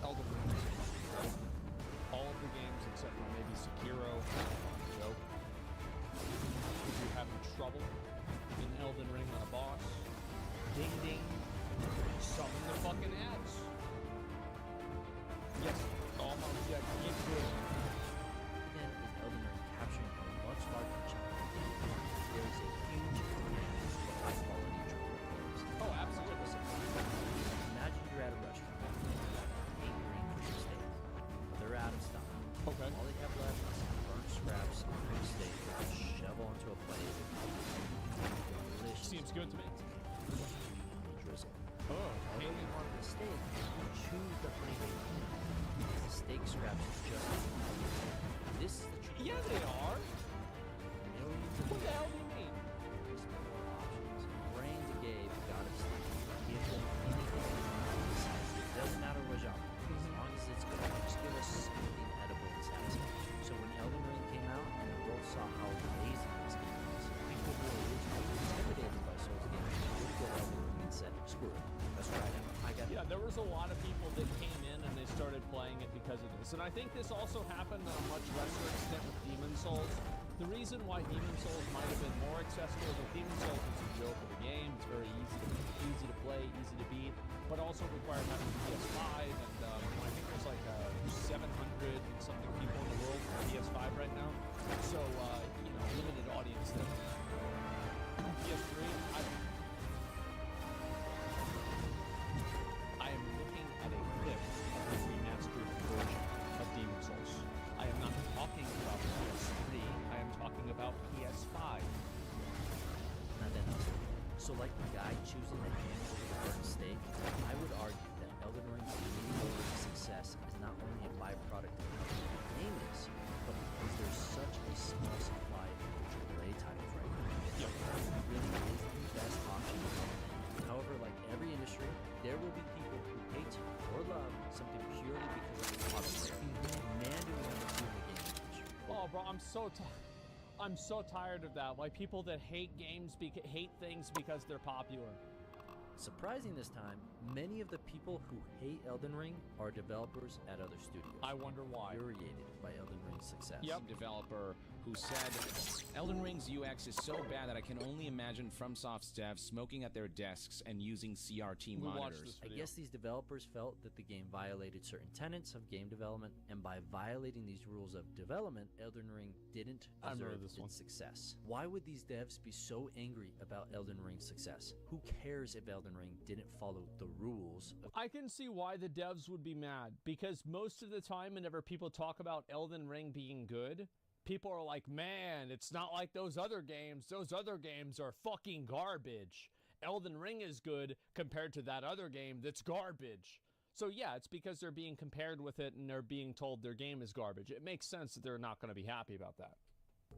Elden Ring is incredible. All of the games except for maybe Sekiro. Nope. If you're having trouble in Elden Ring on a boss, ding ding, summon the fucking ads. Yes, almost. Yeah, keep good. Again, with Elden Ring capturing a much larger chunk of the game, there is a huge demand for high-quality AAA games. Oh, absolutely. Imagine you're at a restaurant and you have 8 green for steak, but they're out of stock. Okay. All they have left is burnt scraps of green steak that they shovel onto a plate. Delicious. Seems good to me. Drizzle. Oh, Although you want the steak, you choose the honey baked. The steak scraps is just as good. This is the truth. Yeah, they are. Millions of What the hell do you mean? There's more options. Brains gave God of Steak. Give them anything they want. It doesn't matter what genre. As long as it's good, just give us something edible and satisfying. So when Elden Ring came out and the world saw how amazing this game was, people who were originally intimidated by Souls games looked at Elden Ring and said, screw it. Let's try it out. I got it. Yeah, there was a lot of people that came in and they started playing it because of this. And I think this also happened on a much lesser extent with Demon's Souls. The reason why Demon's Souls might have been more accessible is that Demon's Souls is a joke of a game. It's very easy to play, easy to beat, but also required having a PS5. And I think there's like 700 and something people in the world for PS5 right now. So, limited audience there. PS3, I am looking at a clip of the remastered version of Demon's Souls. I am not talking about PS3, I am talking about PS5. Not that else. So like the guy choosing the ham over the burnt steak, I would argue that Elden Ring's mediocre success is not only a byproduct of how good the game is, but because there's such a small supply of AAA titles right now. Yep. It really is the best option. However, like every industry, there will be people who hate or love something purely because of its popularity. Man, do we have a few in the game industry. Oh, bro, I'm so tired of that. Like people that hate games, hate things because they're popular. Surprising this time, many of the people who hate Elden Ring are developers at other studios. I wonder why. Infuriated by Elden Ring's success. Yep. Developer who said, Elden Ring's UX is so bad that I can only imagine FromSoft's devs smoking at their desks and using CRT monitors. I guess these developers felt that the game violated certain tenets of game development, and by violating these rules of development, Elden Ring didn't deserve its success. Why would these devs be so angry about Elden Ring's success? Who cares if Elden Ring didn't follow the rules? I can see why the devs would be mad, because most of the time whenever people talk about Elden Ring being good, people are like, man, it's not like those other games. Those other games are fucking garbage. Elden Ring is good compared to that other game that's garbage. So yeah, it's because they're being compared with it and they're being told their game is garbage. It makes sense that they're not going to be happy about that.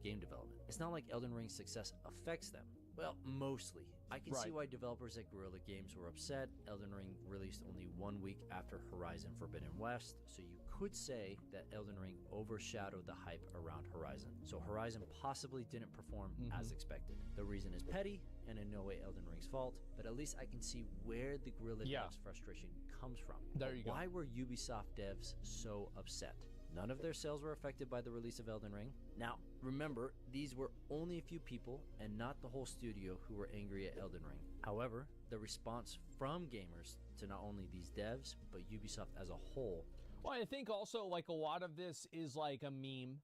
Game development. It's not like Elden Ring's success affects them. Well, mostly. I can see why developers at Guerrilla Games were upset. Elden Ring released only 1 week after Horizon Forbidden West, so you could say that Elden Ring overshadowed the hype around Horizon, so Horizon possibly didn't perform as expected. The reason is petty, and in no way Elden Ring's fault, but at least I can see where the Guerrilla devs' frustration comes from. There you go. Why were Ubisoft devs so upset? None of their sales were affected by the release of Elden Ring. Now, remember, these were only a few people and not the whole studio who were angry at Elden Ring. However, the response from gamers to not only these devs, but Ubisoft as a whole. Well, I think also, like, a lot of this is like a meme.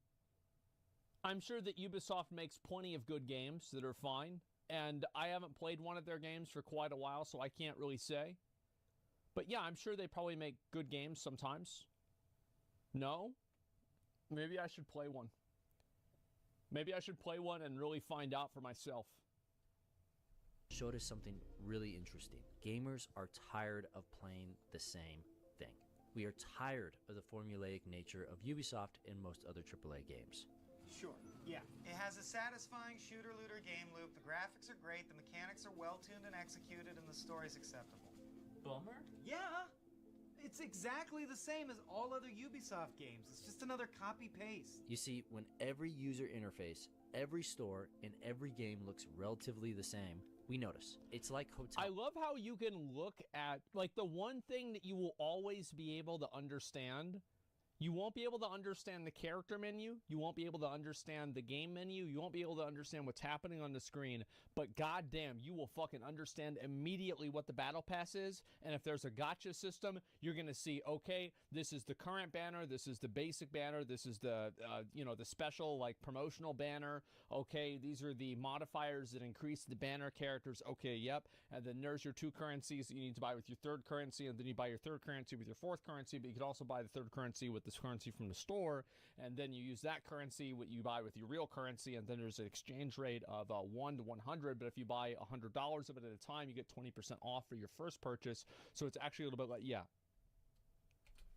I'm sure that Ubisoft makes plenty of good games that are fine, and I haven't played one of their games for quite a while, so I can't really say. But yeah, I'm sure they probably make good games sometimes. No? Maybe I should play one. Maybe I should play one and really find out for myself. Showed us something really interesting. Gamers are tired of playing the same thing. We are tired of the formulaic nature of Ubisoft and most other AAA games. Sure, yeah. It has a satisfying shooter-looter game loop, the graphics are great, the mechanics are well-tuned and executed, and the story's acceptable. Bummer? Yeah! It's exactly the same as all other Ubisoft games. It's just another copy-paste. You see, when every user interface, every store, and every game looks relatively the same, we notice. It's like Hotel. I love how you can look at, like, the one thing that you will always be able to understand. You won't be able to understand the character menu. You won't be able to understand the game menu. You won't be able to understand what's happening on the screen. But goddamn, you will fucking understand immediately what the battle pass is. And if there's a gacha system, you're going to see, okay, this is the current banner. This is the basic banner. This is the, the special, like, promotional banner. Okay, these are the modifiers that increase the banner characters. Okay, yep. And then there's your 2 currencies that you need to buy with your 3rd currency. And then you buy your 3rd currency with your 4th currency. But you could also buy the 3rd currency with the currency from the store, and then you use that currency, what you buy with your real currency, and then there's an exchange rate of 1 to 100, but if you buy $100 of it at a time, you get 20% off for your first purchase, so it's actually a little bit like, yeah.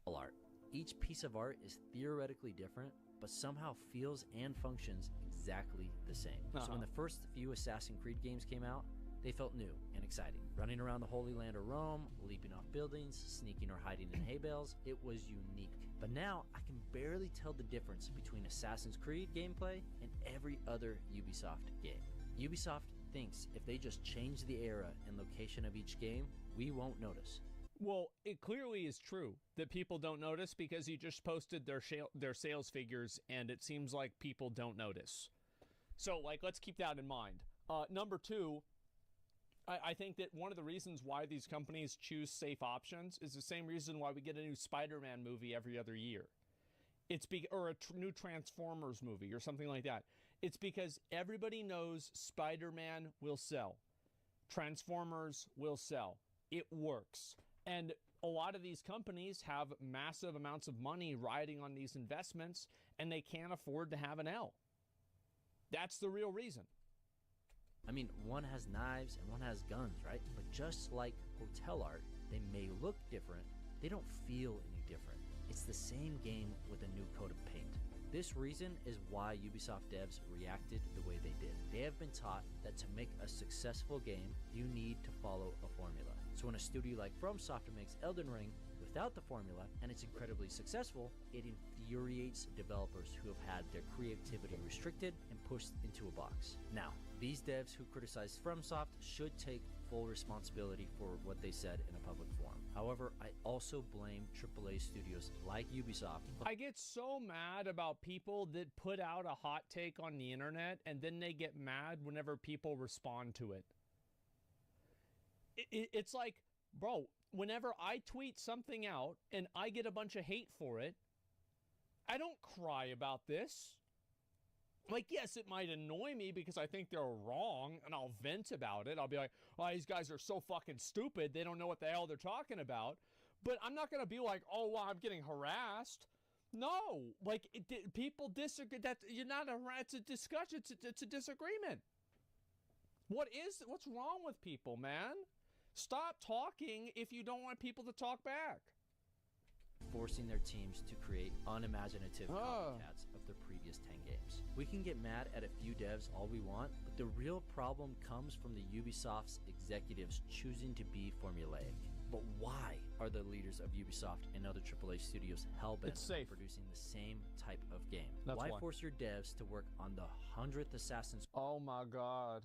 Art. Each piece of art is theoretically different, but somehow feels and functions exactly the same. So when the first few Assassin's Creed games came out, they felt new and exciting. Running around the Holy Land of Rome, leaping off buildings, sneaking or hiding in hay bales, it was unique. But now, I can barely tell the difference between Assassin's Creed gameplay and every other Ubisoft game. Ubisoft thinks if they just change the era and location of each game, we won't notice. Well, it clearly is true that people don't notice because you just posted their sales figures, and it seems like people don't notice. So, like, let's keep that in mind. Number 2, I think that one of the reasons why these companies choose safe options is the same reason why we get a new Spider-Man movie every other year. Or a new Transformers movie or something like that. It's because everybody knows Spider-Man will sell. Transformers will sell. It works. And a lot of these companies have massive amounts of money riding on these investments, and they can't afford to have an L. That's the real reason. I mean, one has knives and one has guns, right? But just like hotel art, they may look different, they don't feel any different. It's the same game with a new coat of paint. This reason is why Ubisoft devs reacted the way they did. They have been taught that to make a successful game, you need to follow a formula. So when a studio like FromSoft makes Elden Ring without the formula, and it's incredibly successful, it infuriates developers who have had their creativity restricted and pushed into a box. Now, these devs who criticize FromSoft should take full responsibility for what they said in a public forum. However, I also blame AAA studios like Ubisoft. I get so mad about people that put out a hot take on the internet and then they get mad whenever people respond to it. It's like, bro, whenever I tweet something out and I get a bunch of hate for it, I don't cry about this. Like, yes, it might annoy me because I think they're wrong, and I'll vent about it. I'll be like, oh, these guys are so fucking stupid. They don't know what the hell they're talking about. But I'm not going to be like, oh, well, I'm getting harassed. No. Like, people disagree. You're not it's a discussion. It's a disagreement. What's wrong with people, man? Stop talking if you don't want people to talk back. Forcing their teams to create unimaginative copycats of their previous 10 games. We can get mad at a few devs all we want, but the real problem comes from the Ubisoft's executives choosing to be formulaic. But why are the leaders of Ubisoft and other AAA studios hell-bent It's on safe. producing the same type of game? That's why why. force your devs to work on the 100th Assassin's Oh my God.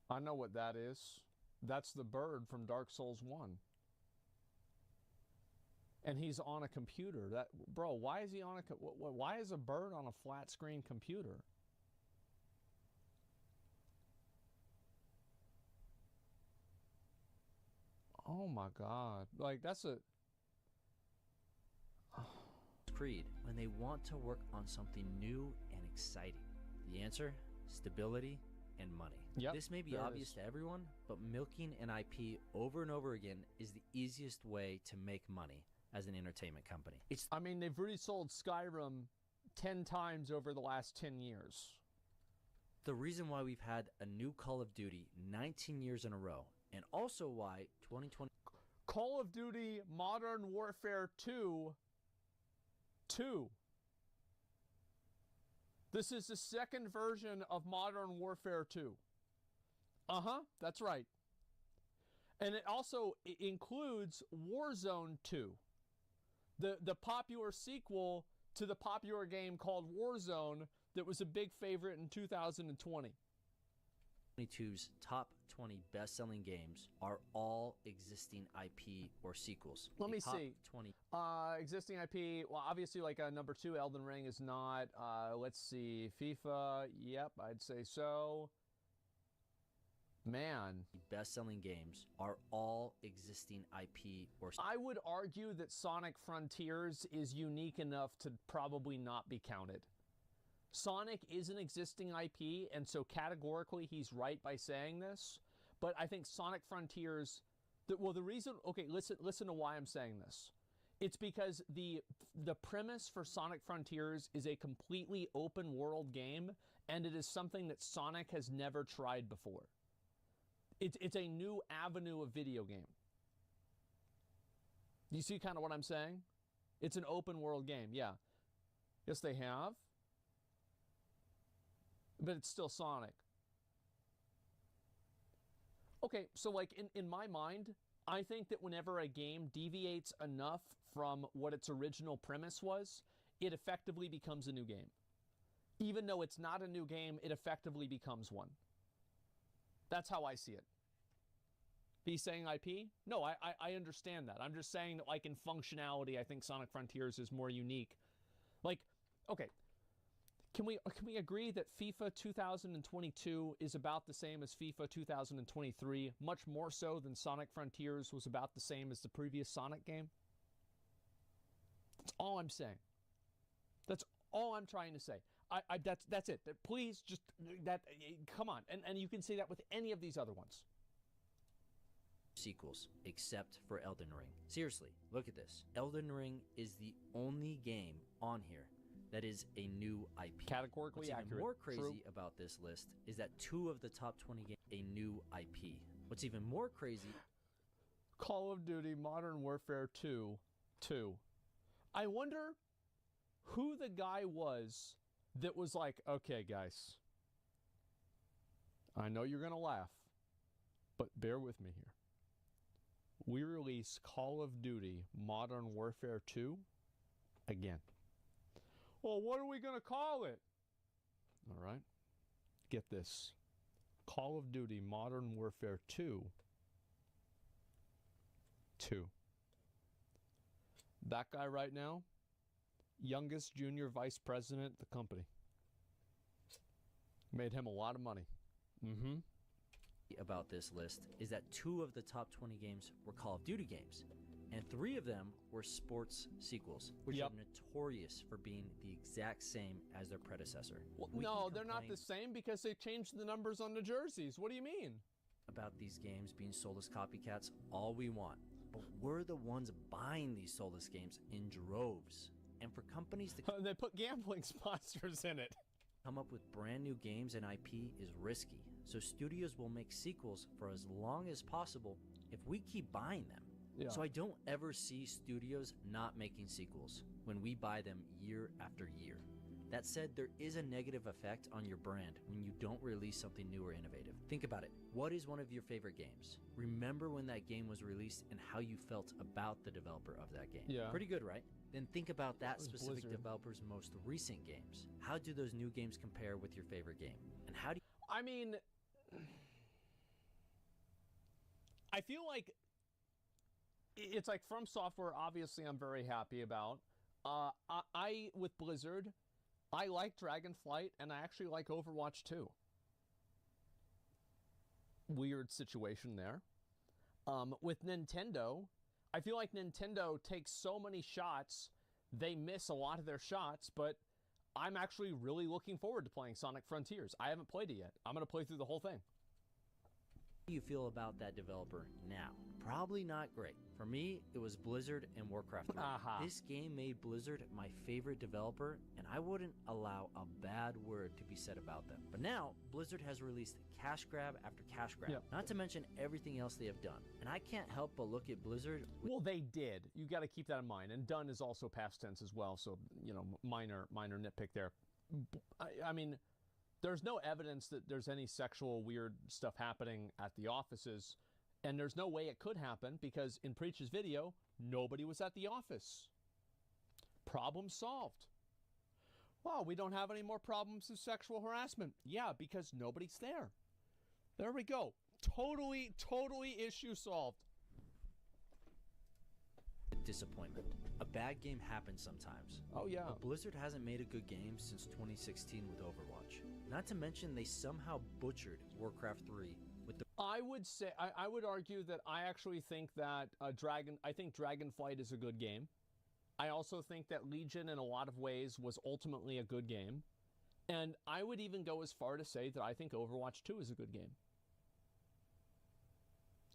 I know what that is. That's the bird from Dark Souls 1. And he's on a computer. That, bro, why is he on why is a bird on a flat screen computer? Oh my God. Like, that's a... Creed when they want to work on something new and exciting? The answer? Stability and money. Yep, This may be there it obvious is. to everyone, but milking an IP over and over again is the easiest way to make money as an entertainment company. I mean, they've resold Skyrim 10 times over the last 10 years. The reason why we've had a new Call of Duty 19 years in a row, and also why 2020 Call of Duty Modern Warfare 2. This is the second version of Modern Warfare 2. That's right. And it also includes Warzone 2, the popular sequel to the popular game called Warzone that was a big favorite in 2020. 2022's top 20 best-selling games are all existing IP or sequels. Let me The top see. 20 Existing IP, well, obviously, like number 2, Elden Ring is not. Let's see, FIFA, yep, I'd say so. Man. best-selling games are all existing IP or I would argue that Sonic Frontiers is unique enough to probably not be counted. Sonic is an existing IP, and so categorically he's right by saying this, but I think Sonic Frontiers, the reason, okay, listen to why I'm saying this. It's because the premise for Sonic Frontiers is a completely open world game, and it is something that Sonic has never tried before. It's a new avenue of video game. Do you see kind of what I'm saying? It's an open world game, yeah. Yes, they have. But it's still Sonic. Okay, so like in my mind, I think that whenever a game deviates enough from what its original premise was, it effectively becomes a new game. Even though it's not a new game, it effectively becomes one. That's how I see it. Be saying IP? No, I understand that. I'm just saying that, like, in functionality, I think Sonic Frontiers is more unique. Like, okay, can we agree that FIFA 2022 is about the same as FIFA 2023, much more so than Sonic Frontiers was about the same as the previous Sonic game? That's all I'm saying. That's all I'm trying to say. That's it. Please just come on, and you can say that with any of these other ones. sequels, except for Elden Ring. Seriously, look at this. Elden Ring is the only game on here that is a new IP. Categorically What's accurate. even more crazy True. about this list is that 2 of the top 20 games a new IP. What's even more crazy, Call of Duty Modern Warfare 2. I wonder who the guy was that was like, okay, guys, I know you're going to laugh, but bear with me here. We release Call of Duty Modern Warfare 2 again. Well, what are we going to call it? All right. Get this. Call of Duty Modern Warfare 2. That guy right now, youngest junior vice president of the company. Made him a lot of money. about this list is that 2 of the top 20 games were Call of Duty games, and 3 of them were sports sequels, which are notorious for being the exact same as their predecessor. Well, We no, can they're not complain the same because they changed the numbers on the jerseys. What do you mean? about these games being soulless copycats all we want, but we're the ones buying these soulless games in droves. And for companies to They put gambling sponsors in it. come up with brand new games and IP is risky, so studios will make sequels for as long as possible if we keep buying them. Yeah. So I don't ever see studios not making sequels when we buy them year after year. That said, there is a negative effect on your brand when you don't release something new or innovative. Think about it. What is one of your favorite games? Remember when that game was released and how you felt about the developer of that game. Yeah. Pretty good, right? Then think about that specific Blizzard. developer's most recent games. How do those new games compare with your favorite game? And how do you... I mean, I feel like it's like From Software, obviously I'm very happy about. I with Blizzard, I like Dragonflight, and I actually like Overwatch 2. Weird situation there. With Nintendo, I feel like Nintendo takes so many shots, they miss a lot of their shots, but I'm actually really looking forward to playing Sonic Frontiers. I haven't played it yet. I'm going to play through the whole thing. How do you feel about that developer now? Probably not great. For me, it was Blizzard and Warcraft 3. This game made Blizzard my favorite developer, and I wouldn't allow a bad word to be said about them. But now, Blizzard has released cash grab after cash grab, not to mention everything else they have done. And I can't help but look at Blizzard. Well, they did. You got to keep that in mind. And done is also past tense as well, so, you know, minor nitpick there. I mean, there's no evidence that there's any sexual weird stuff happening at the offices, and there's no way it could happen because in Preach's video, nobody was at the office. Problem solved. Wow, we don't have any more problems of sexual harassment. Yeah, because nobody's there. There we go. Totally issue solved. Disappointment. A bad game happens sometimes. Oh yeah. But Blizzard hasn't made a good game since 2016 with Overwatch. Not to mention they somehow butchered Warcraft 3 with the... I would argue that I actually think that Dragonflight is a good game. I also think that Legion in a lot of ways was ultimately a good game. And I would even go as far to say that I think Overwatch 2 is a good game.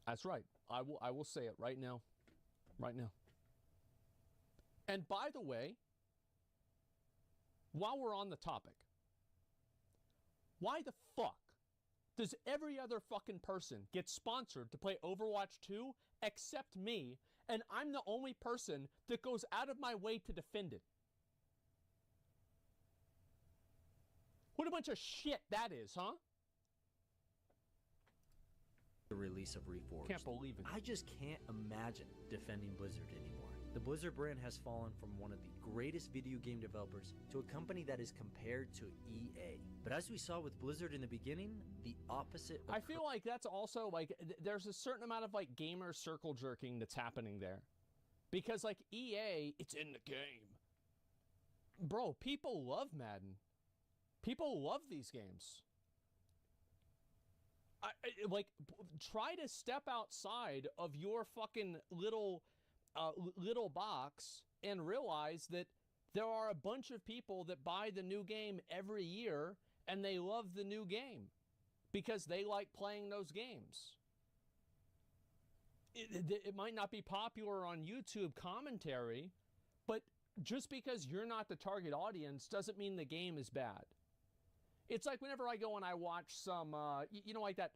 That's right. I will say it right now. Right now. And by the way, while we're on the topic, why the fuck does every other fucking person get sponsored to play Overwatch 2 except me, and I'm the only person that goes out of my way to defend it? What a bunch of shit that is, huh? The release of Reforged. Can't believe it. I just can't imagine defending Blizzard anymore. The Blizzard brand has fallen from one of the greatest video game developers to a company that is compared to EA. But as we saw with Blizzard in the beginning, the opposite... I feel like that's also like, there's a certain amount of like gamer circle jerking that's happening there. Because like EA, it's in the game. Bro, people love Madden. People love these games. Try to step outside of your fucking little box and realize that there are a bunch of people that buy the new game every year and they love the new game because they like playing those games. It might not be popular on YouTube commentary, but just because you're not the target audience doesn't mean the game is bad. It's like whenever I go and I watch some, like that,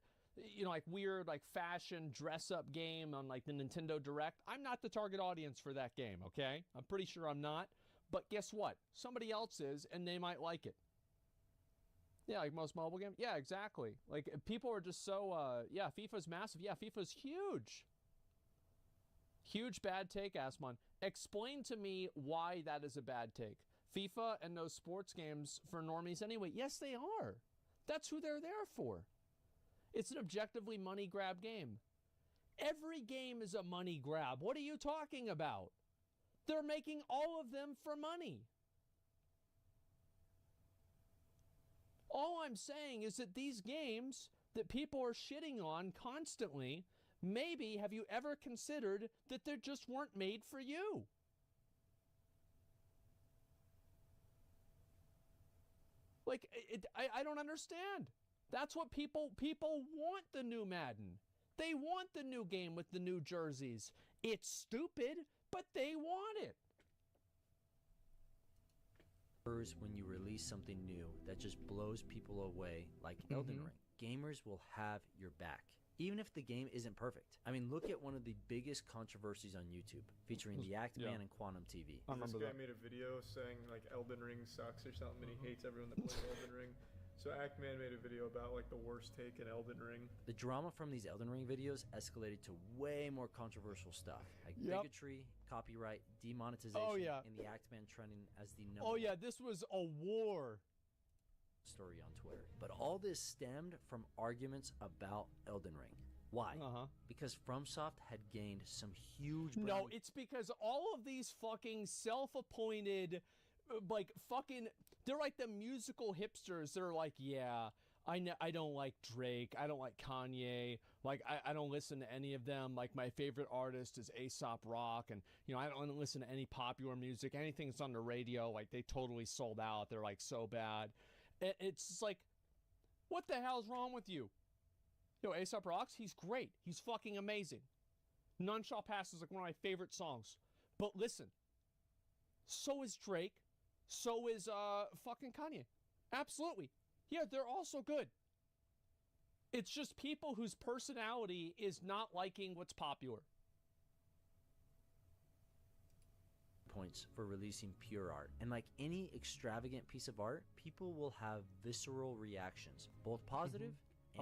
like weird, like fashion dress-up game on like the Nintendo Direct. I'm not the target audience for that game, okay? I'm pretty sure I'm not. But guess what? Somebody else is, and they might like it. Yeah, like most mobile games. Yeah, exactly. Like, people are just so, yeah, FIFA's massive. Yeah, FIFA's huge. Huge bad take, Asmon. Explain to me why that is a bad take. FIFA and those sports games for normies anyway. Yes, they are. That's who they're there for. It's an objectively money grab game. Every game is a money grab. What are you talking about? They're making all of them for money. All I'm saying is that these games that people are shitting on constantly, maybe have you ever considered that they just weren't made for you? Like, I don't understand. That's what people want the new Madden. They want the new game with the new jerseys. It's stupid, but they want it. When you release something new that just blows people away, like Elden Ring, gamers will have your back. even if the game isn't perfect. I mean, look at one of the biggest controversies on YouTube, featuring the Act Man and Quantum TV. This guy made a video saying like Elden Ring sucks or something, and he hates everyone that plays Elden Ring. So Act-Man made a video about like the worst take in Elden Ring. The drama from these Elden Ring videos escalated to way more controversial stuff, like bigotry, copyright, demonetization, and the Act-Man trending as the number this was a war story on Twitter. But all this stemmed from arguments about Elden Ring. Why? Because FromSoft had gained some huge... No, it's because all of these fucking self-appointed, like, fucking... They're like the musical hipsters. They're like, yeah, I don't like Drake. I don't like Kanye. Like, I don't listen to any of them. Like, my favorite artist is Aesop Rock. And, you know, I don't listen to any popular music. Anything that's on the radio, like, they totally sold out. They're, like, so bad. It's just like, what the hell's wrong with you? Yo, Aesop Rocks, he's great. He's fucking amazing. None Shall Pass is like one of my favorite songs. But listen, so is Drake. So is fucking Kanye. Absolutely. Yeah, they're also good. It's just people whose personality is not liking what's popular. Points for releasing pure art. And like any extravagant piece of art, people will have visceral reactions, both positive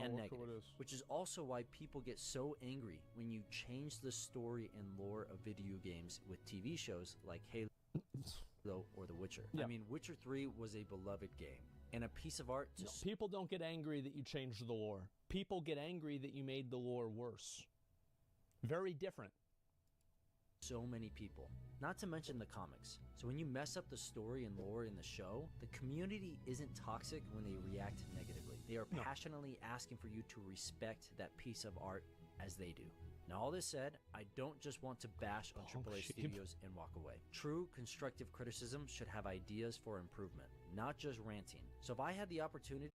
and negative, which is also why people get so angry when you change the story and lore of video games with TV shows like Halo or The Witcher. I mean, Witcher 3 was a beloved game, and a piece of art to... No, people don't get angry that you changed the lore. People get angry that you made the lore worse. Very different. So many people, not to mention the comics. So when you mess up the story and lore in the show, the community isn't toxic when they react negatively. They are passionately asking for you to respect that piece of art as they do. Now, all this said, I don't just want to bash on AAA studios and walk away. True constructive criticism should have ideas for improvement, not just ranting. So if I had the opportunity